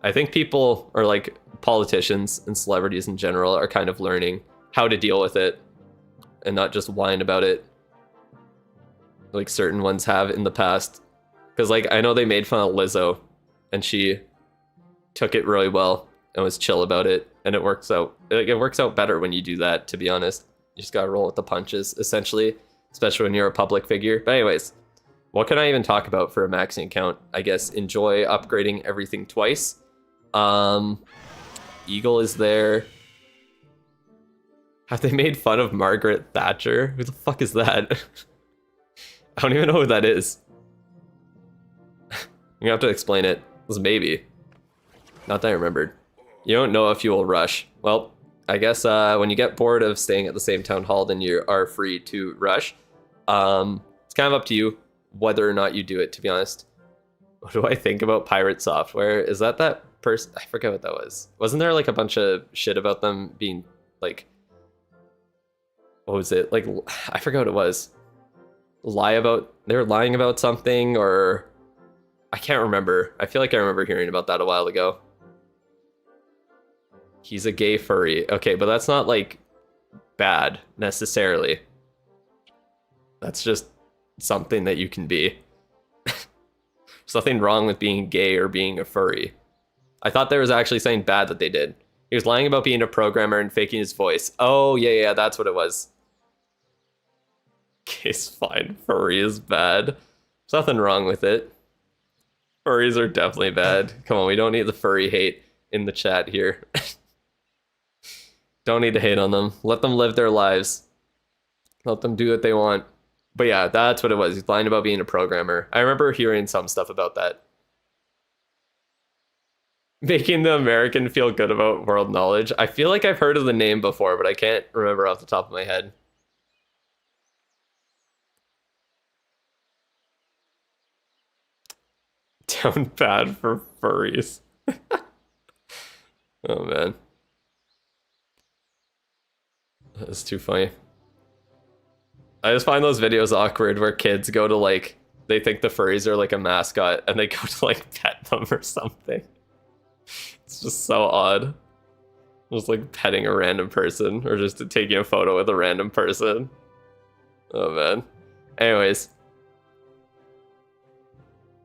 I think people, or like politicians and celebrities in general, are kind of learning how to deal with it and not just whine about it like certain ones have in the past. Because like I know they made fun of Lizzo and she took it really well and was chill about it, and it works out. It works out better when you do that, to be honest. You just gotta roll with the punches, essentially, especially when you're a public figure. But anyways, what can I even talk about for a maxing account? I guess enjoy upgrading everything twice. Eagle is there. Have they made fun of Margaret Thatcher? Who the fuck is that? I don't even know who that is. You're gonna have to explain it. It was maybe. Not that I remembered. You don't know if you will rush. Well, I guess when you get bored of staying at the same town hall, then you are free to rush. It's kind of up to you whether or not you do it, to be honest. What do I think about pirate software? Is that person? I forget what that was. Wasn't there like a bunch of shit about them being like, what was it? Like, I forgot what it was. They were lying about something, or I can't remember. I feel like I remember hearing about that a while ago. He's a gay furry. Okay, but that's not like bad necessarily. That's just something that you can be. There's nothing wrong with being gay or being a furry. I thought there was actually something bad that they did. He was lying about being a programmer and faking his voice. Oh, yeah, that's what it was. Case fine. Furry is bad. There's nothing wrong with it. Furries are definitely bad. Come on, we don't need the furry hate in the chat here. Don't need to hate on them. Let them live their lives. Let them do what they want. But yeah, that's what it was. He's lying about being a programmer. I remember hearing some stuff about that. Making the American feel good about world knowledge. I feel like I've heard of the name before, but I can't remember off the top of my head. Down bad for furries. Oh man. That's too funny. I just find those videos awkward where kids go to like, they think the furries are like a mascot and they go to like pet them or something. It's just so odd. Just like petting a random person or just taking a photo with a random person. Oh man. Anyways.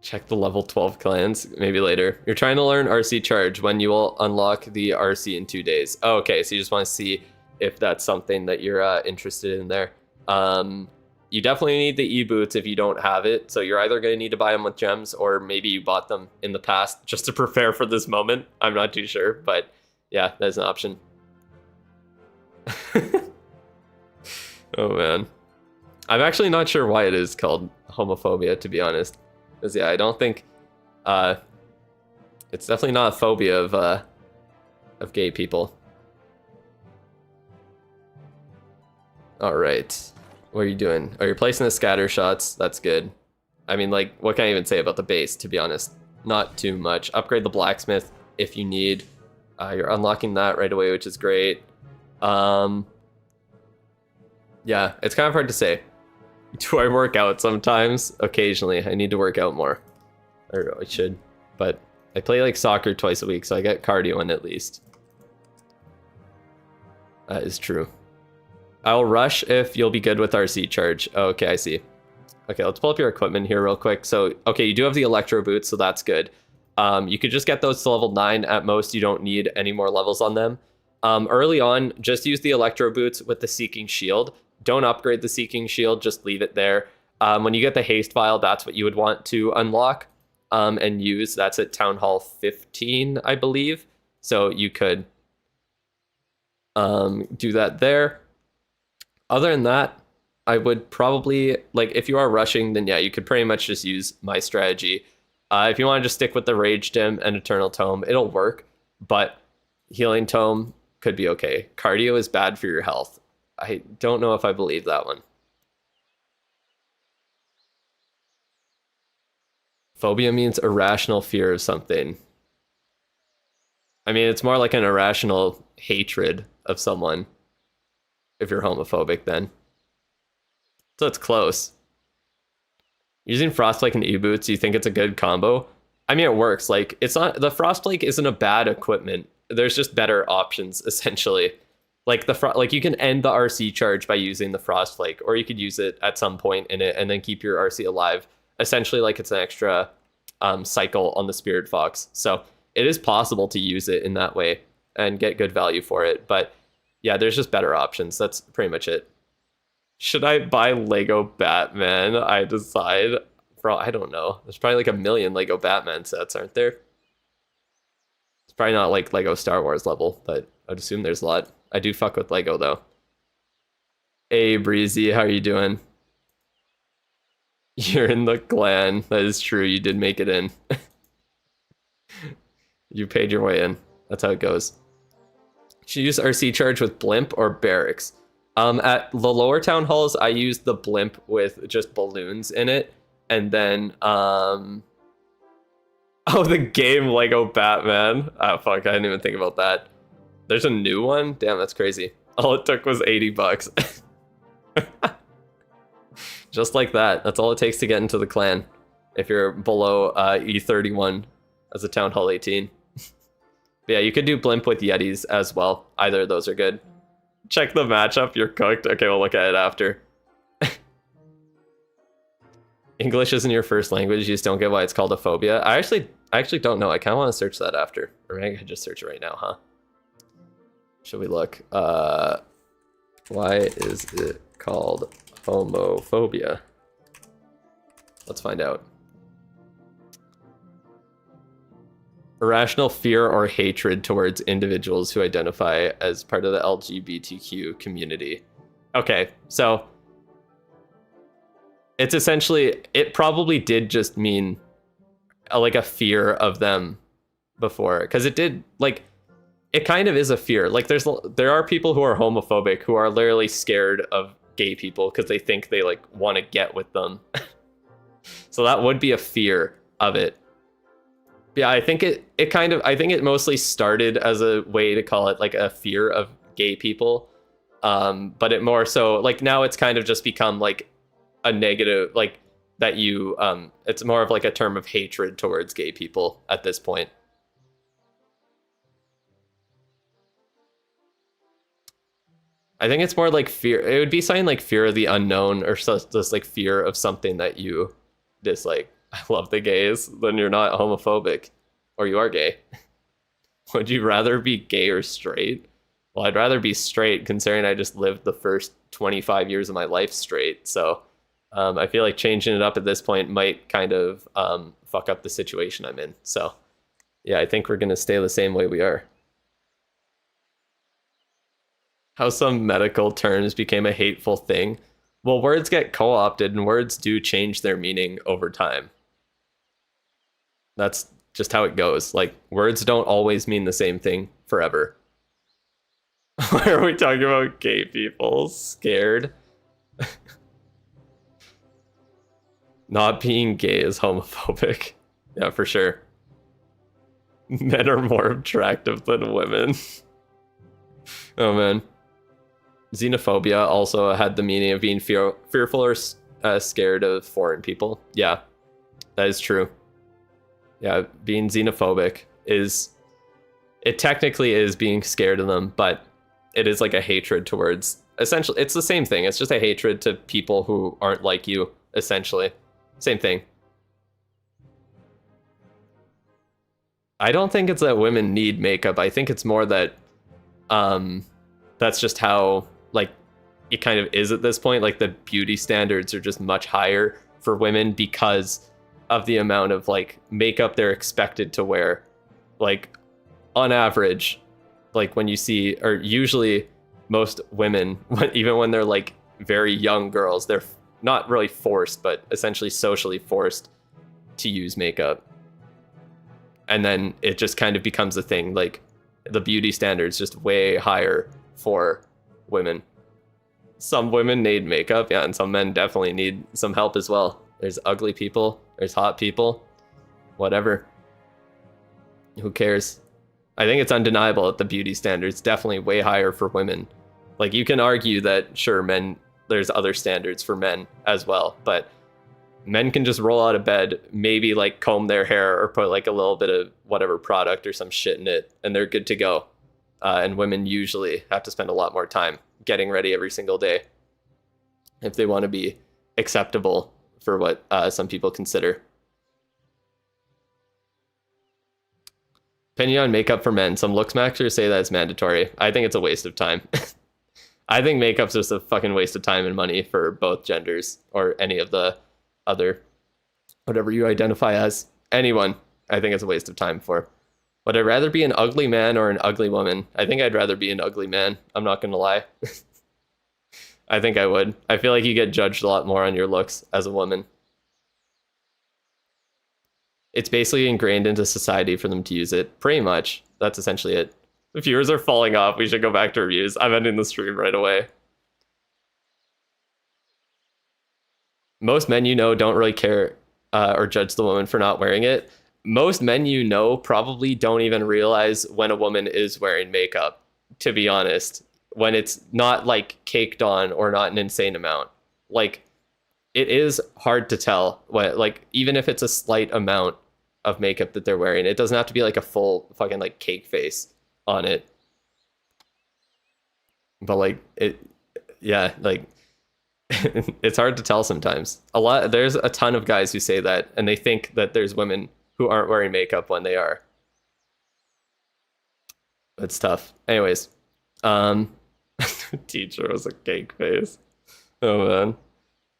Check the level 12 clans, maybe later. You're trying to learn RC charge when you will unlock the RC in 2 days. Oh, okay, so you just want to see if that's something that you're interested in there. You definitely need the e-boots if you don't have it. So you're either going to need to buy them with gems, or maybe you bought them in the past just to prepare for this moment. I'm not too sure, but yeah, that's an option. Oh man. I'm actually not sure why it is called homophobia, to be honest. Because yeah, I don't think it's definitely not a phobia of gay people. All right, what are you doing? Oh, you're placing the scatter shots. That's good. I mean, like, what can I even say about the base, to be honest? Not too much. Upgrade the blacksmith if you need. You're unlocking that right away, which is great. Yeah, it's kind of hard to say. Do I work out sometimes? Occasionally. I need to work out more. Or I should. But I play like soccer twice a week, so I get cardio in at least. That is true. I'll rush if you'll be good with RC charge. Oh, okay, I see. Okay, let's pull up your equipment here real quick. So, okay, you do have the electro boots, so that's good. You could just get those to level 9 at most. You don't need any more levels on them. Early on, just use the electro boots with the Seeking Shield. Don't upgrade the Seeking Shield, just leave it there. When you get the haste vial, that's what you would want to unlock and use. That's at Town Hall 15, I believe. So you could do that there. Other than that, I would probably, like, if you are rushing, then yeah, you could pretty much just use my strategy. If you want to just stick with the Rage Gem and Eternal Tome, it'll work, but Healing Tome could be okay. Cardio is bad for your health. I don't know if I believe that one. Phobia means irrational fear of something. I mean, it's more like an irrational hatred of someone if you're homophobic then. So it's close. Using Frostflake and E-Boots, you think it's a good combo? I mean, it works. Like, it's not, the Frostflake isn't a bad equipment. There's just better options, essentially. Like, like you can end the RC charge by using the Frostflake, or you could use it at some point in it and then keep your RC alive. Essentially, like it's an extra cycle on the Spirit Fox. So it is possible to use it in that way and get good value for it. But yeah, there's just better options. That's pretty much it. Should I buy Lego Batman? I decide. Bro, I don't know. There's probably like a million Lego Batman sets, aren't there? It's probably not like Lego Star Wars level, but I'd assume there's a lot. I do fuck with Lego though. Hey Breezy, how are you doing? You're in the clan. That is true. You did make it in. You paid your way in. That's how it goes. Should you use RC charge with blimp or barracks? At the lower town halls, I used the blimp with just balloons in it. And then, oh, the game Lego Batman. Oh, fuck, I didn't even think about that. There's a new one? Damn, that's crazy. All it took was 80 bucks. Just like that. That's all it takes to get into the clan. If you're below E31 as a Town Hall 18. But yeah, you could do blimp with Yetis as well. Either of those are good. Check the matchup, you're cooked. Okay, we'll look at it after. English isn't your first language, you just don't get why it's called a phobia. I actually don't know. I kind of want to search that after. Or maybe I could just search it right now, huh? Should we look? Why is it called homophobia? Let's find out. Irrational fear or hatred towards individuals who identify as part of the LGBTQ community. Okay, so it's essentially, it probably did just mean like a fear of them before, because it did, like, it kind of is a fear. Like there are people who are homophobic who are literally scared of gay people because they think they like want to get with them. So that would be a fear of it. Yeah, I think I think it mostly started as a way to call it like a fear of gay people. But it more so like now it's kind of just become like a negative, like that you it's more of like a term of hatred towards gay people at this point. I think it's more like fear. It would be something like fear of the unknown, or just like fear of something that you dislike. I love the gays. Then you're not homophobic, or you are gay. Would you rather be gay or straight? Well, I'd rather be straight, considering I just lived the first 25 years of my life straight. So I feel like changing it up at this point might kind of fuck up the situation I'm in. So yeah, I think we're gonna stay the same way we are. How some medical terms became a hateful thing. Well, words get co-opted and words do change their meaning over time. That's just how it goes. Like, words don't always mean the same thing forever. Why are we talking about gay people? Scared? Not being gay is homophobic. Yeah, for sure. Men are more attractive than women. Oh, man. Xenophobia also had the meaning of being fearful or scared of foreign people. Yeah, that is true. Yeah, being xenophobic it technically is being scared of them, but it is like a hatred towards, essentially, it's the same thing. It's just a hatred to people who aren't like you, essentially. Same thing. I don't think it's that women need makeup. I think it's more that that's just how like it kind of is at this point. Like the beauty standards are just much higher for women because of the amount of like makeup they're expected to wear. Like on average, like when you see, or usually most women, even when they're like very young girls, they're not really forced, but essentially socially forced to use makeup. And then it just kind of becomes a thing. Like the beauty standards just way higher for women. Some women need makeup, yeah, and some men definitely need some help as well. There's ugly people, there's hot people, whatever. Who cares? I think it's undeniable that the beauty standard's definitely way higher for women. Like, you can argue that, sure, there's other standards for men as well, but men can just roll out of bed, maybe like comb their hair or put like a little bit of whatever product or some shit in it, and they're good to go. And women usually have to spend a lot more time getting ready every single day if they want to be acceptable for what some people consider. Opinion on makeup for men. Some looks maxers say that it's mandatory. I think it's a waste of time. I think makeup's just a fucking waste of time and money for both genders or any of the other, whatever you identify as. Anyone, I think it's a waste of time for. Would I rather be an ugly man or an ugly woman? I think I'd rather be an ugly man. I'm not going to lie. I think I would. I feel like you get judged a lot more on your looks as a woman. It's basically ingrained into society for them to use it. Pretty much. That's essentially it. The viewers are falling off. We should go back to reviews. I'm ending the stream right away. Most men you know don't really care or judge the woman for not wearing it. Most men you know probably don't even realize when a woman is wearing makeup, to be honest, when it's not like caked on or not an insane amount. Like, it is hard to tell what, like, even if it's a slight amount of makeup that they're wearing, it doesn't have to be like a full fucking like cake face on it. But like it, yeah, like it's hard to tell sometimes. There's a ton of guys who say that, and they think that there's women who aren't wearing makeup when they are. It's tough. Anyways, teacher was a cake face. Oh man.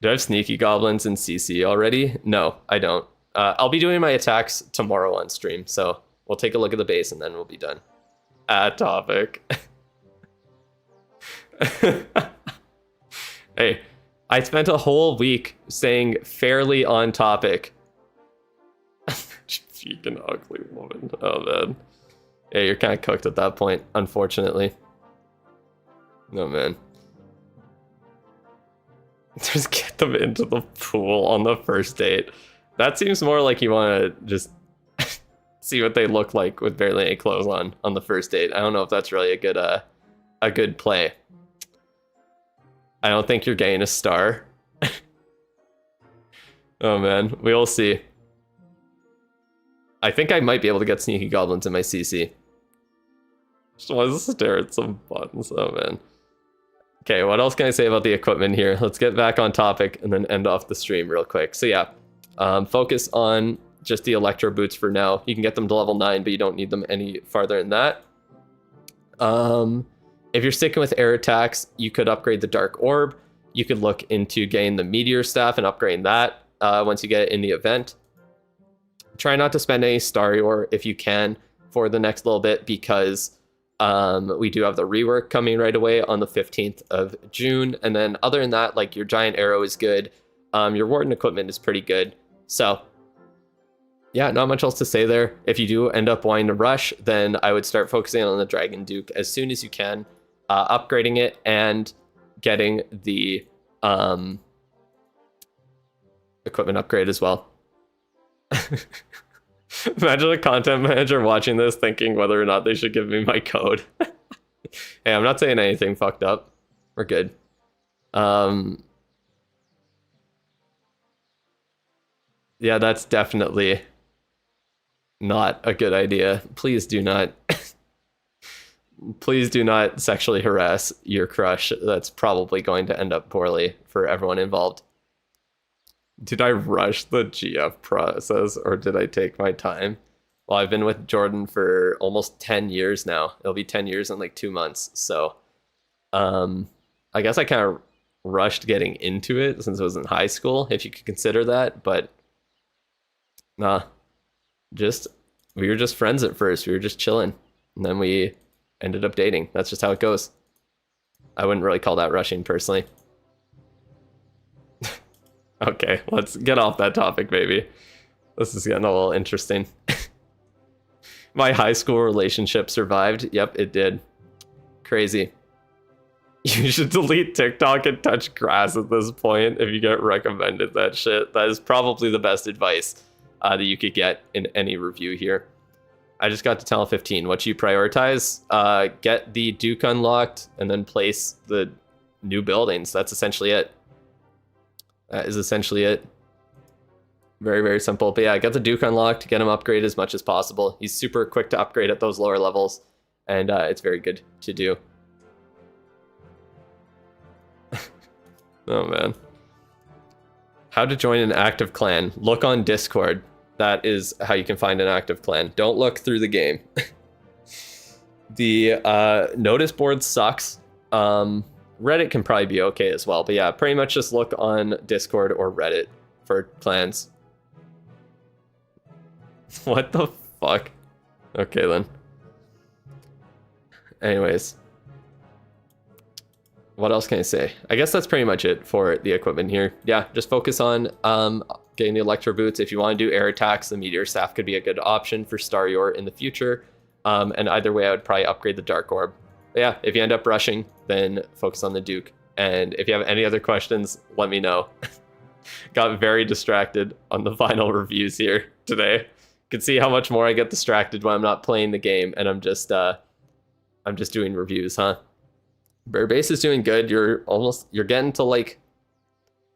Do I have sneaky goblins in CC already? No, I don't. I'll be doing my attacks tomorrow on stream, so we'll take a look at the base and then we'll be done. Topic. Hey, I spent a whole week saying fairly on topic. Freaking ugly woman. Oh man. Yeah, you're kind of cooked at that point, unfortunately. No, man. Just get them into the pool on the first date. That seems more like you want to just see what they look like with barely any clothes on the first date. I don't know if that's really a good play. I don't think you're getting a star. Oh man, we'll see. I think I might be able to get sneaky goblins in my CC. Just want to stare at some buttons. Oh man. Okay, what else can I say about the equipment here? Let's get back on topic and then end off the stream real quick. So yeah, focus on just the electro boots for now. You can get them to level 9, but you don't need them any farther than that. If you're sticking with air attacks, you could upgrade the dark orb. You could look into getting the meteor staff and upgrading that once you get it in the event. Try not to spend any starry ore if you can for the next little bit, because we do have the rework coming right away on the 15th of June. And then other than that, like, your giant arrow is good. Your warden equipment is pretty good. So yeah, not much else to say there. If you do end up wanting to rush, then I would start focusing on the Dragon Duke as soon as you can, upgrading it and getting the equipment upgrade as well. Imagine a content manager watching this thinking whether or not they should give me my code. Hey, I'm not saying anything fucked up. We're good. Yeah, that's definitely not a good idea. Please do not please do not sexually harass your crush. That's probably going to end up poorly for everyone involved. Did I rush the GF process or did I take my time? Well, I've been with Jordan for almost 10 years now. It'll be 10 years in like 2 months. So I guess I kind of rushed getting into it since it was in high school, if you could consider that. But nah, we were just friends at first. We were just chilling. And then we ended up dating. That's just how it goes. I wouldn't really call that rushing personally. Okay, let's get off that topic, baby. This is getting a little interesting. My high school relationship survived. Yep, it did. Crazy. You should delete TikTok and touch grass at this point if you get recommended that shit. That is probably the best advice that you could get in any review here. I just got to Talent 15. What you prioritize, get the Duke unlocked, and then place the new buildings. That's essentially it. That is essentially it. Very, very simple. But yeah, get the Duke unlocked, get him upgraded as much as possible. He's super quick to upgrade at those lower levels, and it's very good to do. Oh, man. How to join an active clan. Look on Discord. That is how you can find an active clan. Don't look through the game. The notice board sucks. Reddit can probably be okay as well. But yeah, pretty much just look on Discord or Reddit for clans. What the fuck? Okay, then. Anyways. What else can I say? I guess that's pretty much it for the equipment here. Yeah, just focus on getting the Electro Boots. If you want to do air attacks, the Meteor Staff could be a good option for Staryor in the future. And either way, I would probably upgrade the Dark Orb. But yeah, if you end up rushing, then focus on the Duke. And if you have any other questions, let me know. Got very distracted on the final reviews here today. You can see how much more I get distracted when I'm not playing the game and I'm just doing reviews, huh? Bear Base is doing good. You're getting to like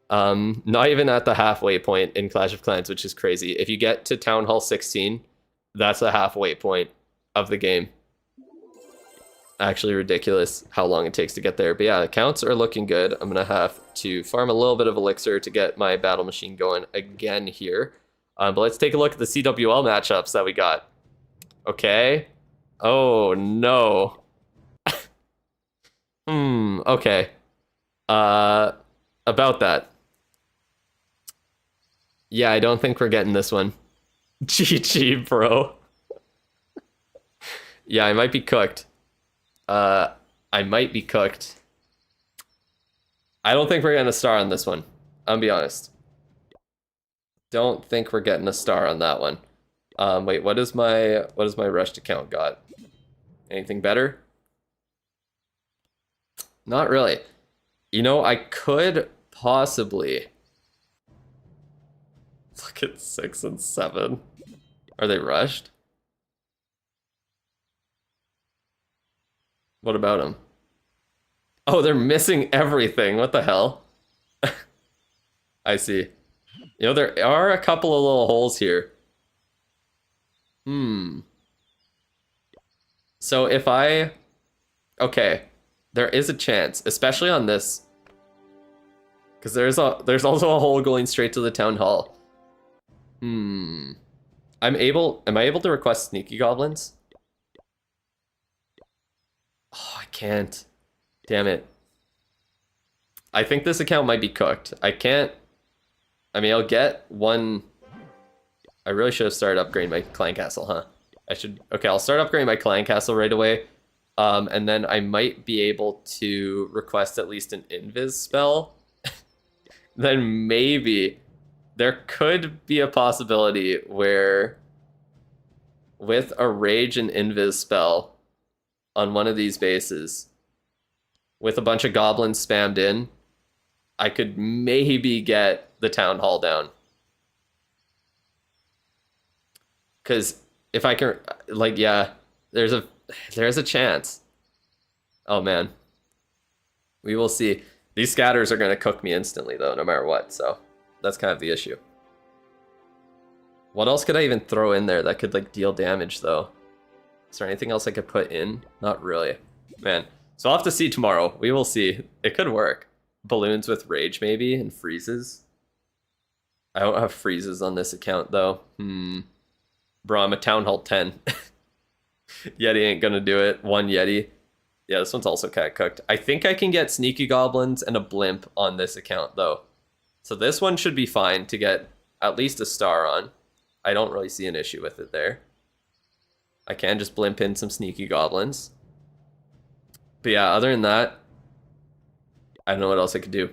not even at the halfway point in Clash of Clans, which is crazy. If you get to Town Hall 16, that's the halfway point of the game. Actually ridiculous how long it takes to get there. But yeah, the counts are looking good. I'm gonna have to farm a little bit of elixir to get my battle machine going again here. But let's take a look at the CWL matchups that we got. Okay. Oh no. Okay. About that. Yeah, I don't think we're getting this one. GG, bro. Yeah, I might be cooked. I might be cooked. I don't think we're getting a star on this one. I'll be honest. Don't think we're getting a star on that one. Wait, what is my rushed account got? Anything better? Not really. You know, I could possibly look at 6 and 7. Are they rushed? What about them? Oh, they're missing everything. What the hell? I see. You know, there are a couple of little holes here. So if I... Okay. There is a chance, especially on this. Because there's also a hole going straight to the town hall. Am I able to request sneaky goblins? Oh, I can't. Damn it. I think this account might be cooked. I can't... I mean, I'll get one... I really should have started upgrading my clan castle, huh? I should... Okay, I'll start upgrading my clan castle right away. And then I might be able to request at least an invis spell. Then maybe there could be a possibility where with a rage and invis spell on one of these bases with a bunch of goblins spammed in, I could maybe get the town hall down. Because if I can, like, yeah, there's a chance. Oh man, we will see. These scatters are going to cook me instantly though, no matter what, so that's kind of the issue. What else could I even throw in there that could like deal damage though? Is there anything else I could put in? Not really. Man, so I'll have to see tomorrow. We will see. It could work. Balloons with rage maybe and freezes. I don't have freezes on this account though. Bro, I'm a Town Hall 10. Yeti ain't gonna do it. One Yeti. Yeah, this one's also kind of cooked. I think I can get Sneaky Goblins and a Blimp on this account, though. So this one should be fine to get at least a star on. I don't really see an issue with it there. I can just Blimp in some Sneaky Goblins. But yeah, other than that, I don't know what else I could do.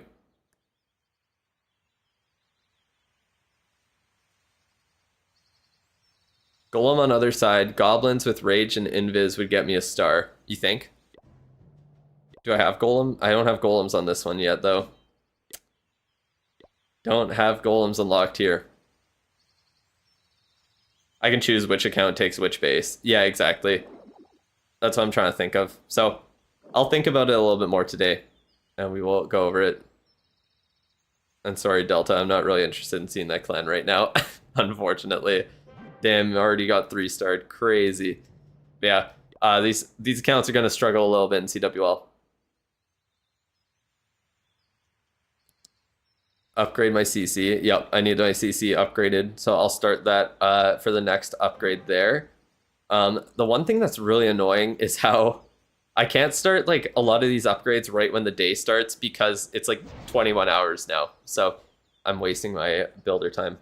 Golem on other side. Goblins with Rage and Invis would get me a star. You think? Do I have Golem? I don't have Golems on this one yet, though. Don't have Golems unlocked here. I can choose which account takes which base. Yeah, exactly. That's what I'm trying to think of. So I'll think about it a little bit more today, and we will go over it. And sorry, Delta, I'm not really interested in seeing that clan right now, unfortunately. Damn, already got 3-starred. Crazy. Yeah, these accounts are going to struggle a little bit in CWL. Upgrade my CC. Yep, I need my CC upgraded, so I'll start that for the next upgrade there. The one thing that's really annoying is how I can't start like a lot of these upgrades right when the day starts because it's like 21 hours now. So I'm wasting my builder time.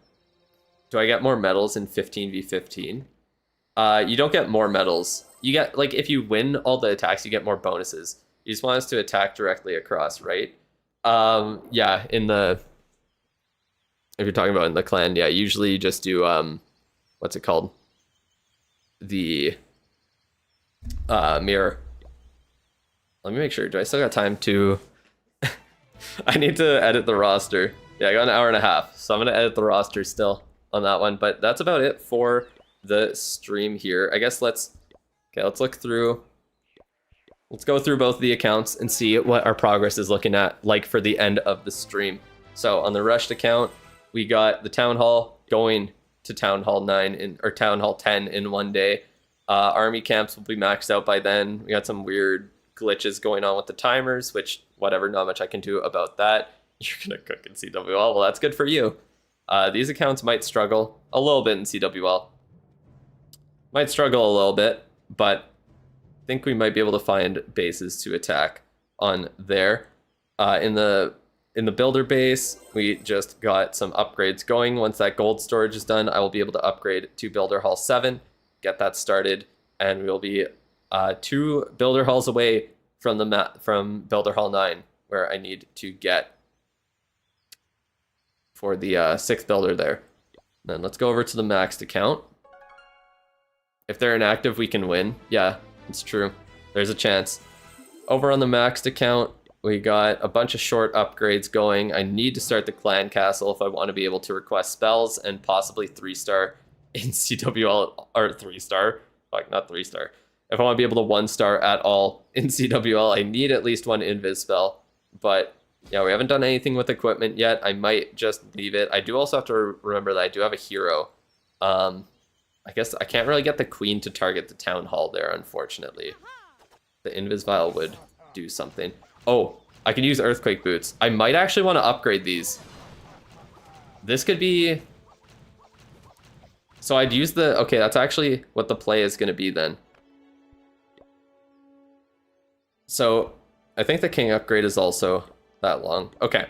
Do I get more medals in 15v15? You don't get more medals. You get, like, if you win all the attacks, you get more bonuses. You just want us to attack directly across, right? Yeah, if you're talking about in the clan, yeah, usually you just do, what's it called? The mirror. Let me make sure. Do I still got time to... I need to edit the roster. Yeah, I got an hour and a half, so I'm going to edit the roster still on that one. But that's about it for the stream here. I guess let's look through. Let's go through both of the accounts and see what our progress is looking at like for the end of the stream. So on the rushed account, we got the town hall going to town hall 9 or town hall 10 in one day. Army camps will be maxed out by then. We got some weird glitches going on with the timers, which whatever, not much I can do about that. You're gonna cook in CWL. Well, that's good for you. These accounts might struggle a little bit in CWL. Might struggle a little bit, but I think we might be able to find bases to attack on there. In the builder base, we just got some upgrades going. Once that gold storage is done, I will be able to upgrade to Builder Hall 7, get that started, and we'll be 2 Builder Halls away from Builder Hall 9, where I need to get for the 6th builder there. Then let's go over to the maxed account. If they're inactive, we can win. Yeah, it's true. There's a chance. Over on the maxed account, we got a bunch of short upgrades going. I need to start the clan castle if I want to be able to request spells and possibly 3-star in CWL, or 3-star, like not 3-star. If I want to be able to 1-star at all in CWL, I need at least 1 invis spell. But yeah, we haven't done anything with equipment yet. I might just leave it. I do also have to remember that I do have a hero. I guess I can't really get the queen to target the town hall there, unfortunately. The invis vial would do something. Oh, I can use earthquake boots. I might actually want to upgrade these. This could be... So I'd use the... Okay, that's actually what the play is going to be then. So I think the king upgrade is also that long. Okay.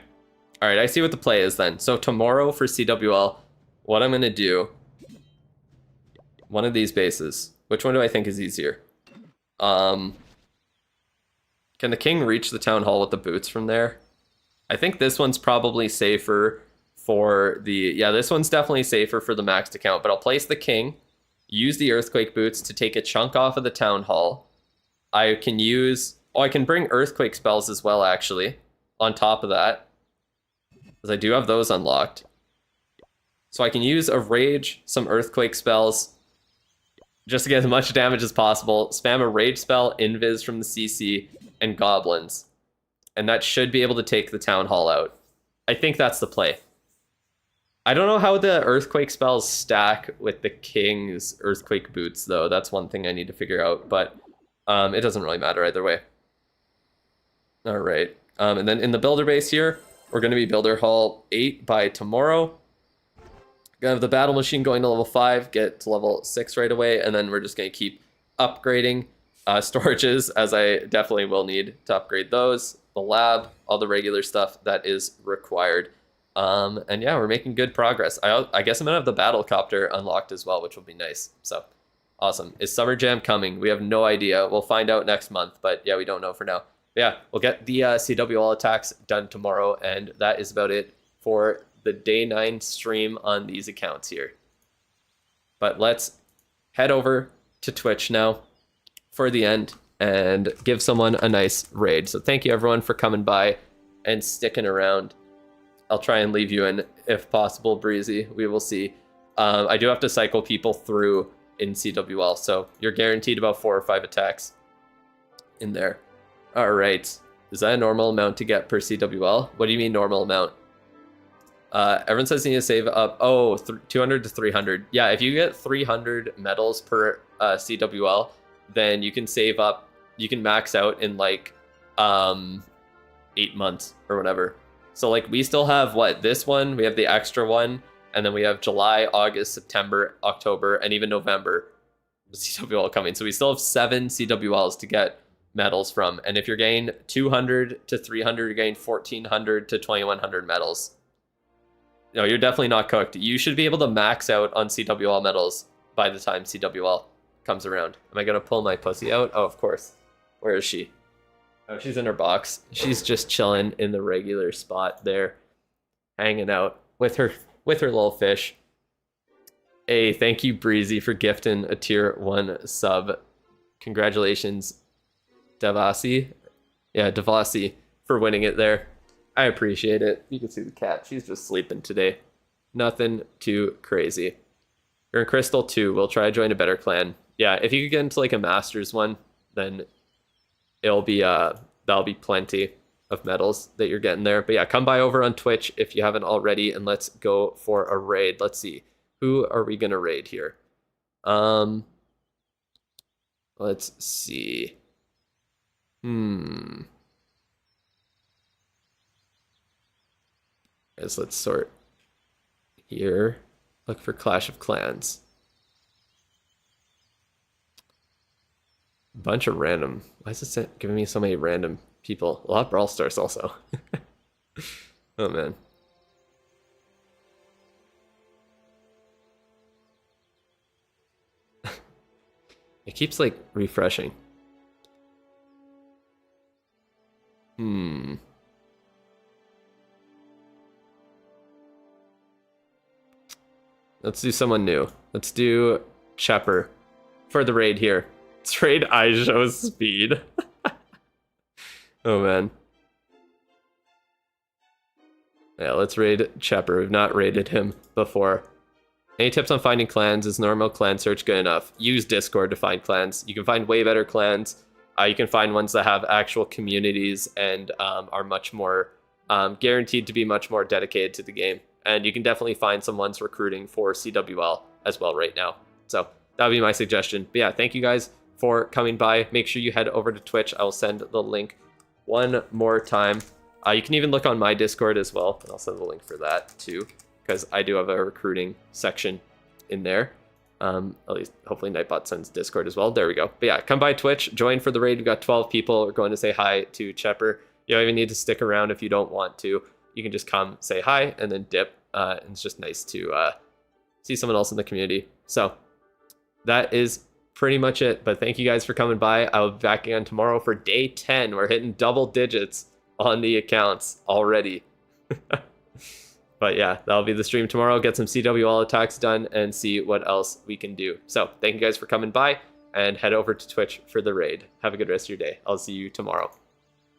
All right, I see what the play is then. So tomorrow for CWL, what I'm going to do... One of these bases. Which one do I think is easier? Can the king reach the town hall with the boots from there? I think this one's probably safer for the... Yeah, this one's definitely safer for the maxed account, but I'll place the king, use the earthquake boots to take a chunk off of the town hall. I can use... Oh, I can bring earthquake spells as well, actually, on top of that, because I do have those unlocked. So I can use a rage, some earthquake spells, just to get as much damage as possible. Spam a rage spell, invis from the CC, and goblins. And that should be able to take the town hall out. I think that's the play. I don't know how the earthquake spells stack with the king's earthquake boots, though. That's one thing I need to figure out, but it doesn't really matter either way. All right. And then in the builder base here, we're going to be Builder Hall 8 by tomorrow. Gonna have the battle machine going to level 5, get to level 6 right away, and then we're just going to keep upgrading storages, as I definitely will need to upgrade those, the lab, all the regular stuff that is required. And yeah, we're making good progress. I guess I'm going to have the battle copter unlocked as well, which will be nice. So, awesome. Is Summer Jam coming? We have no idea. We'll find out next month, but yeah, we don't know for now. But yeah, we'll get the CWL attacks done tomorrow, and that is about it for the day 9 stream on these accounts here. But let's head over to Twitch now for the end and give someone a nice raid. So thank you everyone for coming by and sticking around. I'll try and leave you in if possible, Breezy. We will see. I do have to cycle people through in CWL, so you're guaranteed about 4 or 5 attacks in there. All right, is that a normal amount to get per CWL? What do you mean normal amount? Everyone says you need to save up 200 to 300. Yeah, if you get 300 medals per CWL, then you can save up, you can max out in like 8 months or whatever. So like we still have this one, we have the extra one, and then we have July, August, September, October, and even November CWL coming. So we still have 7 CWLs to get medals from. And if you're getting 200 to 300, you're getting 1400 to 2100 medals. No, you're definitely not cooked. You should be able to max out on CWL medals by the time CWL comes around. Am I gonna pull my pussy out? Oh, of course. Where is she? Oh, she's in her box. She's just chilling in the regular spot there, hanging out with her little fish. Hey, thank you, Breezy, for gifting a tier 1 sub. Congratulations, Devasi. Yeah, Devasi, for winning it there. I appreciate it. You can see the cat. She's just sleeping today. Nothing too crazy. You're in Crystal 2. We'll try to join a better clan. Yeah, if you could get into like a Masters one, then it'll be that'll be plenty of medals that you're getting there. But yeah, come by over on Twitch if you haven't already, and let's go for a raid. Let's see. Who are we gonna raid here? Let's see. Let's sort here. Look for Clash of Clans. Bunch of random. Why is it giving me so many random people? A lot of Brawl Stars also. Oh man. It keeps like refreshing. Let's do someone new. Let's do Chepper for the raid here. Let's raid Aisho's speed. Oh man. Yeah, let's raid Chepper. We've not raided him before. Any tips on finding clans? Is normal clan search good enough? Use Discord to find clans. You can find way better clans. You can find ones that have actual communities and are much more guaranteed to be much more dedicated to the game. And you can definitely find some ones recruiting for CWL as well right now. So that would be my suggestion. But yeah, thank you guys for coming by. Make sure you head over to Twitch. I will send the link one more time. You can even look on my Discord as well, and I'll send the link for that too, because I do have a recruiting section in there. At least hopefully Nightbot sends Discord as well. There we go. But yeah, come by Twitch, join for the raid. We've got 12 people. We're going to say hi to Chepper. You don't even need to stick around if you don't want to. You can just come say hi and then dip. And it's just nice to see someone else in the community. So that is pretty much it. But thank you guys for coming by. I'll be back again tomorrow for day 10. We're hitting double digits on the accounts already. But yeah, that'll be the stream tomorrow. Get some CWL attacks done and see what else we can do. So thank you guys for coming by, and head over to Twitch for the raid. Have a good rest of your day. I'll see you tomorrow.